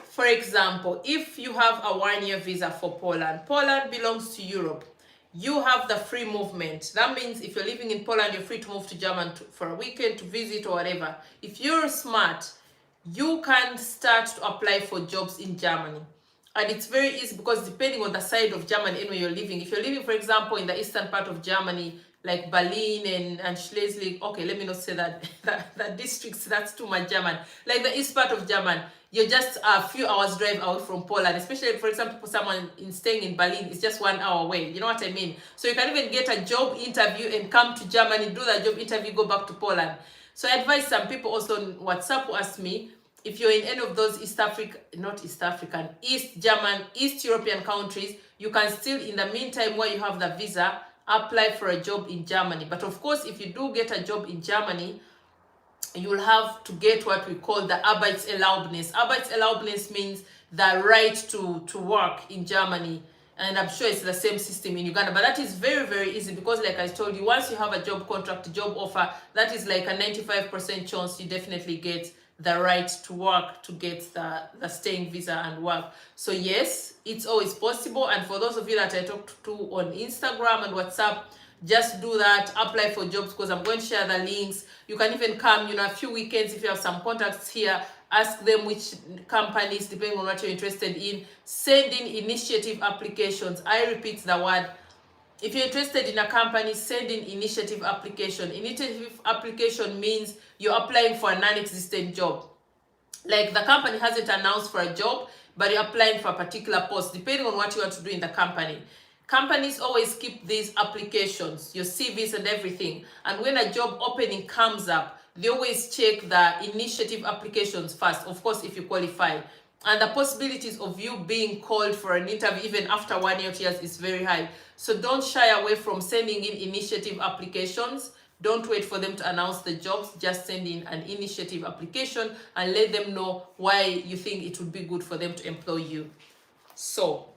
For example, if you have a 1-year visa for Poland, Poland belongs to Europe. You have the free movement. That means if you're living in Poland, you're free to move to Germany for a weekend, to visit or whatever. If you're smart, you can start to apply for jobs in Germany. And it's very easy because depending on the side of Germany anywhere you're living, if you're living, for example, in the eastern part of Germany, like Berlin and Schleswig, okay, let me not say that, that districts, that's too much German. Like the east part of Germany, you're just a few hours drive away from Poland, especially, for example, for someone staying in Berlin, it's just 1 hour away. You know what I mean? So you can even get a job interview and come to Germany, do the job interview, go back to Poland. So I advise some people also on WhatsApp who ask me, if you're in any of those East European countries, you can still, in the meantime, while you have the visa, apply for a job in Germany. But of course, if you do get a job in Germany, you will have to get what we call the Arbeitserlaubnis. Arbeitserlaubnis means the right to work in Germany. And I'm sure it's the same system in Uganda. But that is very, very easy because, like I told you, once you have a job contract, job offer, that is like a 95% chance you definitely get the right to work, to get the staying visa and work. So yes, it's always possible. And for those of you that I talked to on Instagram and WhatsApp, just do that, apply for jobs, because I'm going to share the links. You can even come, a few weekends if you have some contacts here, ask them which companies, depending on what you're interested in, send in initiative applications. I repeat the word. If you're interested in a company, send in initiative application. Initiative application means you're applying for a non-existent job. Like the company hasn't announced for a job, but you're applying for a particular post, depending on what you want to do in the company. Companies always keep these applications, your CVs and everything. And when a job opening comes up, they always check the initiative applications first, of course, if you qualify. And the possibilities of you being called for an interview even after 1 year is very high. So don't shy away from sending in initiative applications. Don't wait for them to announce the jobs. Just send in an initiative application and let them know why you think it would be good for them to employ you. So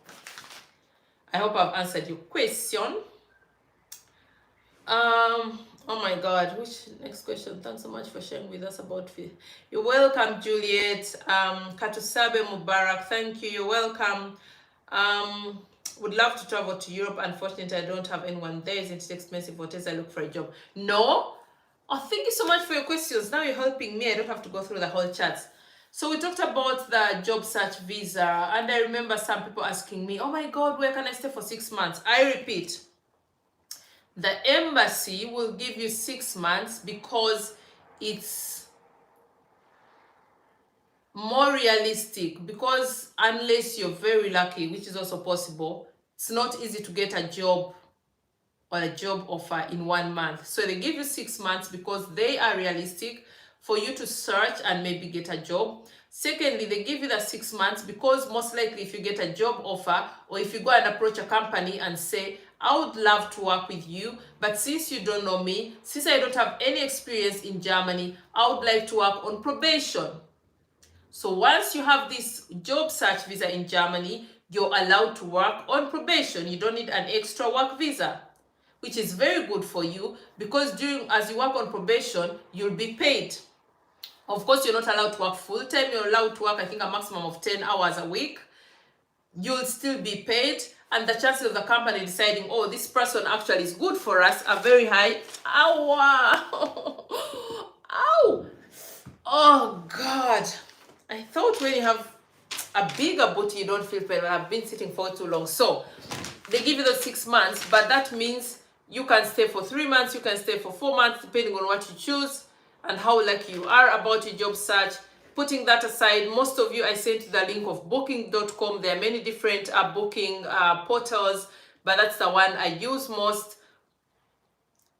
I hope I've answered your question. Oh my God, which next question? Thanks so much for sharing with us about it. You're welcome, Juliet. Katusabe Mubarak, thank you. You're welcome. Would love to travel to Europe. Unfortunately, I don't have anyone there. Isn't it expensive? What is I look for a job? No. Oh, thank you so much for your questions. Now you're helping me. I don't have to go through the whole chat. So we talked about the job search visa, and I remember some people asking me, oh my God, where can I stay for 6 months? I repeat, the embassy will give you 6 months because it's more realistic, because unless you're very lucky, which is also possible, it's not easy to get a job or a job offer in 1 month. So they give you 6 months because they are realistic for you to search and maybe get a job. Secondly, they give you the 6 months because most likely if you get a job offer, or if you go and approach a company and say, I would love to work with you, but since you don't know me, since I don't have any experience in Germany, I would like to work on probation. So once you have this job search visa in Germany, you're allowed to work on probation. You don't need an extra work visa, which is very good for you because as you work on probation, you'll be paid. Of course, you're not allowed to work full-time. You're allowed to work, I think, a maximum of 10 hours a week. You'll still be paid, and the chances of the company deciding, oh, this person actually is good for us, are very high. Ow! Ow! Oh, God. I thought when you have a bigger booty, you don't feel pain. I've been sitting for too long. So they give you those 6 months, but that means you can stay for 3 months, you can stay for 4 months, depending on what you choose and how lucky you are about your job search. Putting that aside, most of you, I sent you the link of booking.com. There are many different booking portals, but that's the one I use most.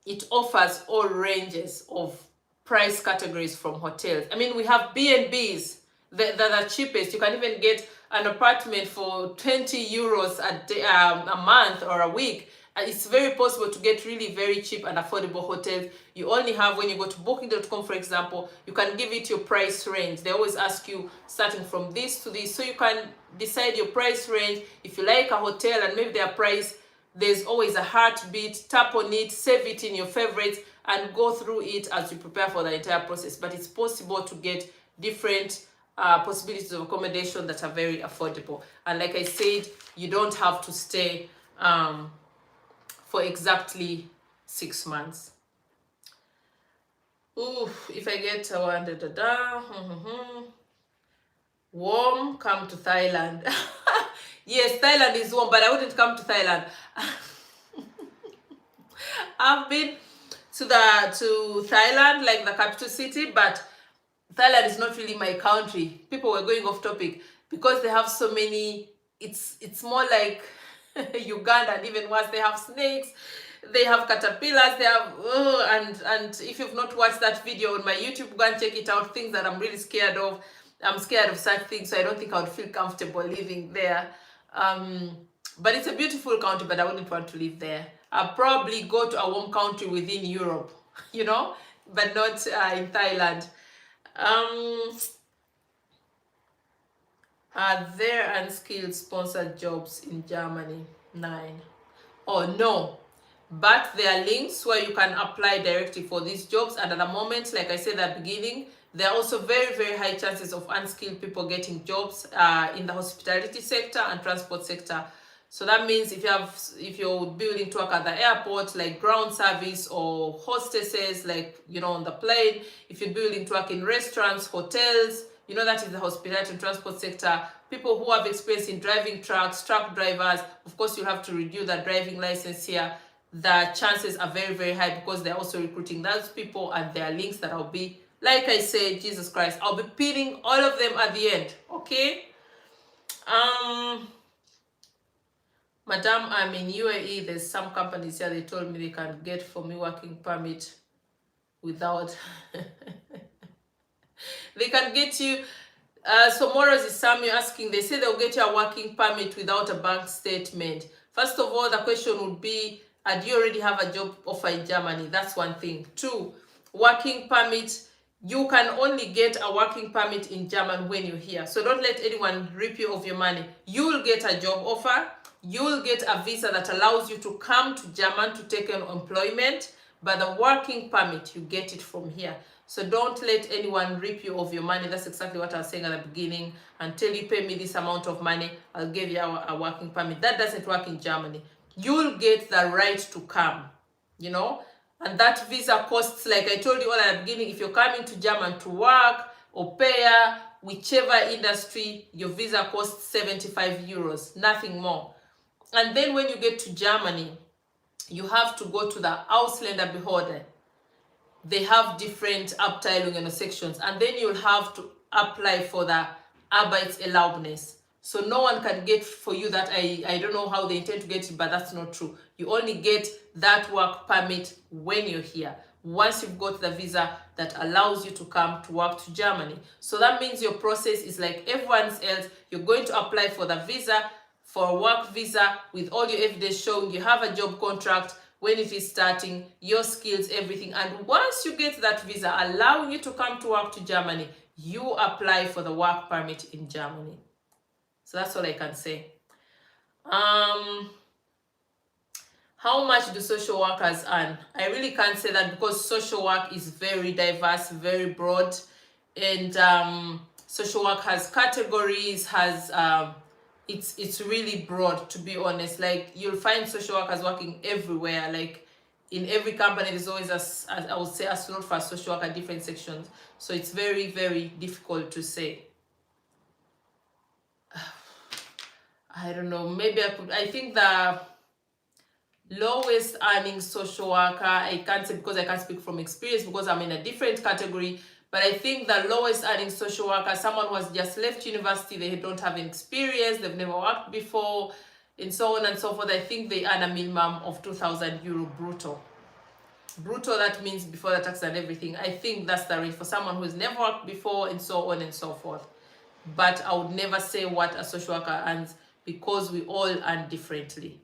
It offers all ranges of price categories from hotels. I mean, we have B&Bs, the cheapest. You can even get an apartment for 20 euros a month or a week. It's very possible to get really very cheap and affordable hotels. You only have, when you go to booking.com, for example, you can give it your price range. They always ask you starting from this to this, so you can decide your price range. If you like a hotel and maybe their price, there's always a heartbeat. Tap on it, save it in your favorites, and go through it as you prepare for the entire process. But it's possible to get different possibilities of accommodation that are very affordable. And like I said, you don't have to stay for exactly 6 months. Ooh, if I get a one, warm, come to Thailand. Yes, Thailand is warm, but I wouldn't come to Thailand. I've been to Thailand, like the capital city, but Thailand is not really my country. People were going off topic because they have so many. It's more like Uganda, and even worse, they have snakes, they have caterpillars, they have and if you've not watched that video on my YouTube, go and check it out. Things that I'm really scared of. I'm scared of such things, so I don't think I would feel comfortable living there. But it's a beautiful country, but I wouldn't want to live there. I'll probably go to a warm country within Europe, you know, but not in Thailand. Are there unskilled sponsored jobs in Germany? 9. Oh no, but there are links where you can apply directly for these jobs, and at the moment, like I said at the beginning, there are also very, very high chances of unskilled people getting jobs in the hospitality sector and transport sector. So that means if you're willing to work at the airport, like ground service, or hostesses, like, you know, on the plane, if you're willing to work in restaurants, hotels, you know, that is the hospitality and transport sector. People who have experience in driving trucks, truck drivers, of course you have to renew the driving license here. The chances are very, very high because they're also recruiting those people, and there are links that I'll be, like I said, Jesus Christ, I'll be pinning all of them at the end, okay? Madam, I'm in UAE. There's some companies here, they told me they can get for me working permit without they can get you so Moros is Samuel asking, they say they'll get you a working permit without a bank statement. First of all, the question would be, do you already have a job offer in Germany? That's one thing. 2, working permit, you can only get a working permit in Germany when you're here. So don't let anyone rip you of your money. You will get a job offer. You will get a visa that allows you to come to Germany to take on employment, but the working permit, you get it from here. So don't let anyone rip you of your money. That's exactly what I was saying at the beginning. Until you pay me this amount of money, I'll give you a working permit. That doesn't work in Germany. You'll get the right to come, you know, and that visa costs, like I told you all at the beginning, if you're coming to Germany to work, Aupair, whichever industry, your visa costs 75 euros, nothing more. And then when you get to Germany, you have to go to the Ausländerbehörde. They have different Abteilungen and sections, and then you'll have to apply for the Arbeitserlaubnis. So no one can get for you that. I don't know how they intend to get it, but that's not true. You only get that work permit when you're here, once you've got the visa that allows you to come to work to Germany. So that means your process is like everyone else. You're going to apply for the visa, for a work visa, with all your evidence showing you have a job contract, when it is starting, your skills, everything. And once you get that visa allowing you to come to work to Germany, you apply for the work permit in Germany. So that's all I can say. How much do social workers earn? I really can't say that because social work is very diverse, very broad, and social work has categories, has it's really broad, to be honest. Like, you'll find social workers working everywhere. Like, in every company there's always I would say, a slot for a social worker, different sections. So it's very, very difficult to say. I don't know, maybe I think the lowest earning social worker, I can't say because I can't speak from experience because I'm in a different category, but I think the lowest earning social worker, someone who has just left university, they don't have experience, they've never worked before, and so on and so forth. I think they earn a minimum of 2,000 euro brutto. Brutto, that means before the tax and everything. I think that's the rate for someone who's never worked before, and so on and so forth. But I would never say what a social worker earns, because we all earn differently,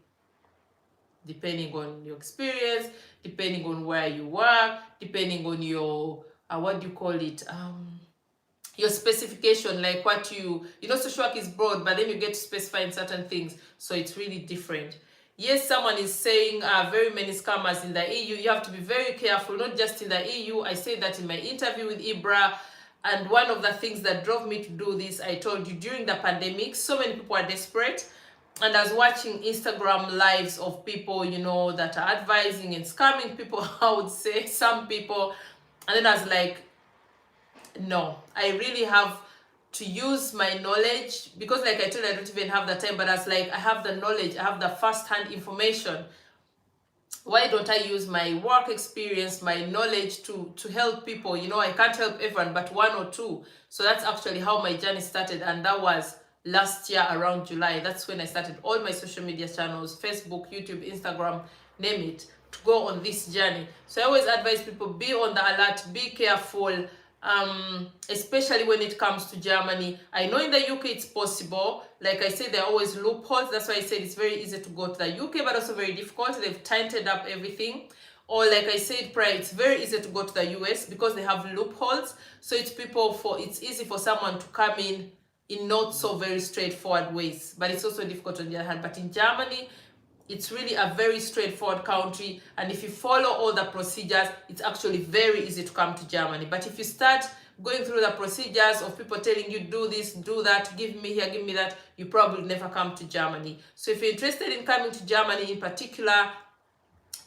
depending on your experience, depending on where you work, depending on your what do you call it, your specification, like what you know, social work is broad, but then you get to specify in certain things, so it's really different. Yes, someone is saying very many scammers in the EU. You have to be very careful, not just in the EU. I said that in my interview with Ibra. And one of the things that drove me to do this, I told you, during the pandemic, so many people are desperate. And I was watching Instagram lives of people, you know, that are advising and scamming people, I would say, some people. And then I was like, no, I really have to use my knowledge, because like I told you, I don't even have the time, but I was like, I have the knowledge, I have the first-hand information. Why don't I use my work experience, my knowledge to help people? You know, I can't help everyone, but one or two. So that's actually how my journey started, and that was last year around July. That's when I started all my social media channels, Facebook, YouTube, Instagram, name it, to go on this journey. So I always advise people, be on the alert, be careful, especially when it comes to Germany. I know in the UK it's possible. Like I said, there are always loopholes. That's why I said it's very easy to go to the UK, but also very difficult. They've tightened up everything. Or like I said prior, it's very easy to go to the US because they have loopholes. So it's easy for someone to come in not so very straightforward ways. But it's also difficult on the other hand. But in Germany, it's really a very straightforward country, and if you follow all the procedures, it's actually very easy to come to Germany. But if you start going through the procedures of people telling you, do this, do that, give me here, give me that, you probably never come to Germany. So if you're interested in coming to Germany in particular,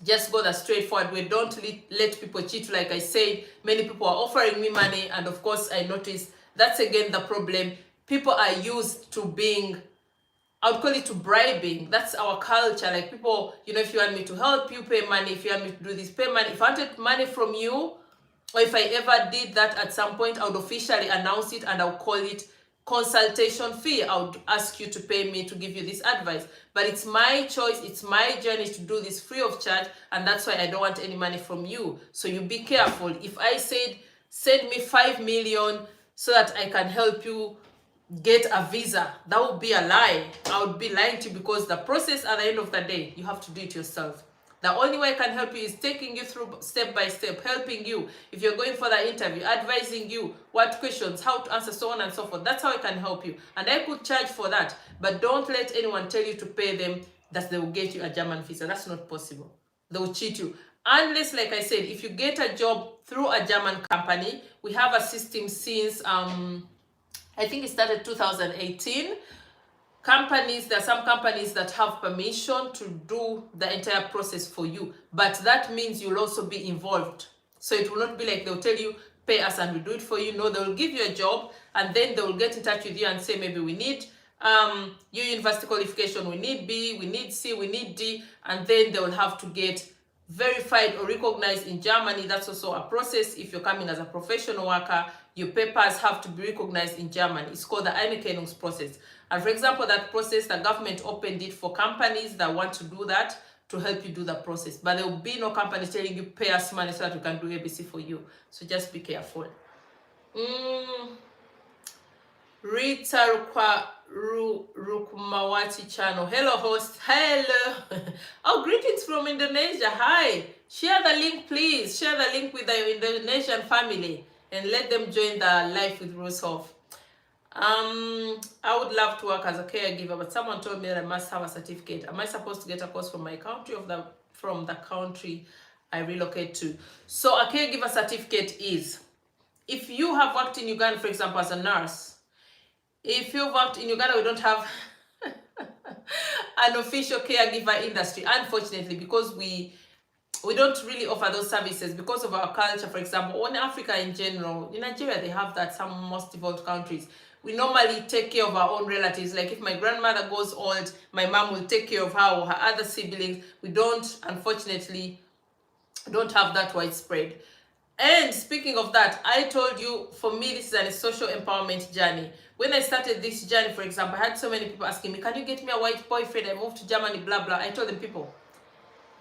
just go the straightforward way. Don't let people cheat. Like I said, many people are offering me money, and of course I noticed that's again the problem. People are used to being, I would call it, to bribing. That's our culture. Like people, you know, if you want me to help you, pay money. If you want me to do this, pay money. If I wanted money from you, or if I ever did that at some point, I would officially announce it and I would call it consultation fee. I would ask you to pay me to give you this advice. But it's my choice, it's my journey to do this free of charge, and that's why I don't want any money from you. So you be careful. If I said, send me 5 million so that I can help you get a visa, that would be a lie. I would be lying to you, because the process at the end of the day, you have to do it yourself. The only way I can help you is taking you through step by step, helping you. If you're going for the interview, advising you what questions, how to answer, so on and so forth. That's how I can help you. And I could charge for that. But don't let anyone tell you to pay them that they will get you a German visa. That's not possible. They will cheat you. Unless, like I said, if you get a job through a German company, we have a system since I think it started 2018. There are some companies that have permission to do the entire process for you, but that means you'll also be involved. So it will not be like they'll tell you, pay us and we do it for you. No, they will give you a job, and then they will get in touch with you and say, maybe we need your university qualification, we need B, we need C, we need D, and then they will have to get verified or recognized in Germany. That's also a process. If you're coming as a professional worker, your papers have to be recognized in Germany. It's called the Anerkennungs process. And for example, that process, the government opened it for companies that want to do that, to help you do the process. But there will be no company telling you, pay us money so that we can do ABC for you. So just be careful. Rita Rukmawati channel. Hello, host. Hello. Oh, greetings from Indonesia. Hi. Share the link, please. Share the link with the Indonesian family and let them join the Life with Rooshoff. I would love to work as a caregiver, but someone told me that I must have a certificate. Am I supposed to get a course from my country or from the country I relocate to? So a caregiver certificate is, if you have worked in Uganda, for example, as a nurse. If you've worked in Uganda, we don't have an official caregiver industry, unfortunately, because we don't really offer those services because of our culture. For example, in Africa in general, in Nigeria, they have that, some most developed countries. We normally take care of our own relatives. Like if my grandmother goes old, my mom will take care of her or her other siblings. We don't, unfortunately, don't have that widespread. And speaking of that, I told you, for me, this is a social empowerment journey. When I started this journey, for example, I had so many people asking me, can you get me a white boyfriend? I moved to Germany, blah, blah. I told them, people.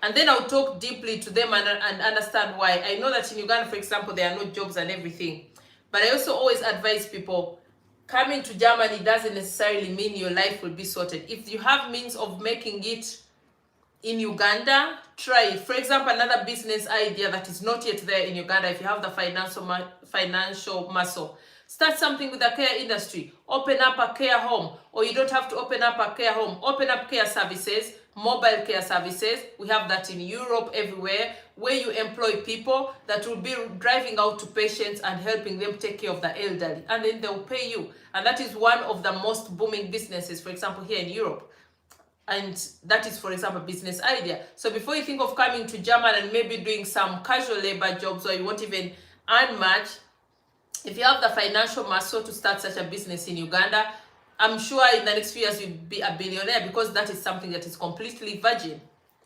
And then I'll talk deeply to them and understand why. I know that in Uganda, for example, there are no jobs and everything. But I also always advise people, coming to Germany doesn't necessarily mean your life will be sorted. If you have means of making it in Uganda, try it. For example, another business idea that is not yet there in Uganda, if you have the financial muscle, start something with the care industry. Open up a care home, or you don't have to open up a care home. Open up care services. mobile care services. We have that in Europe, everywhere, where you employ people that will be driving out to patients and helping them take care of the elderly, and then they'll pay you. And that is one of the most booming businesses, for example, here in Europe. And that is, for example, business idea. So before you think of coming to Germany and maybe doing some casual labor jobs, or you won't even earn much, if you have the financial muscle to start such a business in Uganda, I'm sure in the next few years you'll be a billionaire, because that is something that is completely virgin.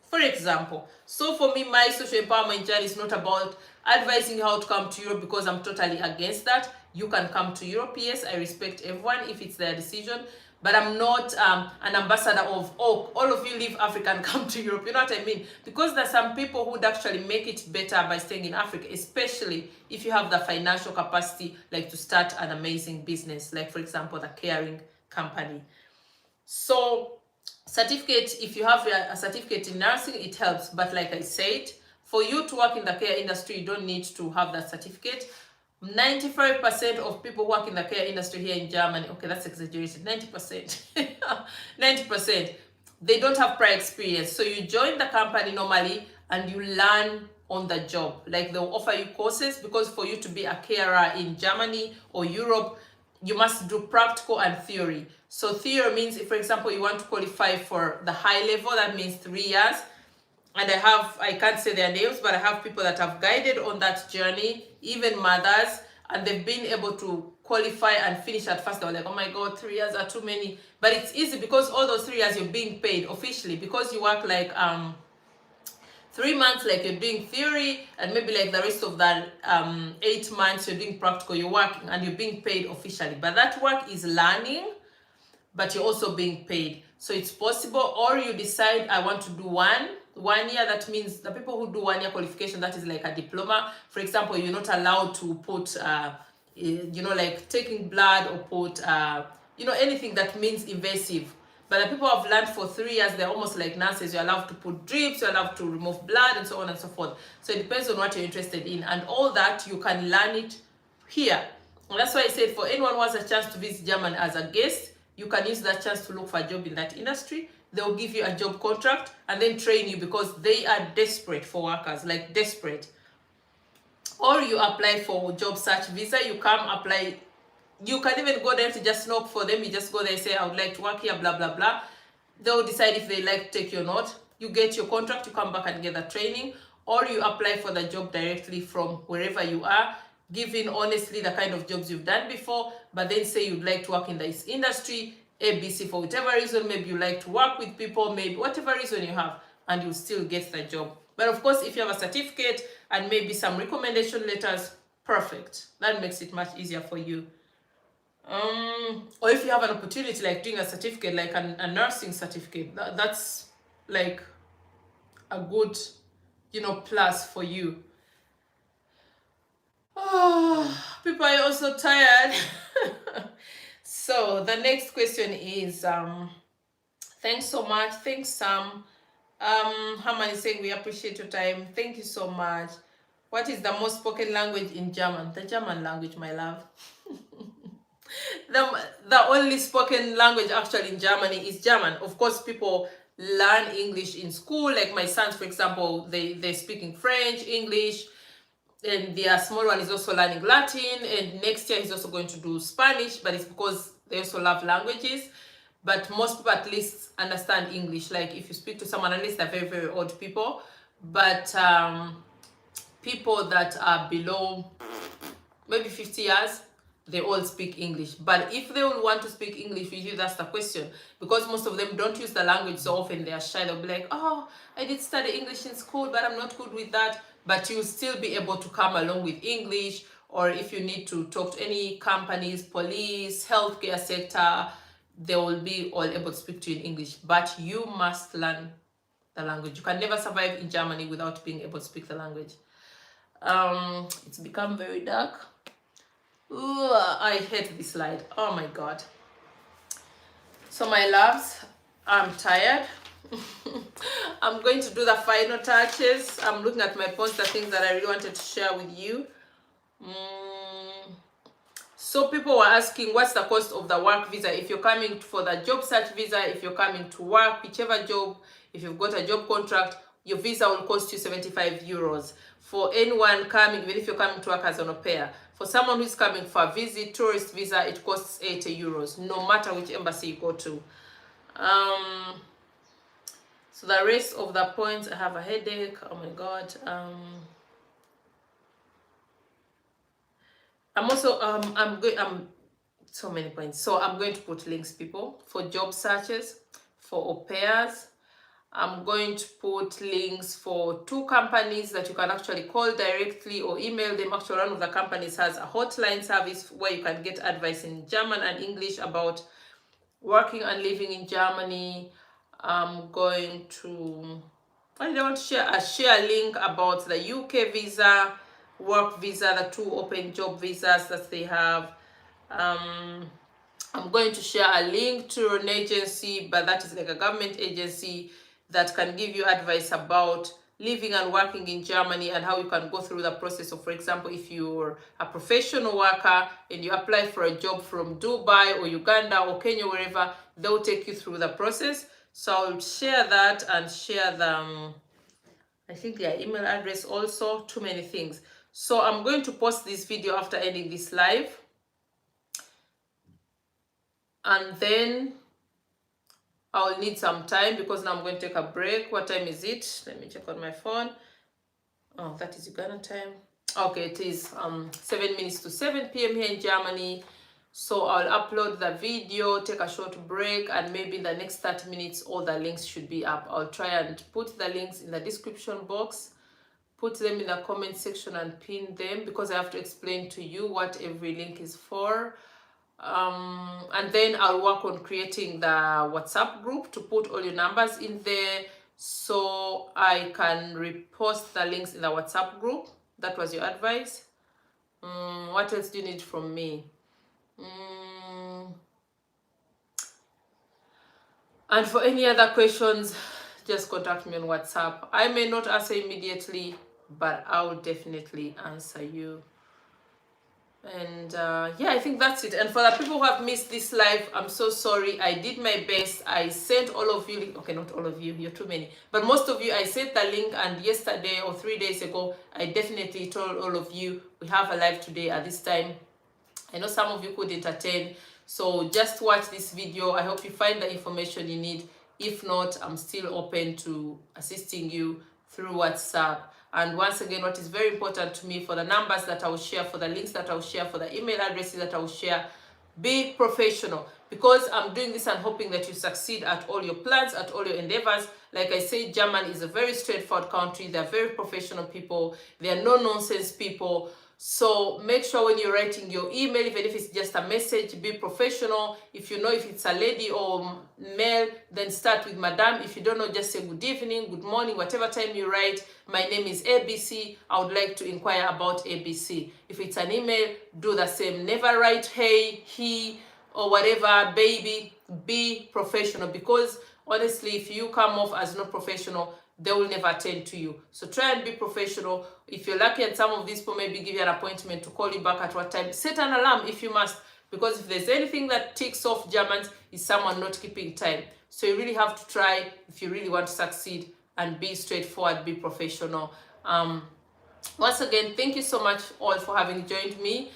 For example, so for me, my social empowerment journey is not about advising you how to come to Europe, because I'm totally against that. You can come to Europe, yes, I respect everyone if it's their decision, but I'm not an ambassador of, oh, all of you leave Africa and come to Europe. You know what I mean? Because there's some people who would actually make it better by staying in Africa, especially if you have the financial capacity, like to start an amazing business, like for example, the caring company. So certificate, if you have a certificate in nursing, it helps. But like I said, for you to work in the care industry, you don't need to have that certificate. 95% of people who work in the care industry here in Germany, okay, that's exaggerated, 90%, 90%, they don't have prior experience. So you join the company normally and you learn on the job. Like they'll offer you courses, because for you to be a carer in Germany or Europe, you must do practical and theory. So theory means, if for example you want to qualify for the high level, that means 3 years. And I can't say their names, but I have people that have guided on that journey, even mothers, and they've been able to qualify and finish. At first they were like, oh my God, 3 years are too many. But it's easy, because all those 3 years you're being paid officially, because you work like 3 months, like you're doing theory, and maybe like the rest of the 8 months you're doing practical, you're working, and you're being paid officially. But that work is learning, but you're also being paid. So it's possible. Or you decide, I want to do one year. That means the people who do 1 year qualification, that is like a diploma. For example, you're not allowed to put like taking blood, or put anything that means invasive. But the people who have learned for 3 years, they're almost like nurses. You're allowed to put drips, you're allowed to remove blood, and so on and so forth. So it depends on what you're interested in, and all that you can learn it here. And that's why I said, for anyone who has a chance to visit Germany as a guest, you can use that chance to look for a job in that industry. They'll give you a job contract and then train you, because they are desperate for workers, like desperate. Or you apply for job search visa, you come apply. You can even go there to just knock for them. You just go there and say, I would like to work here, blah, blah, blah. They'll decide if they like to take you or not. You get your contract, you come back and get the training. Or you apply for the job directly from wherever you are, giving honestly the kind of jobs you've done before, but then say you'd like to work in this industry, ABC, for whatever reason. Maybe you like to work with people, maybe whatever reason you have, and you still get the job. But of course, if you have a certificate and maybe some recommendation letters, perfect. That makes it much easier for you. Or if you have an opportunity, like doing a certificate, like a nursing certificate, that's like a good, plus for you. Oh, people are also tired. So the next question is, thanks so much. Thanks, Sam. Haman is saying, we appreciate your time. Thank you so much. What is the most spoken language in German? The German language, my love. The only spoken language actually in Germany is German. Of course, people learn English in school. Like my sons, for example, they're speaking French, English, and their small one is also learning Latin, and next year he's also going to do Spanish, but it's because they also love languages. But most people at least understand English. Like if you speak to someone, at least they're very, very old people. But people that are below maybe 50 years, they all speak English. But if they will want to speak English with you, that's the question. Because most of them don't use the language so often, they are shy. They'll be like, oh, I did study English in school, but I'm not good with that. But you'll still be able to come along with English. Or if you need to talk to any companies, police, healthcare sector, they will be all able to speak to you in English. But you must learn the language. You can never survive in Germany without being able to speak the language. It's become very dark. Ooh, I hate this slide. Oh my God. So my loves, I'm tired. I'm going to do the final touches. I'm looking at my points, the things that I really wanted to share with you. So people were asking, what's the cost of the work visa? If you're coming for the job search visa, if you're coming to work, whichever job, if you've got a job contract, your visa will cost you 75 euros. For anyone coming, even if you're coming to work as an au pair, for someone who's coming for a visit, tourist visa, it costs 80 euros, no matter which embassy you go to. So the rest of the points, I have a headache. Oh my God. I'm also I'm so many points. So I'm going to put links, people, for job searches, for au pairs. I'm going to put links for 2 companies that you can actually call directly or email them. Actually, one of the companies has a hotline service where you can get advice in German and English about working and living in Germany. I'm going to, I want to share a link about the UK visa, work visa, the 2 open job visas that they have. I'm going to share a link to an agency, but that is like a government agency that can give you advice about living and working in Germany and how you can go through the process of, for example, if you're a professional worker and you apply for a job from Dubai or Uganda or Kenya, wherever, they'll take you through the process. So I'll share that and share the, I think their email address also, too many things. So I'm going to post this video after ending this live. And then I'll need some time because now I'm going to take a break. What time is it? Let me check on my phone. Oh, that is Uganda time. Okay, it is 7 minutes to 7 p.m. here in Germany. So I'll upload the video, take a short break, and maybe in the next 30 minutes, all the links should be up. I'll try and put the links in the description box, put them in the comment section and pin them because I have to explain to you what every link is for. And then I'll work on creating the WhatsApp group to put all your numbers in there so I can repost the links in the WhatsApp group. That was your advice. What else do you need from me? And for any other questions, just contact me on WhatsApp. I may not answer immediately, but I'll definitely answer you. And yeah, I think that's it. And for the people who have missed this live, I'm so sorry. I did my best. I sent all of you, okay, not all of you, you're too many, but most of you, I sent the link, and yesterday or 3 days ago, I definitely told all of you we have a live today at this time. I know some of you couldn't attend, so just watch this video. I hope you find the information you need. If not, I'm still open to assisting you through WhatsApp. And once again, what is very important to me, for the numbers that I will share, for the links that I will share, for the email addresses that I will share, be professional, because I'm doing this and hoping that you succeed at all your plans, at all your endeavors. Like I said, Germany is a very straightforward country. They're very professional people. They're no-nonsense people. So make sure when you're writing your email, even if it's just a message, be professional. If you know if it's a lady or male, then start with madam. If you don't know, just say good evening, good morning, whatever time you write. My name is ABC. I would like to inquire about ABC. If it's an email, do the same. Never write hey, he, or whatever, baby. Be professional, because honestly, if you come off as not professional, they will never attend to you. So try and be professional. If you're lucky and some of these people maybe give you an appointment to call you back at what time, set an alarm if you must, because if there's anything that ticks off Germans, is someone not keeping time. So you really have to try, if you really want to succeed, and be straightforward, be professional. Once again, thank you so much all for having joined me.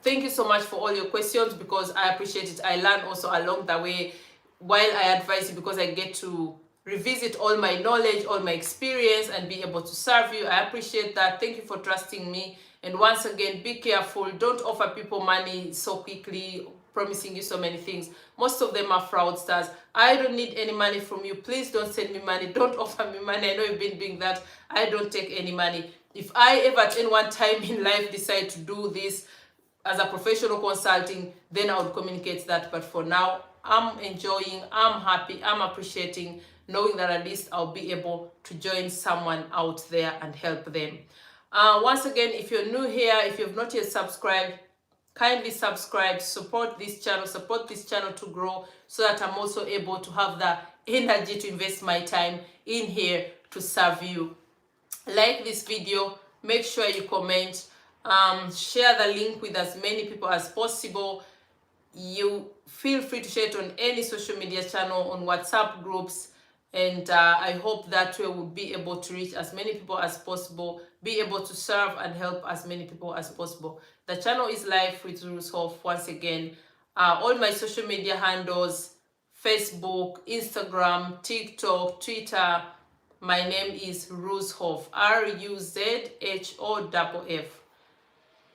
Thank you so much for all your questions, because I appreciate it. I learn also along the way while I advise you, because I get to revisit all my knowledge, all my experience, and be able to serve you. I appreciate that. Thank you for trusting me. And once again, be careful. Don't offer people money so quickly, promising you so many things. Most of them are fraudsters. I don't need any money from you. Please don't send me money. Don't offer me money. I know you've been doing that. I don't take any money. If I ever at any one time in life decide to do this as a professional consulting, then I would communicate that. But for now, I'm enjoying, I'm happy, I'm appreciating, knowing that at least I'll be able to join someone out there and help them. Once again, if you're new here, if you've not yet subscribed, kindly subscribe, support this channel to grow, so that I'm also able to have the energy to invest my time in here to serve you. Like this video, make sure you comment, Share the link with as many people as possible. You feel free to share it on any social media channel, on WhatsApp groups, and I hope that we will be able to reach as many people as possible, be able to serve and help as many people as possible. The channel is live with Rushoff. Once again, all my social media handles, Facebook, Instagram, TikTok, Twitter, my name is Rushoff, RUZHOFF.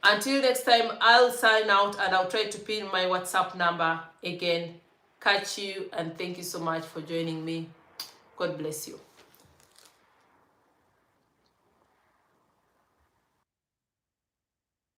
Until next time, I'll sign out and I'll try to pin my WhatsApp number again. Catch you, and thank you so much for joining me. God bless you.